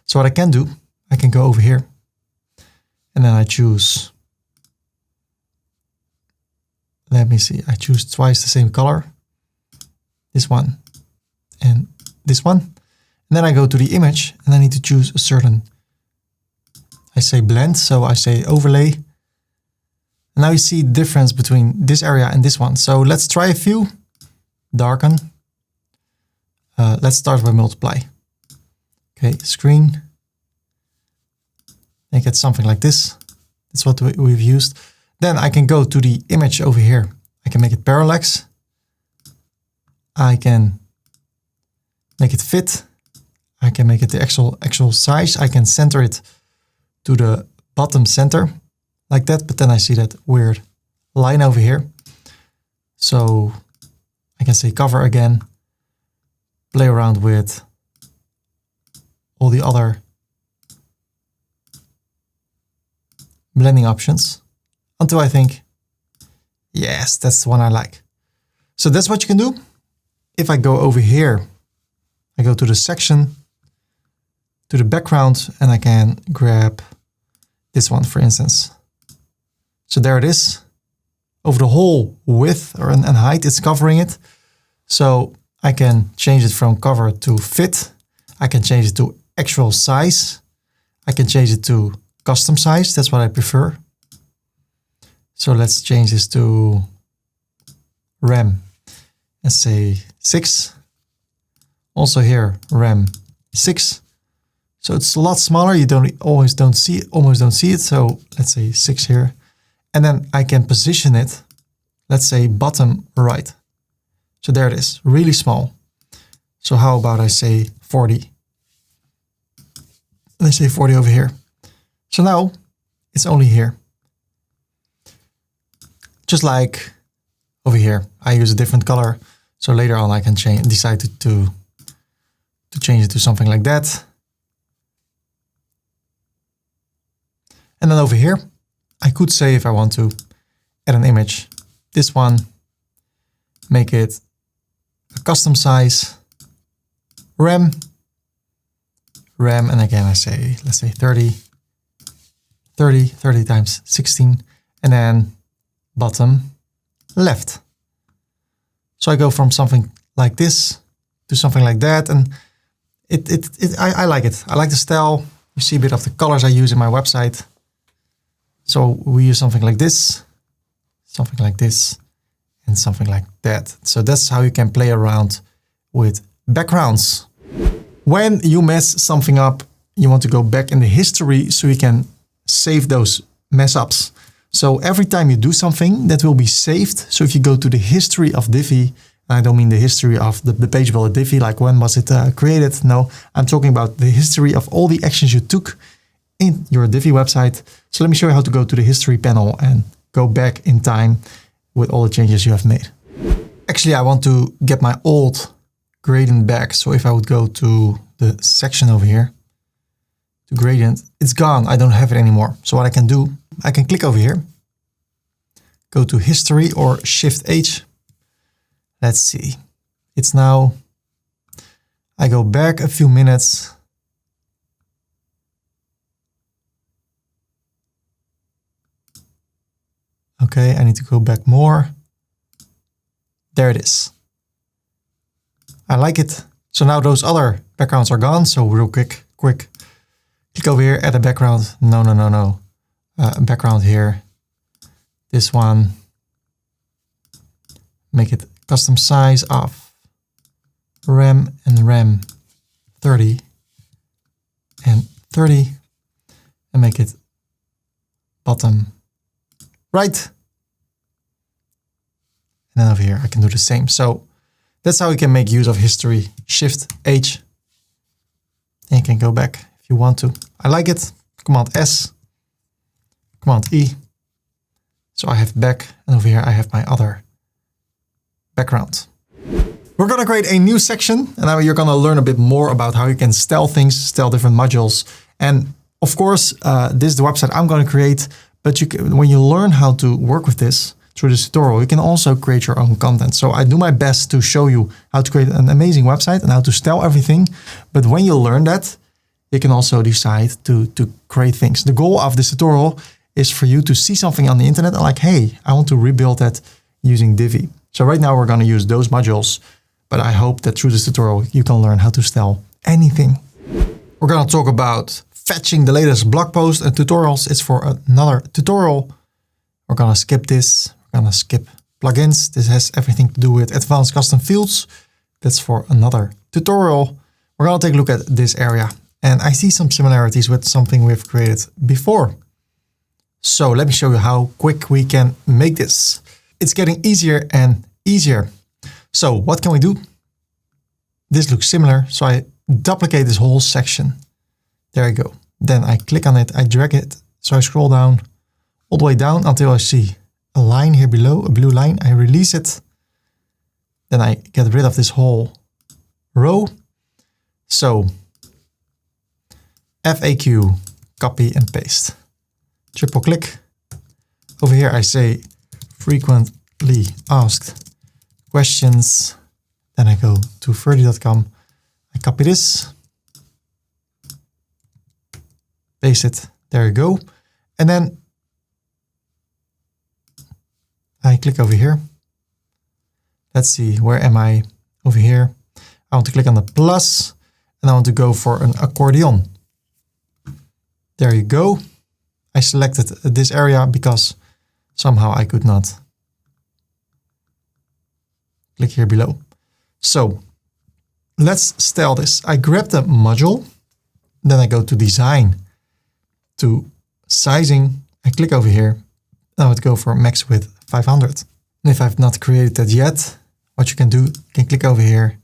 So what I can do, I can go over here and then I choose, let me see, I choose twice the same color, this one and this one. And then I go to the image and I need to choose a certain, I say blend, so I say overlay. And now you see the difference between this area and this one. So let's try a few. Darken. Let's start with multiply. Okay, screen. Make it something like this. That's what we've used. Then I can go to the image over here. I can make it parallax. I can make it fit. I can make it the actual size. I can center it to the bottom center like that. But then I see that weird line over here. So I can say cover again, play around with all the other blending options until I think, yes, that's the one I like. So that's what you can do. If I go over here, I go to the section, to the background, and I can grab this one, for instance. So there it is. Over the whole width and height, it's covering it. So I can change it from cover to fit. I can change it to actual size. I can change it to custom size. That's what I prefer. So let's change this to RAM and say 6. Also here, RAM 6. So it's a lot smaller. You almost don't see it. So let's say 6 here. And then I can position it, let's say bottom right. So there it is, really small. So how about I say 40? Let's say 40 over here. So now it's only here. Just like over here, I use a different color. So later on I can decide to change it to something like that. And then over here, I could say if I want to add an image, this one, make it a custom size, RAM, and again I say, let's say 30 times 16, and then bottom left. So I go from something like this to something like that, and I like it. I like the style. You see a bit of the colors I use in my website. So we use something like this, and something like that. So that's how you can play around with backgrounds. When you mess something up, you want to go back in the history so you can save those mess ups. So every time you do something, that will be saved. So if you go to the history of Divi, I don't mean the history of the page builder Divi, like when was it created? No, I'm talking about the history of all the actions you took in your Divi website. So let me show you how to go to the history panel and go back in time with all the changes you have made. Actually, I want to get my old gradient back. So if I would go to the section over here, to gradient, it's gone. I don't have it anymore. So what I can do, I can click over here, go to history or Shift H. Let's see. It's now, I go back a few minutes. Okay, I need to go back more. There it is. I like it. So now those other backgrounds are gone. So real quick, click over here, add a background. No. Background here. This one. Make it custom size of RAM and RAM 30 and 30. And make it bottom right. And then over here, I can do the same. So that's how you can make use of history. Shift H. And you can go back if you want to. I like it. Command S. Command E. So I have back, and over here I have my other background. We're going to create a new section, and now you're going to learn a bit more about how you can style things, style different modules. And of course, this is the website I'm going to create. But when you learn how to work with this through this tutorial, you can also create your own content. So I do my best to show you how to create an amazing website and how to style everything. But when you learn that, you can also decide to create things. The goal of this tutorial is for you to see something on the internet and like, hey, I want to rebuild that using Divi. So right now we're going to use those modules, but I hope that through this tutorial, you can learn how to style anything. We're gonna talk about fetching the latest blog posts and tutorials. It's for another tutorial. We're gonna skip this. We're gonna skip plugins. This has everything to do with advanced custom fields. That's for another tutorial. We're gonna take a look at this area. And I see some similarities with something we've created before. So let me show you how quick we can make this. It's getting easier and easier. So what can we do? This looks similar. So I duplicate this whole section. There you go. Then I click on it, I drag it. So I scroll down all the way down until I see a line here below, a blue line. I release it. Then I get rid of this whole row. So FAQ, copy and paste. Triple click. Over here I say frequently asked questions. Then I go to ferdy.com. I copy this. Paste it. There you go. And then I click over here. Let's see, where am I? Over here. I want to click on the plus and I want to go for an accordion. There you go. I selected this area because somehow I could not click here below. So let's style this. I grab the module, then I go to design, to sizing. I click over here. I would go for max width 500. And if I've not created that yet, what you can do, you can click over here,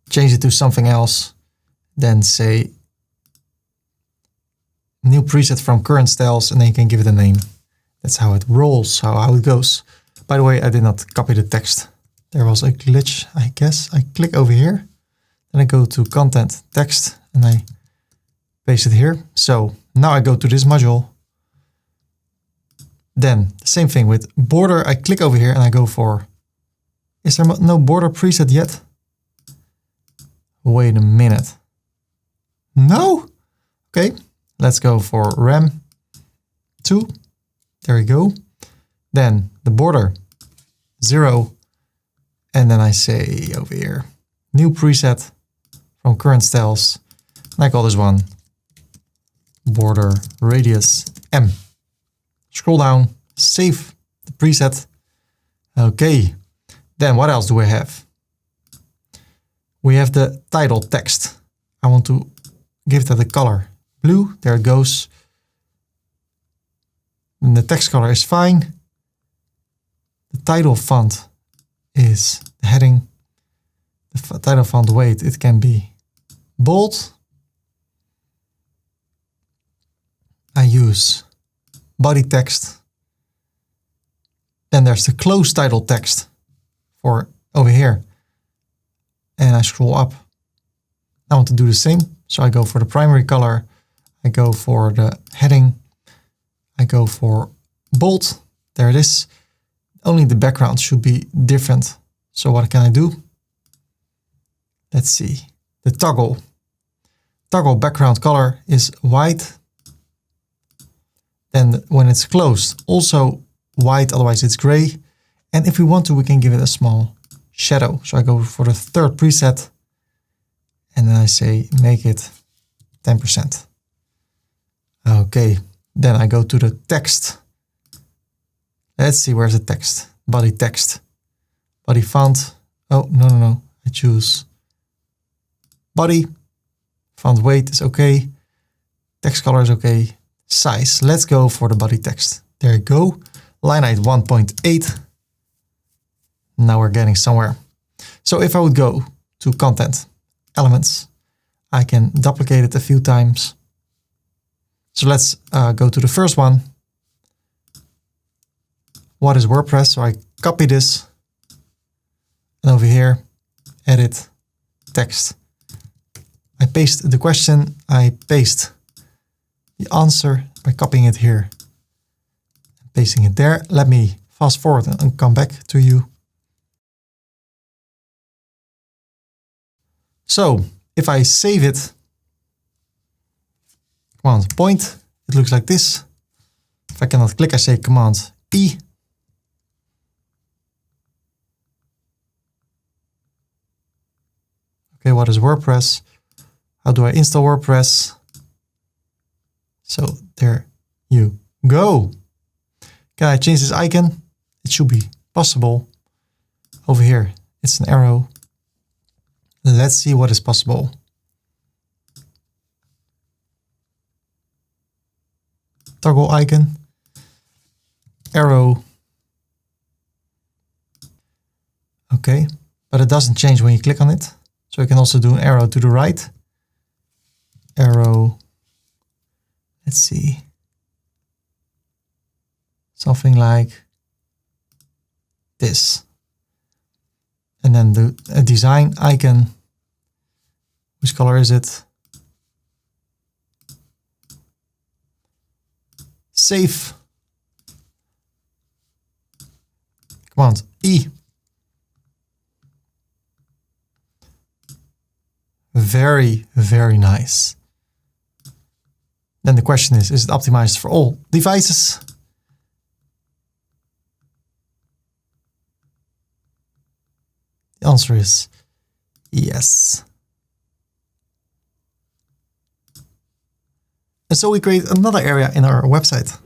change it to something else, then say new preset from current styles, and then you can give it a name. That's how it rolls, how it goes. By the way, I did not copy the text. There was a glitch, I guess. I click over here, then I go to content text, and I paste it here. So now I go to this module. Then the same thing with border. I click over here and I go for, is there no border preset yet? Wait a minute. No? Okay. Let's go for Ram 2. There we go. Then the border 0. And then I say over here, new preset from current styles. And I call this one border radius M. Scroll down, save the preset. Okay. Then what else do we have? We have the title text. I want to give that a color. Blue, there it goes. And the text color is fine. The title font is the heading. The title font weight, it can be bold. I use body text. Then there's the close title text for over here. And I scroll up. I want to do the same. So I go for the primary color. I go for the heading. I go for bold. There it is. Only the background should be different. So what can I do? Let's see. The toggle. Toggle background color is white. Then when it's closed, also white, otherwise it's gray. And if we want to, we can give it a small shadow. So I go for the third preset. And then I say, make it 10%. Okay, then I go to the text. Let's see, where's the text? Body text. Body font. Oh, no. I choose body. Font weight is okay. Text color is okay. Size. Let's go for the body text. There you go. Line height 1.8. Now we're getting somewhere. So if I would go to content, elements, I can duplicate it a few times. So let's go to the first one. What is WordPress? So I copy this. And over here, edit, text. I paste the question. I paste the answer by copying it here. Pasting it there. Let me fast forward and come back to you. So if I save it, Command point, it looks like this. If I cannot click, I say Command E. Okay, what is WordPress? How do I install WordPress? So there you go. Can I change this icon? It should be possible. Over here, it's an arrow. Let's see what is possible. Toggle icon, arrow. Okay, but it doesn't change when you click on it. So you can also do an arrow to the right. Arrow. Let's see. Something like this. And then the design icon. Which color is it? Save. Command E. Very, very nice. Then the question is it optimized for all devices? The answer is yes. And so we create another area in our website.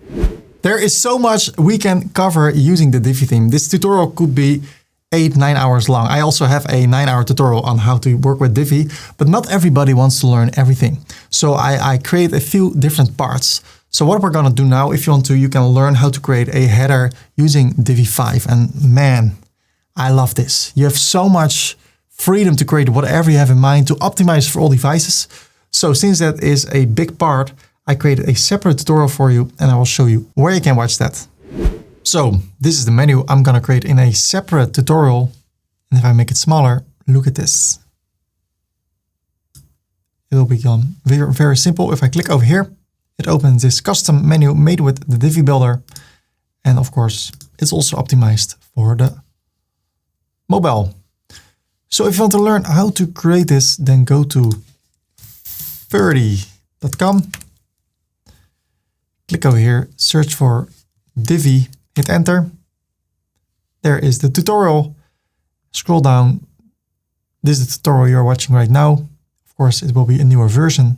There is so much we can cover using the Divi theme. This tutorial could be 8-9 hours long. I also have a 9-hour tutorial on how to work with Divi, but not everybody wants to learn everything. So I create a few different parts. So what we're gonna do now, if you want to, you can learn how to create a header using Divi 5. And man, I love this. You have so much freedom to create whatever you have in mind to optimize for all devices. So since that is a big part, I created a separate tutorial for you and I will show you where you can watch that. So this is the menu I'm gonna create in a separate tutorial. And if I make it smaller, look at this. It will become very, very simple. If I click over here, it opens this custom menu made with the Divi Builder. And of course, it's also optimized for the mobile. So if you want to learn how to create this, then go to ferdy.com. Click over here, search for Divi, hit enter. There is the tutorial. Scroll down. This is the tutorial you're watching right now. Of course, it will be a newer version,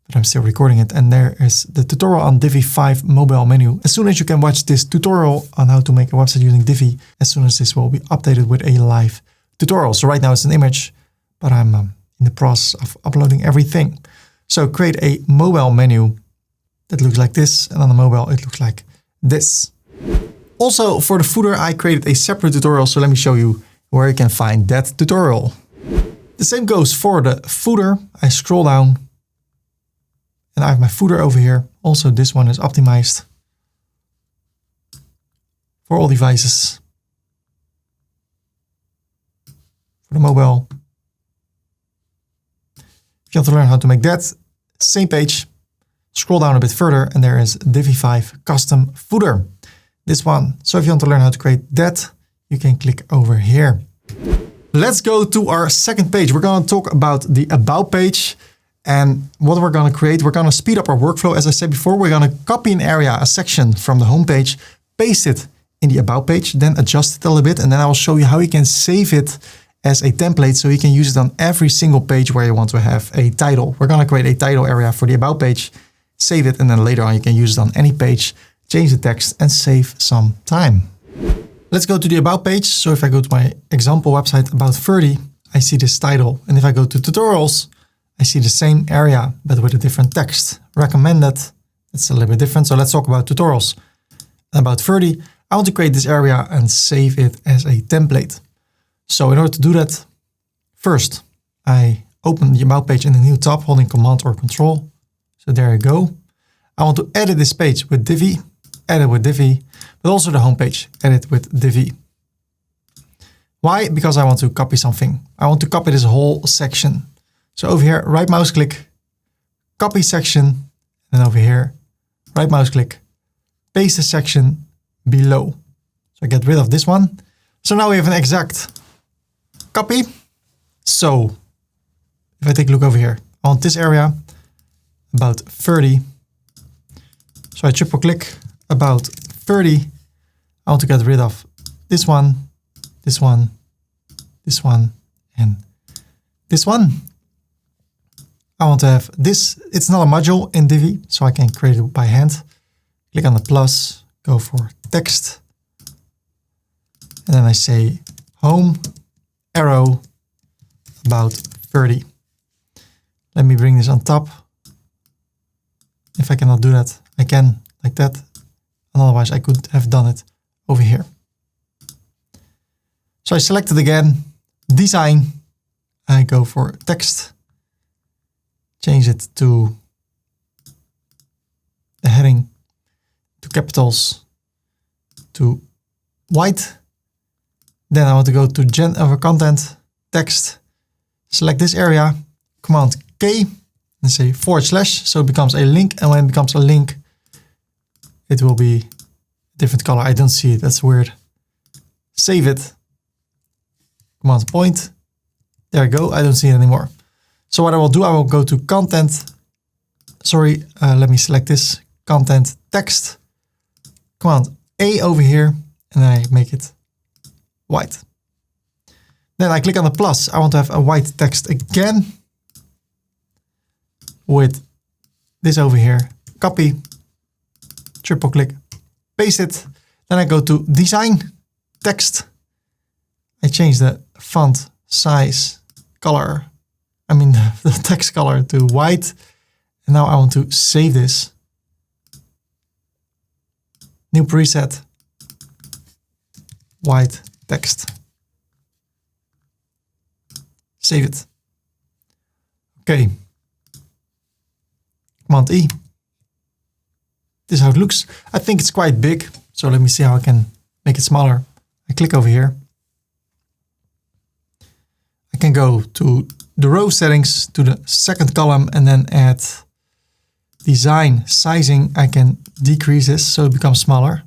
but I'm still recording it. And there is the tutorial on Divi 5 mobile menu. As soon as you can watch this tutorial on how to make a website using Divi, as soon as this will be updated with a live tutorial. So right now it's an image, but I'm in the process of uploading everything. So create a mobile menu that looks like this, and on the mobile it looks like this. Also for the footer, I created a separate tutorial, so let me show you where you can find that tutorial. The same goes for the footer. I scroll down and I have my footer over here. Also this one is optimized for all devices. For the mobile. If you want to learn how to make that, same page. Scroll down a bit further and there is Divi 5 custom footer. This one. So if you want to learn how to create that, you can click over here. Let's go to our second page. We're going to talk about the About page and what we're going to create. We're going to speed up our workflow. As I said before, we're going to copy an area, a section from the home page, paste it in the About page, then adjust it a little bit. And then I will show you how you can save it as a template so you can use it on every single page where you want to have a title. We're going to create a title area for the About page, save it, and then later on you can use it on any page, change the text and save some time. Let's go to the About page. So if I go to my example website about Ferdy, I see this title. And if I go to tutorials, I see the same area, but with a different text. Recommended, it's a little bit different. So let's talk about tutorials. About Ferdy, I want to create this area and save it as a template. So in order to do that, first I open the About page in a new tab, holding Command or Control. So there you go. I want to edit this page with Divi, edit with Divi, but also the home page, edit with Divi. Why? Because I want to copy something. I want to copy this whole section. So over here, right mouse click, copy section, and over here, right mouse click, paste the section below. So I get rid of this one. So now we have an exact copy. So if I take a look over here, I want this area about Ferdy. So I triple click about Ferdy. I want to get rid of this one, this one, this one, and this one. I want to have this. It's not a module in Divi, so I can create it by hand. Click on the plus, go for text. And then I say home, arrow, about Ferdy. Let me bring this on top. If I cannot do that, I can like that. And otherwise I could have done it over here. So I select it again, design. I go for text, change it to the heading, to capitals, to white. Then I want to go to content, text, select this area, Command K, and say / so it becomes a link. And when it becomes a link, it will be a different color. I don't see it, that's weird. Save it, Command point. There I go, I don't see it anymore. So what I will do, I will go to content. Let me select this, content text, Command A over here, and I make it white. Then I click on the plus. I want to have a white text again with this over here. Copy, triple click, paste it. Then I go to design, text. I change the font size, color, the text color to white. And now I want to save this. New preset, white text. Save it. Okay. Command E. This is how it looks. I think it's quite big. So let me see how I can make it smaller. I click over here. I can go to the row settings, to the second column, and then add design sizing. I can decrease this so it becomes smaller.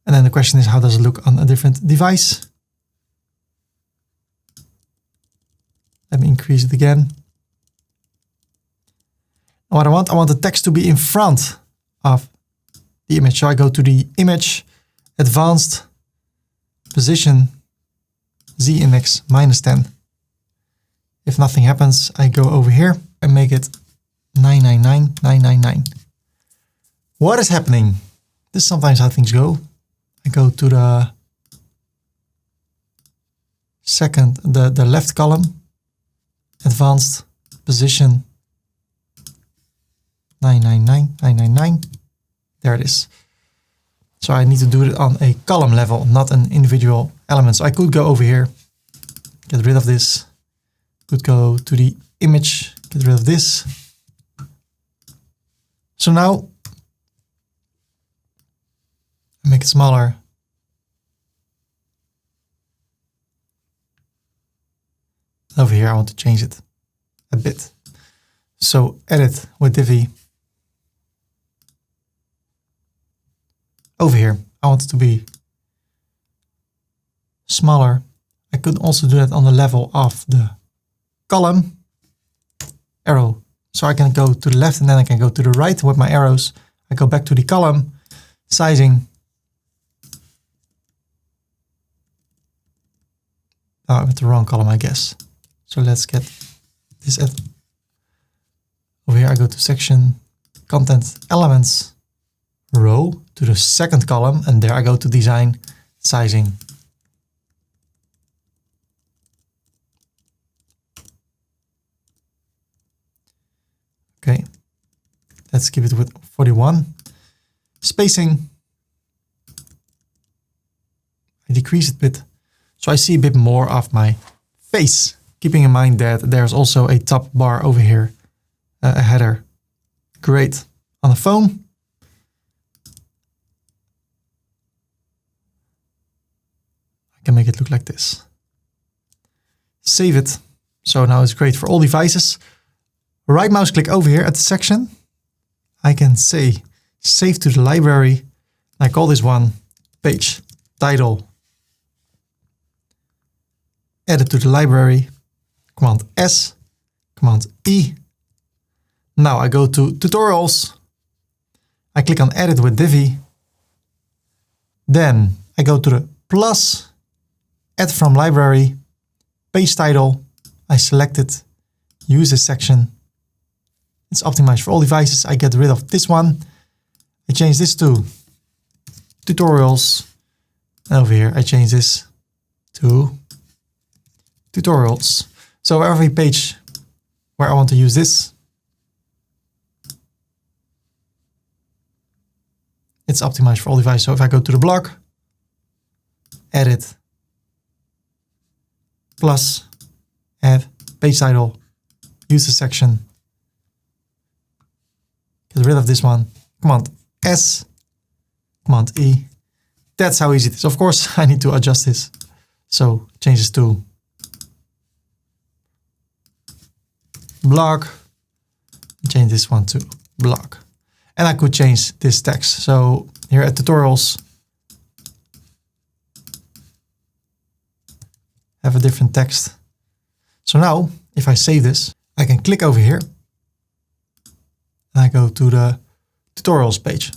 And then the question is, how does it look on a different device? Let me increase it again. And what I want the text to be in front of the image. So I go to the image, advanced, position, z-index -10. If nothing happens, I go over here and make it 999, 999. What is happening? This is sometimes how things go. I go to the left column, advanced, position, 999, 999. There it is. So I need to do it on a column level, not an individual element. So I could go over here, get rid of this. Could go to the image, get rid of this. So now make it smaller. Over here, I want to change it a bit. So edit with Divi. Over here, I want it to be smaller. I could also do that on the level of the column arrow. So I can go to the left and then I can go to the right with my arrows. I go back to the column, sizing. Oh, I'm at the wrong column, I guess. So let's get this at over here. I go to section, content, elements, row, to the second column, and there I go to design, sizing. Okay, let's keep it with 41. Spacing, I decrease it a bit, so I see a bit more of my face. Keeping in mind that there's also a top bar over here, a header. Great. On the phone, I can make it look like this. Save it. So now it's great for all devices. Right mouse click over here at the section. I can say save to the library. I call this one page title. Add it to the library. Command S, Command E. Now I go to tutorials. I click on edit with Divi. Then I go to the plus, add from library, page title. I select it, use this section. It's optimized for all devices. I get rid of this one. I change this to tutorials. And over here, I change this to tutorials. So every page where I want to use this, it's optimized for all devices. So if I go to the blog, edit, plus, add, page title, use the section, get rid of this one, Command S, Command E. That's how easy it is. Of course, I need to adjust this. So change this to blog, change this one to blog. And I could change this text. So here at tutorials, have a different text. So now, if I save this, I can click over here and I go to the tutorials page.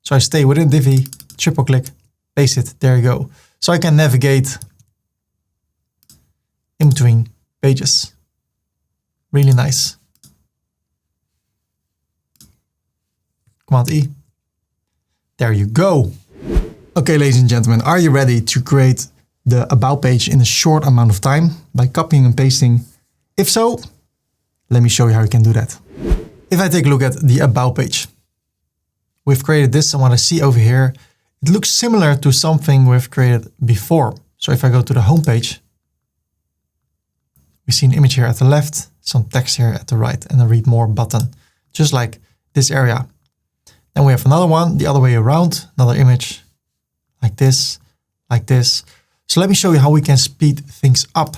So I stay within Divi, triple click, paste it, there you go. So I can navigate in between pages. Really nice. Command E. There you go. Okay, ladies and gentlemen, are you ready to create the About page in a short amount of time by copying and pasting? If so, let me show you how you can do that. If I take a look at the About page, we've created this, and what I see over here, it looks similar to something we've created before. So if I go to the home page, we see an image here at the left, some text here at the right, and a read more button, just like this area. Then we have another one the other way around, another image like this, like this. So let me show you how we can speed things up.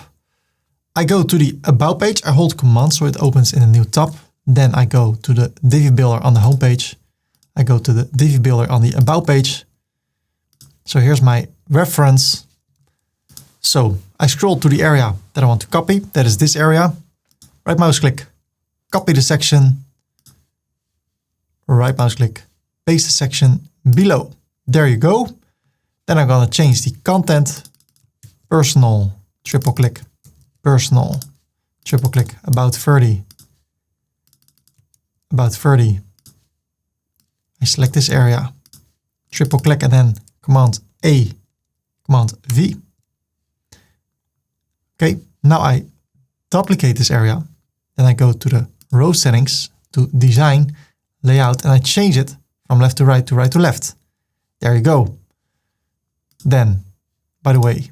I go to the About page, I hold Command so it opens in a new tab. Then I go to the Divi Builder on the home page. I go to the Divi Builder on the About page. So here's my reference. So I scroll to the area that I want to copy. That is this area. Right mouse click, copy the section. Right mouse click, paste the section below. There you go. Then I'm going to change the content. Personal, triple click, personal, triple click, about Ferdy. About Ferdy. I select this area, triple click, and then Command A, Command V. Okay, now I duplicate this area. Then I go to the row settings, to design, layout, and I change it from left to right to left. There you go. Then, by the way,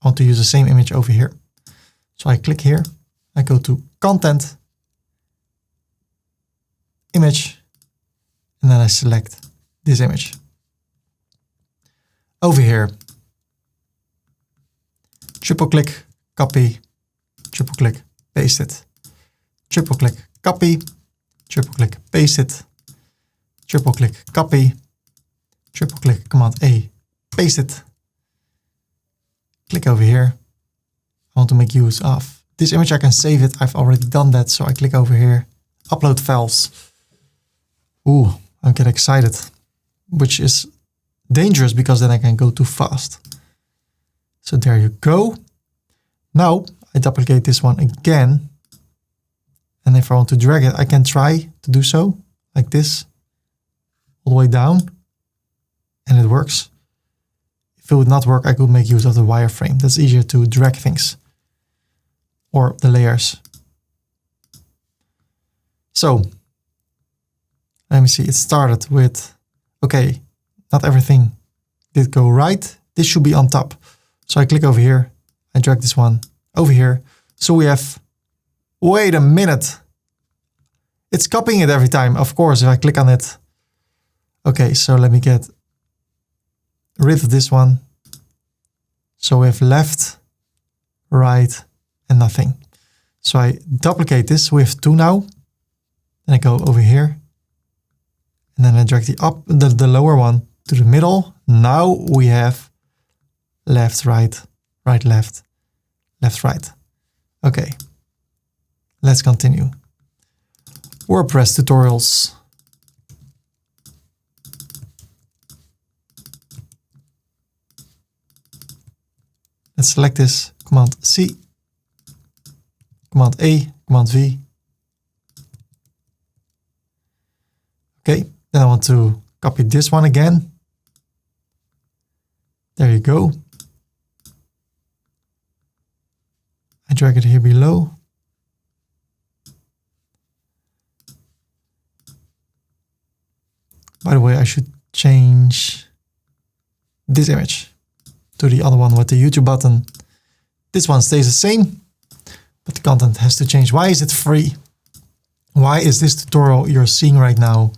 I want to use the same image over here. So I click here, I go to Content, Image, and then I select this image. Over here, triple click, copy, triple click, paste it. Triple click, copy, triple click, paste it. Triple click, copy, triple click, Command A, paste it. Click over here. I want to make use of this image. I can save it. I've already done that. So I click over here, upload files. Ooh, I get excited, which is dangerous because then I can go too fast. So there you go. Now I duplicate this one again. And if I want to drag it, I can try to do so like this, all the way down, and it works. If it would not work, I could make use of the wireframe. That's easier to drag things, or the layers. So let me see, it started with, okay, not everything did go right. This should be on top. So I click over here, I drag this one over here. So we have, wait a minute. It's copying it every time. Of course, if I click on it. Okay, so let me get rid of this one. So we have left, right, and nothing. So I duplicate this. We have two now. Then I go over here. And then I drag the lower one to the middle. Now we have left, right, right, left, left, right. Okay, let's continue. WordPress tutorials. select this, Command C, Command A, Command V. Okay, then I want to copy this one again. There you go. I drag it here below. By the way, I should change this image to the other one with the YouTube button. This one stays the same, but the content has to change. Why is it free? Why is this tutorial you're seeing right now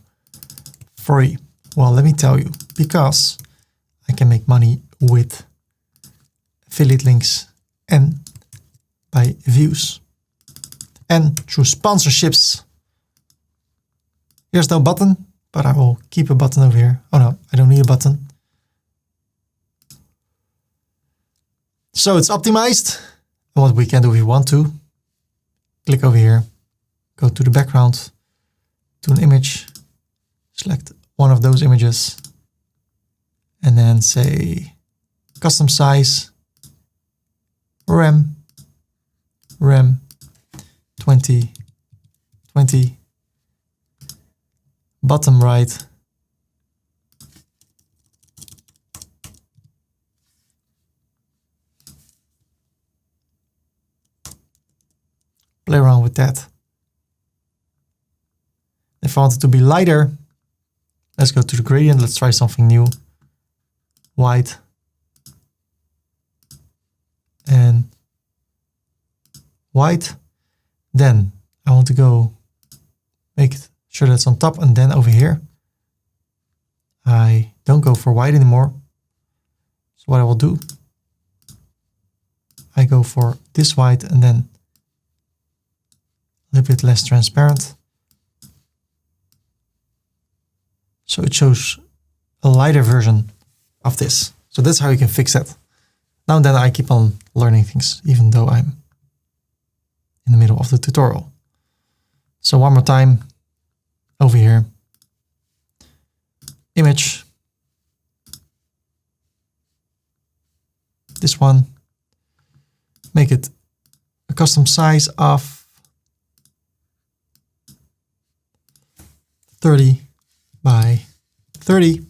free? Well, let me tell you, because I can make money with affiliate links and by views and through sponsorships. Here's no button, but I will keep a button over here. Oh no, I don't need a button. So it's optimized. And what we can do if we want to, click over here, go to the background, to an image, select one of those images, and then say custom size, rem 20, bottom right, play around with that. If I want it to be lighter, let's go to the gradient. Let's try something new. White. And white. Then I want to go make sure that's on top, and then over here I don't go for white anymore. So what I will do, I go for this white and then a little bit less transparent. So it shows a lighter version of this. So that's how you can fix that. Now and then I keep on learning things, even though I'm in the middle of the tutorial. So one more time, over here, image, this one, make it a custom size of 30 by 30,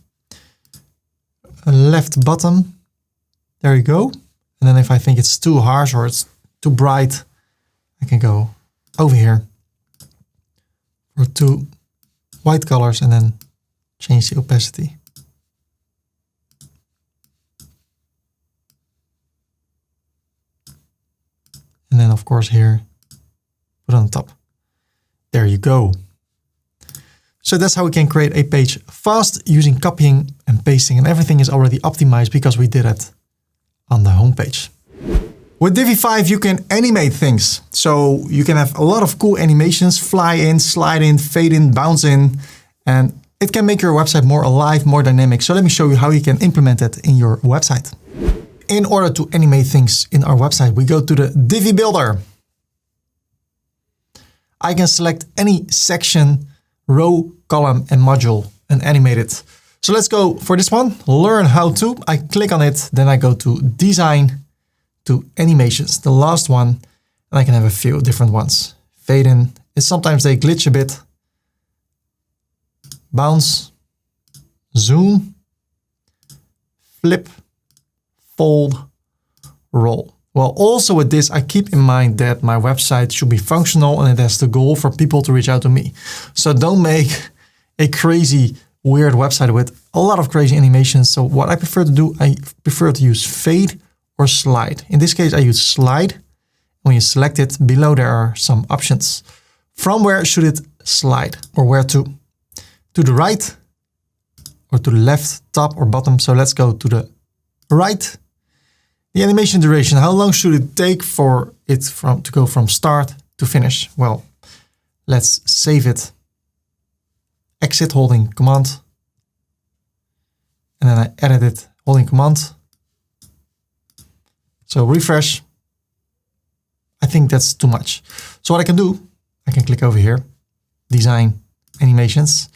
a left bottom, there you go. And then if I think it's too harsh or it's too bright, I can go over here for two white colors and then change the opacity. And then of course here, put on top. There you go. So that's how we can create a page fast using copying and pasting, and everything is already optimized because we did it on the homepage. With Divi 5, you can animate things. So you can have a lot of cool animations, fly in, slide in, fade in, bounce in, and it can make your website more alive, more dynamic. So let me show you how you can implement it in your website. In order to animate things in our website, we go to the Divi Builder. I can select any section, row, column, and module and animate it. So let's go for this one, learn how to. I click on it, then I go to design, to animations, the last one, and I can have a few different ones. Fade in, sometimes they glitch a bit. Bounce, zoom, flip, fold, roll. Well, also with this, I keep in mind that my website should be functional and it has the goal for people to reach out to me. So don't make a crazy, weird website with a lot of crazy animations. So what I prefer to do, I prefer to use fade or slide. In this case, I use slide. When you select it, below there are some options. From where should it slide, or where to? To the right or to the left, top or bottom. So let's go to the right. The animation duration, how long should it take for it to go from start to finish? Well, let's save it. Exit holding Command. And then I edit it holding Command. So refresh. I think that's too much. So what I can do, I can click over here, design animations,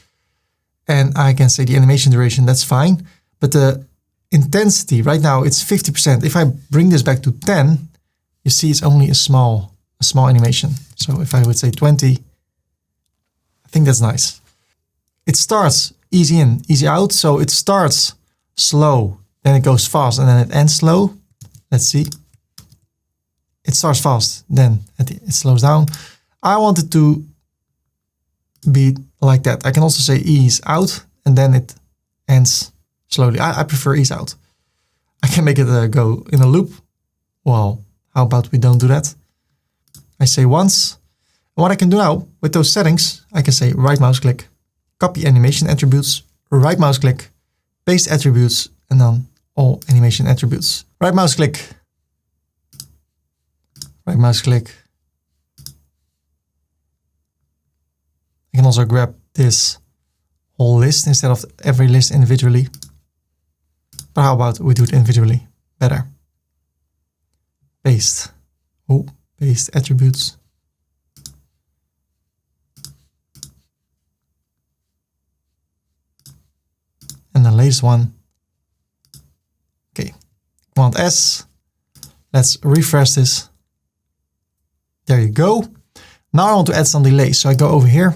and I can say the animation duration, that's fine. But the intensity, right now it's 50%. If I bring this back to 10, you see it's only a small animation. So if I would say 20, I think that's nice. It starts easy in, easy out. So it starts slow, then it goes fast, and then it ends slow. Let's see. It starts fast, then it slows down. I want it to be like that. I can also say ease out, and then it ends slowly. I prefer ease out. I can make it go in a loop. Well, how about we don't do that? I say once. And what I can do now with those settings, I can say right mouse click, copy animation attributes, right mouse click, paste attributes, and then all animation attributes. Right mouse click, right mouse click. I can also grab this whole list instead of every list individually. But how about we do it individually? Better. Paste. Oh, paste attributes. And the latest one. Okay. Command S. Let's refresh this. There you go. Now I want to add some delay. So I go over here.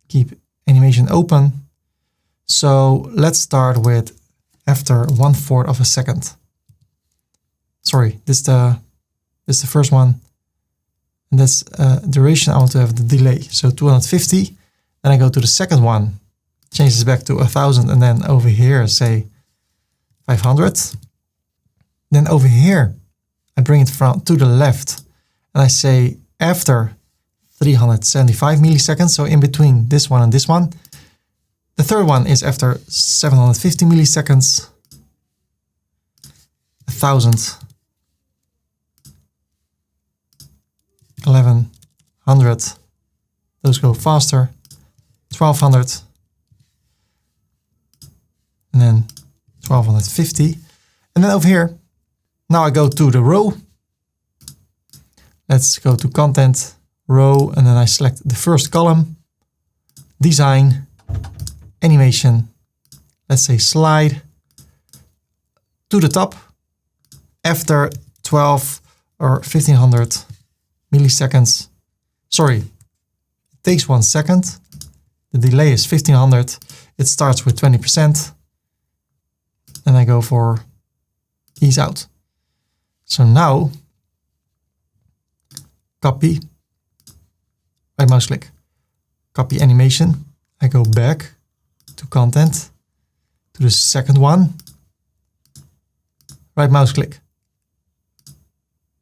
Keep animation open. So let's start with after 1/4 of a second. Sorry, this is the first one. And that's duration. I want to have the delay. So 250. Then I go to the second one. Change this back to 1000. And then over here, say 500. Then over here, I bring it to the left. And I say after 375 milliseconds. So in between this one and this one. The third one is after 750 milliseconds. 1000. 1100. Those go faster. 1200. And then 1250. And then over here, now I go to the row. Let's go to content, row, and then I select the first column, design, animation, let's say slide, to the top, after 12 or 1500 milliseconds. Sorry, it takes 1 second. The delay is 1500. It starts with 20%. And I go for ease out. So now, copy, right mouse click, copy animation. I go back to content, to the second one, right mouse click,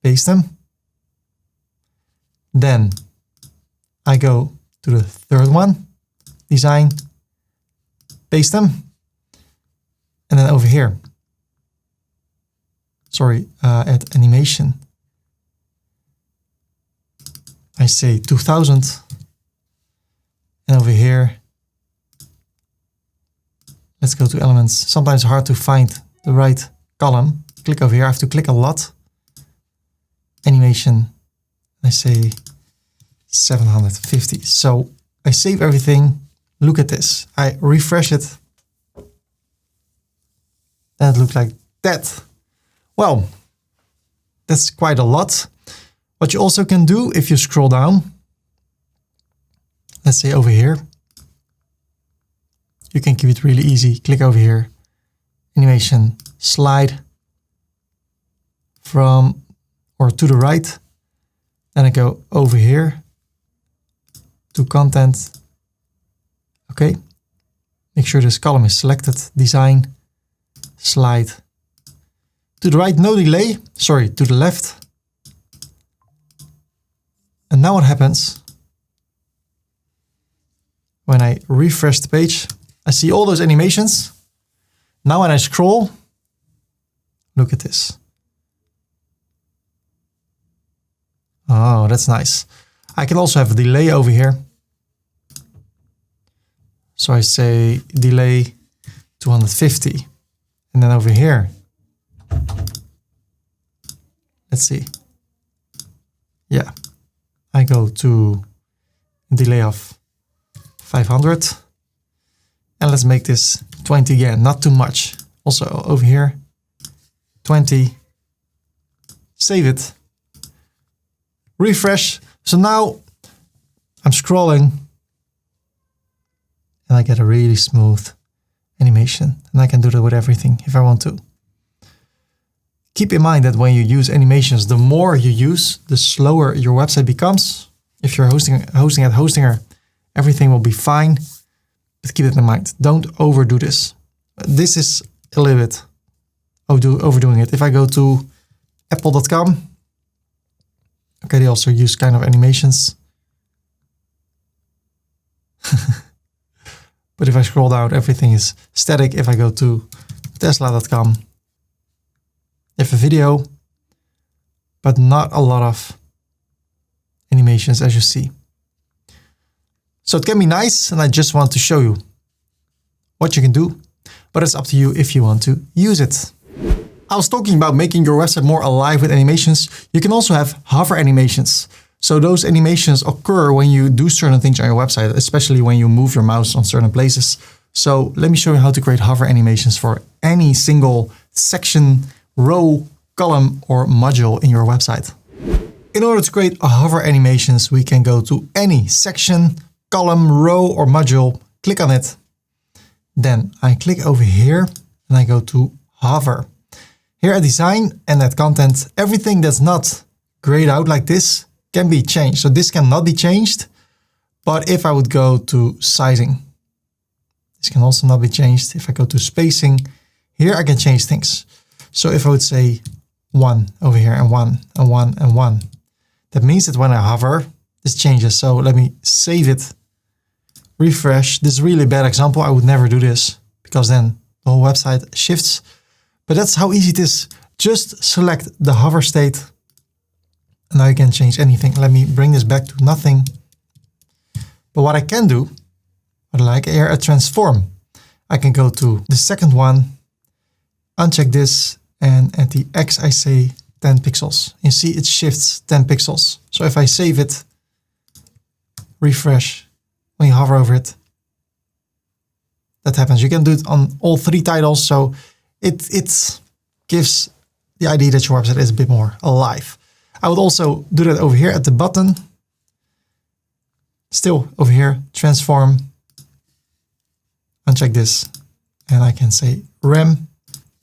paste them. Then I go to the third one, design, paste them. And then over here, sorry, add animation. I say 2000. And over here, let's go to elements. Sometimes it's hard to find the right column. Click over here. I have to click a lot. Animation. I say 750. So I save everything. Look at this. I refresh it. And it looks like that. Well, that's quite a lot. What you also can do if you scroll down, let's say over here, you can keep it really easy. Click over here, animation, slide from or to the right. Then I go over here to content. Okay. Make sure this column is selected, design, slide to the right, no delay, sorry, to the left. And now what happens when I refresh the page? I see all those animations. Now when I scroll, look at this. Oh, that's nice. I can also have a delay over here. So I say delay 250. And then over here, let's see. Yeah. I go to delay of 500 and let's make this 20 again, not too much. Also over here, 20, save it, refresh. So now I'm scrolling and I get a really smooth animation, and I can do that with everything if I want to. Keep in mind that when you use animations, the more you use, the slower your website becomes. If you're hosting at Hostinger, everything will be fine, but keep it in mind. Don't overdo this. This is a little bit overdoing it. If I go to apple.com, okay, they also use kind of animations. But if I scroll down, everything is static. If I go to tesla.com, you have a video, but not a lot of animations as you see. So it can be nice, and I just want to show you what you can do, but it's up to you if you want to use it. I was talking about making your website more alive with animations. You can also have hover animations. So those animations occur when you do certain things on your website, especially when you move your mouse on certain places. So let me show you how to create hover animations for any single section, row, column, or module in your website. In order to create a hover animations, we can go to any section, column, row, or module, click on it. Then I click over here and I go to hover. Here at design and at content, everything that's not grayed out like this can be changed. So this cannot be changed, but if I would go to sizing, this can also not be changed. If I go to spacing, here I can change things. So if I would say 1 over here and 1 and 1 and 1, that means that when I hover, this changes. So let me save it, refresh. This is a really bad example. I would never do this because then the whole website shifts. But that's how easy it is. Just select the hover state. And now you can change anything. Let me bring this back to nothing. But what I can do, like here at transform, I can go to the second one, uncheck this, and at the X I say 10 pixels. You see it shifts 10 pixels. So if I save it, refresh, when you hover over it, that happens. You can do it on all 3 titles. So it gives the idea that your website is a bit more alive. I would also do that over here at the button. Still over here, transform, uncheck this, and I can say rem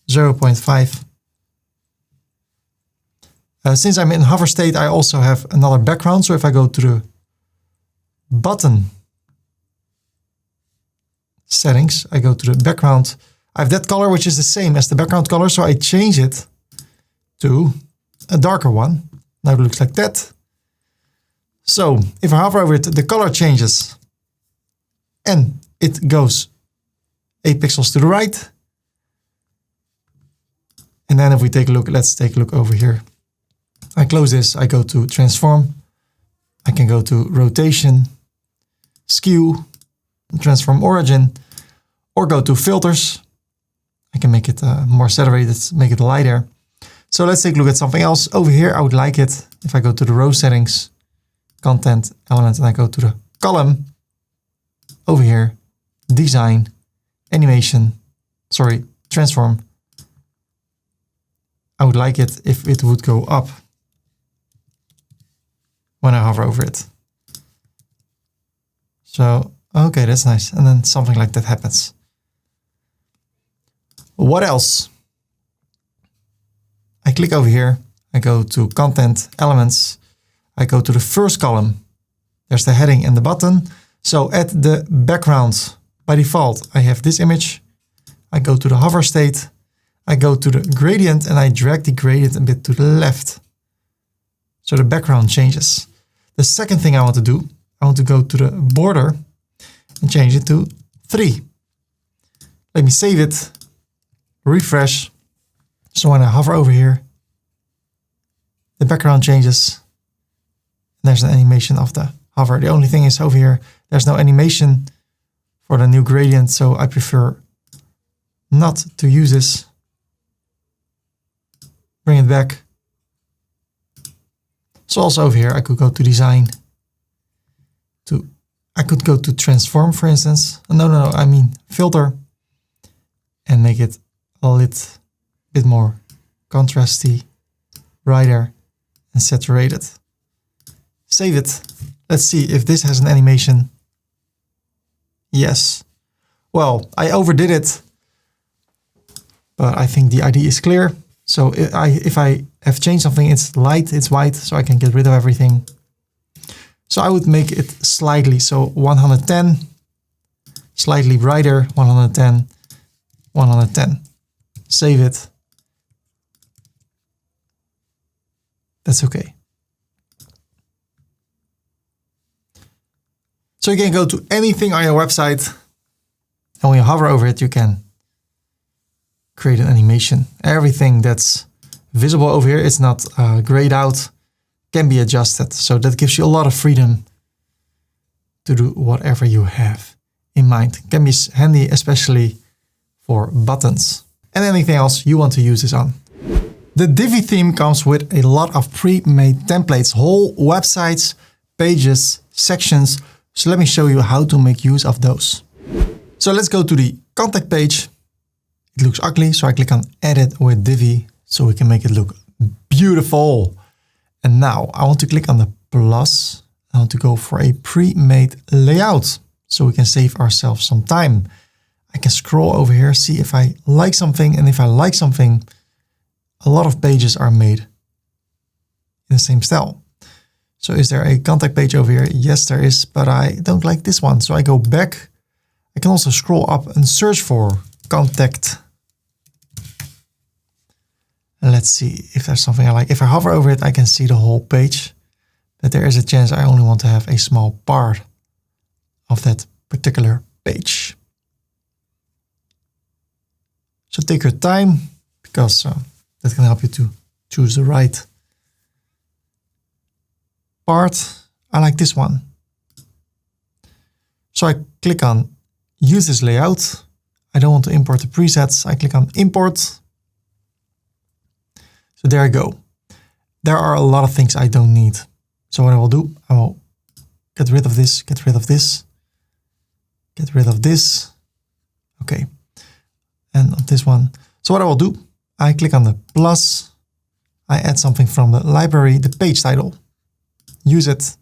0.5. Since I'm in hover state, I also have another background. So if I go to the button settings, I go to the background. I have that color, which is the same as the background color. So I change it to a darker one. Now it looks like that. So if I hover over it, the color changes and it goes 8 pixels to the right. And then if we take a look, let's take a look over here. I close this, I go to transform. I can go to rotation, skew, transform origin, or go to filters. I can make it more saturated, make it lighter. So let's take a look at something else. Over here, I would like it if I go to the row settings, content, elements, and I go to the column. Over here, design, animation, transform. I would like it if it would go up when I hover over it. So, okay, that's nice. And then something like that happens. What else? I click over here, I go to content, elements, I go to the first column. There's the heading and the button. So at the background, by default, I have this image. I go to the hover state, I go to the gradient and I drag the gradient a bit to the left. So the background changes. The second thing I want to do, I want to go to the border and change it to 3. Let me save it, refresh. So when I hover over here, the background changes. And there's an animation of the hover. The only thing is over here, there's no animation for the new gradient. So I prefer not to use this. Bring it back. So also over here, I could go to design. I could go to transform, for instance. No, I mean filter. And make it a little bit more contrasty, brighter, and saturated. Save it. Let's see if this has an animation. Yes. Well, I overdid it, but I think the idea is clear. So if I have changed something, it's light, it's white, so I can get rid of everything. So I would make it slightly, so 110, slightly brighter, 110, 110. Save it. That's okay. So you can go to anything on your website, and when you hover over it, you can create an animation. Everything that's visible over here, it's not grayed out, can be adjusted. So that gives you a lot of freedom to do whatever you have in mind. Can be handy, especially for buttons and anything else you want to use this on. The Divi theme comes with a lot of pre-made templates, whole websites, pages, sections. So let me show you how to make use of those. So let's go to the contact page. It looks ugly, so I click on Edit with Divi so we can make it look beautiful. And now I want to click on the plus. I want to go for a pre-made layout so we can save ourselves some time. I can scroll over here, see if I like something. And if I like something, a lot of pages are made in the same style. So is there a contact page over here? Yes, there is, but I don't like this one. So I go back. I can also scroll up and search for contact. And let's see if there's something I like. If I hover over it, I can see the whole page, but there is a chance I only want to have a small part of that particular page. So take your time, because that can help you to choose the right part. I like this one. So I click on use this layout. I don't want to import the presets. I click on import. So there I go. There are a lot of things I don't need. So what I will do, I will get rid of this, get rid of this, get rid of this. Okay. And of this one. So what I will do, I click on the plus. I add something from the library, the page title. Use it.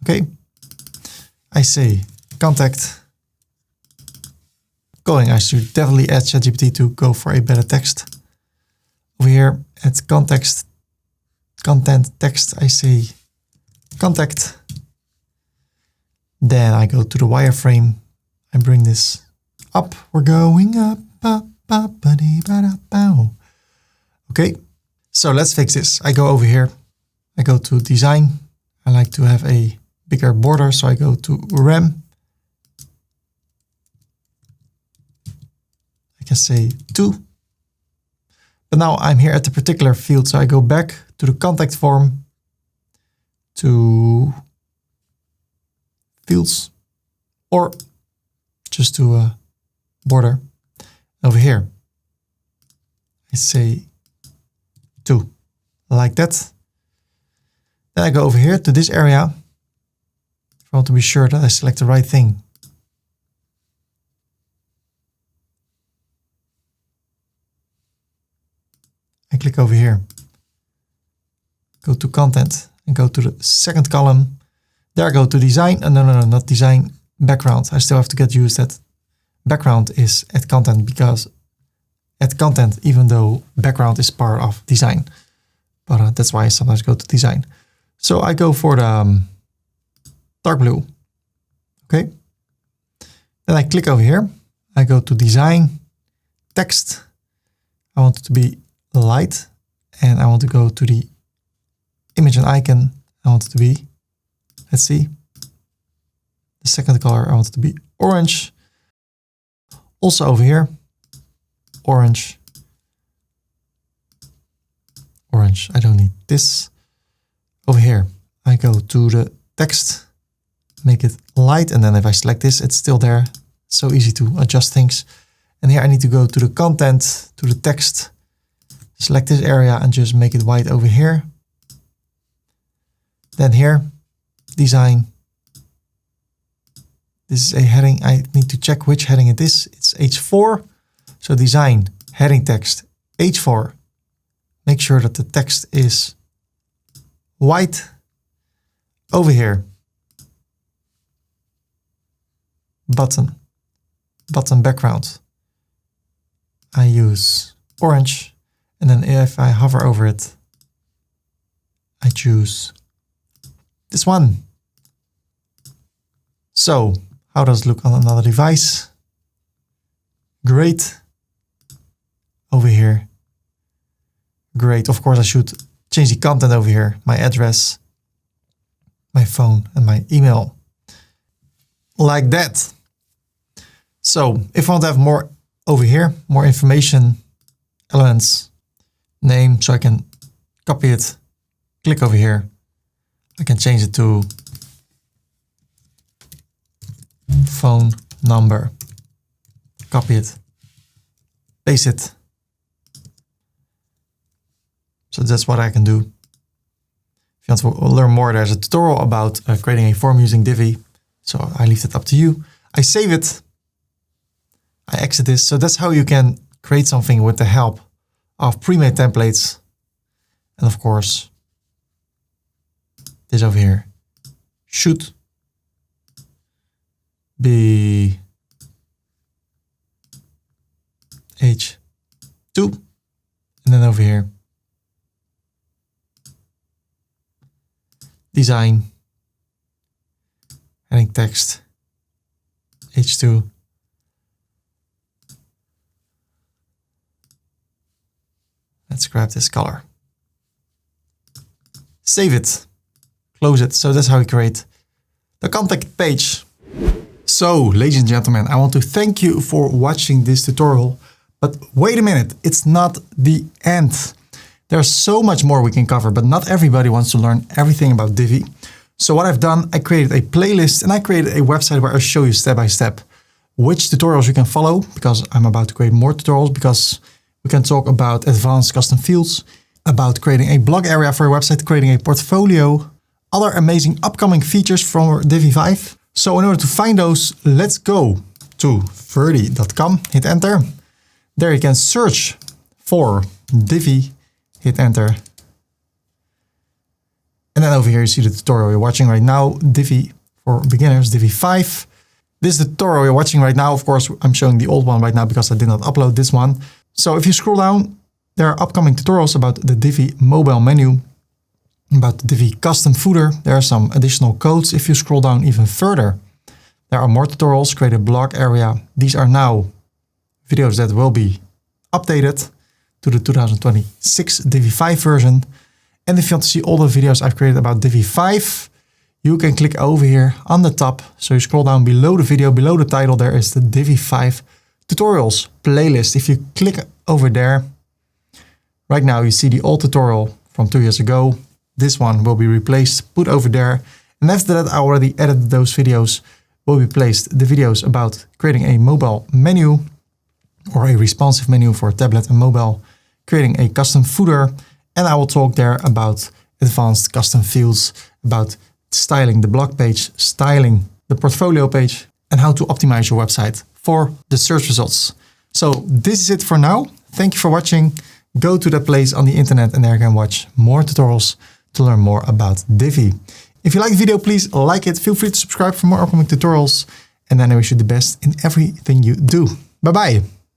Okay. I say contact. I should definitely add ChatGPT to go for a better text. Over here at context, content text, I say contact. Then I go to the wireframe. I bring this up. We're going up, up, up, ba-dee-ba-da-bow. Okay, so let's fix this. I go over here. I go to design. I like to have a bigger border, so I go to rem. I can say 2. But now I'm here at the particular field, so I go back to the contact form, to fields, or just to a border. Over here, I say 2, like that. Then I go over here to this area. If I want to be sure that I select the right thing. I click over here, go to content and go to the second column. There I go to design. No, not design, background. I still have to get used that background is at content, because at content, even though background is part of design. But that's why I sometimes go to design. So I go for the dark blue. Okay. Then I click over here. I go to design, text. I want it to be light, and I want to go to the image and icon. I want it to be, let's see, the second color, I want it to be orange. Also over here, orange, orange. I don't need this. Over here, I go to the text, make it light, and then if I select this, it's still there. It's so easy to adjust things. And here I need to go to the content, to the text, select this area and just make it white over here. Then here, design, This is a heading. I need to check which heading it is. It's H4. So design heading text H4. Make sure that the text is white. Over here, button background. I use orange. And then if I hover over it, I choose this one. So how does it look on another device? Great. Over here. Great. Of course, I should change the content over here. My address, my phone, and my email. Like that. So if I want to have more over here, more information, elements, name, so I can copy it, click over here. I can change it to phone number, copy it, paste it. So that's what I can do. If you want to learn more, there's a tutorial about creating a form using Divi. So I leave that up to you. I save it. I exit this. So that's how you can create something with the help of pre-made templates. And of course, this over here should be H2. And then over here, design, heading text, H2. Let's grab this color. Save it, close it. So that's how we create the contact page. So, ladies and gentlemen, I want to thank you for watching this tutorial. But wait a minute, it's not the end. There's so much more we can cover, but not everybody wants to learn everything about Divi. So what I've done, I created a playlist and I created a website where I show you step by step which tutorials you can follow, because I'm about to create more tutorials, because we can talk about advanced custom fields, about creating a blog area for your website, creating a portfolio, other amazing upcoming features from Divi 5. So in order to find those, let's go to ferdy.com, hit enter. There you can search for Divi, hit enter. And then over here you see the tutorial you're watching right now, Divi for beginners, Divi 5. This is the tutorial you're watching right now. Of course, I'm showing the old one right now because I did not upload this one. So if you scroll down, there are upcoming tutorials about the Divi mobile menu, about the Divi custom footer. There are some additional codes. If you scroll down even further, there are more tutorials, create a blog area. These are now videos that will be updated to the 2026 Divi 5 version. And if you want to see all the videos I've created about Divi 5, you can click over here on the top. So you scroll down below the video, below the title, there is the Divi 5 tutorials playlist. If you click over there, right now you see the old tutorial from 2 years ago. This one will be replaced, put over there. And after that, I already edited those videos, will be placed the videos about creating a mobile menu or a responsive menu for tablet and mobile, creating a custom footer. And I will talk there about advanced custom fields, about styling the blog page, styling the portfolio page, and how to optimize your website for the search results. So this is it for now. Thank you for watching. Go to that place on the internet and there you can watch more tutorials to learn more about Divi. If you like the video, please like it. Feel free to subscribe for more upcoming tutorials. And then I wish you the best in everything you do. Bye-bye.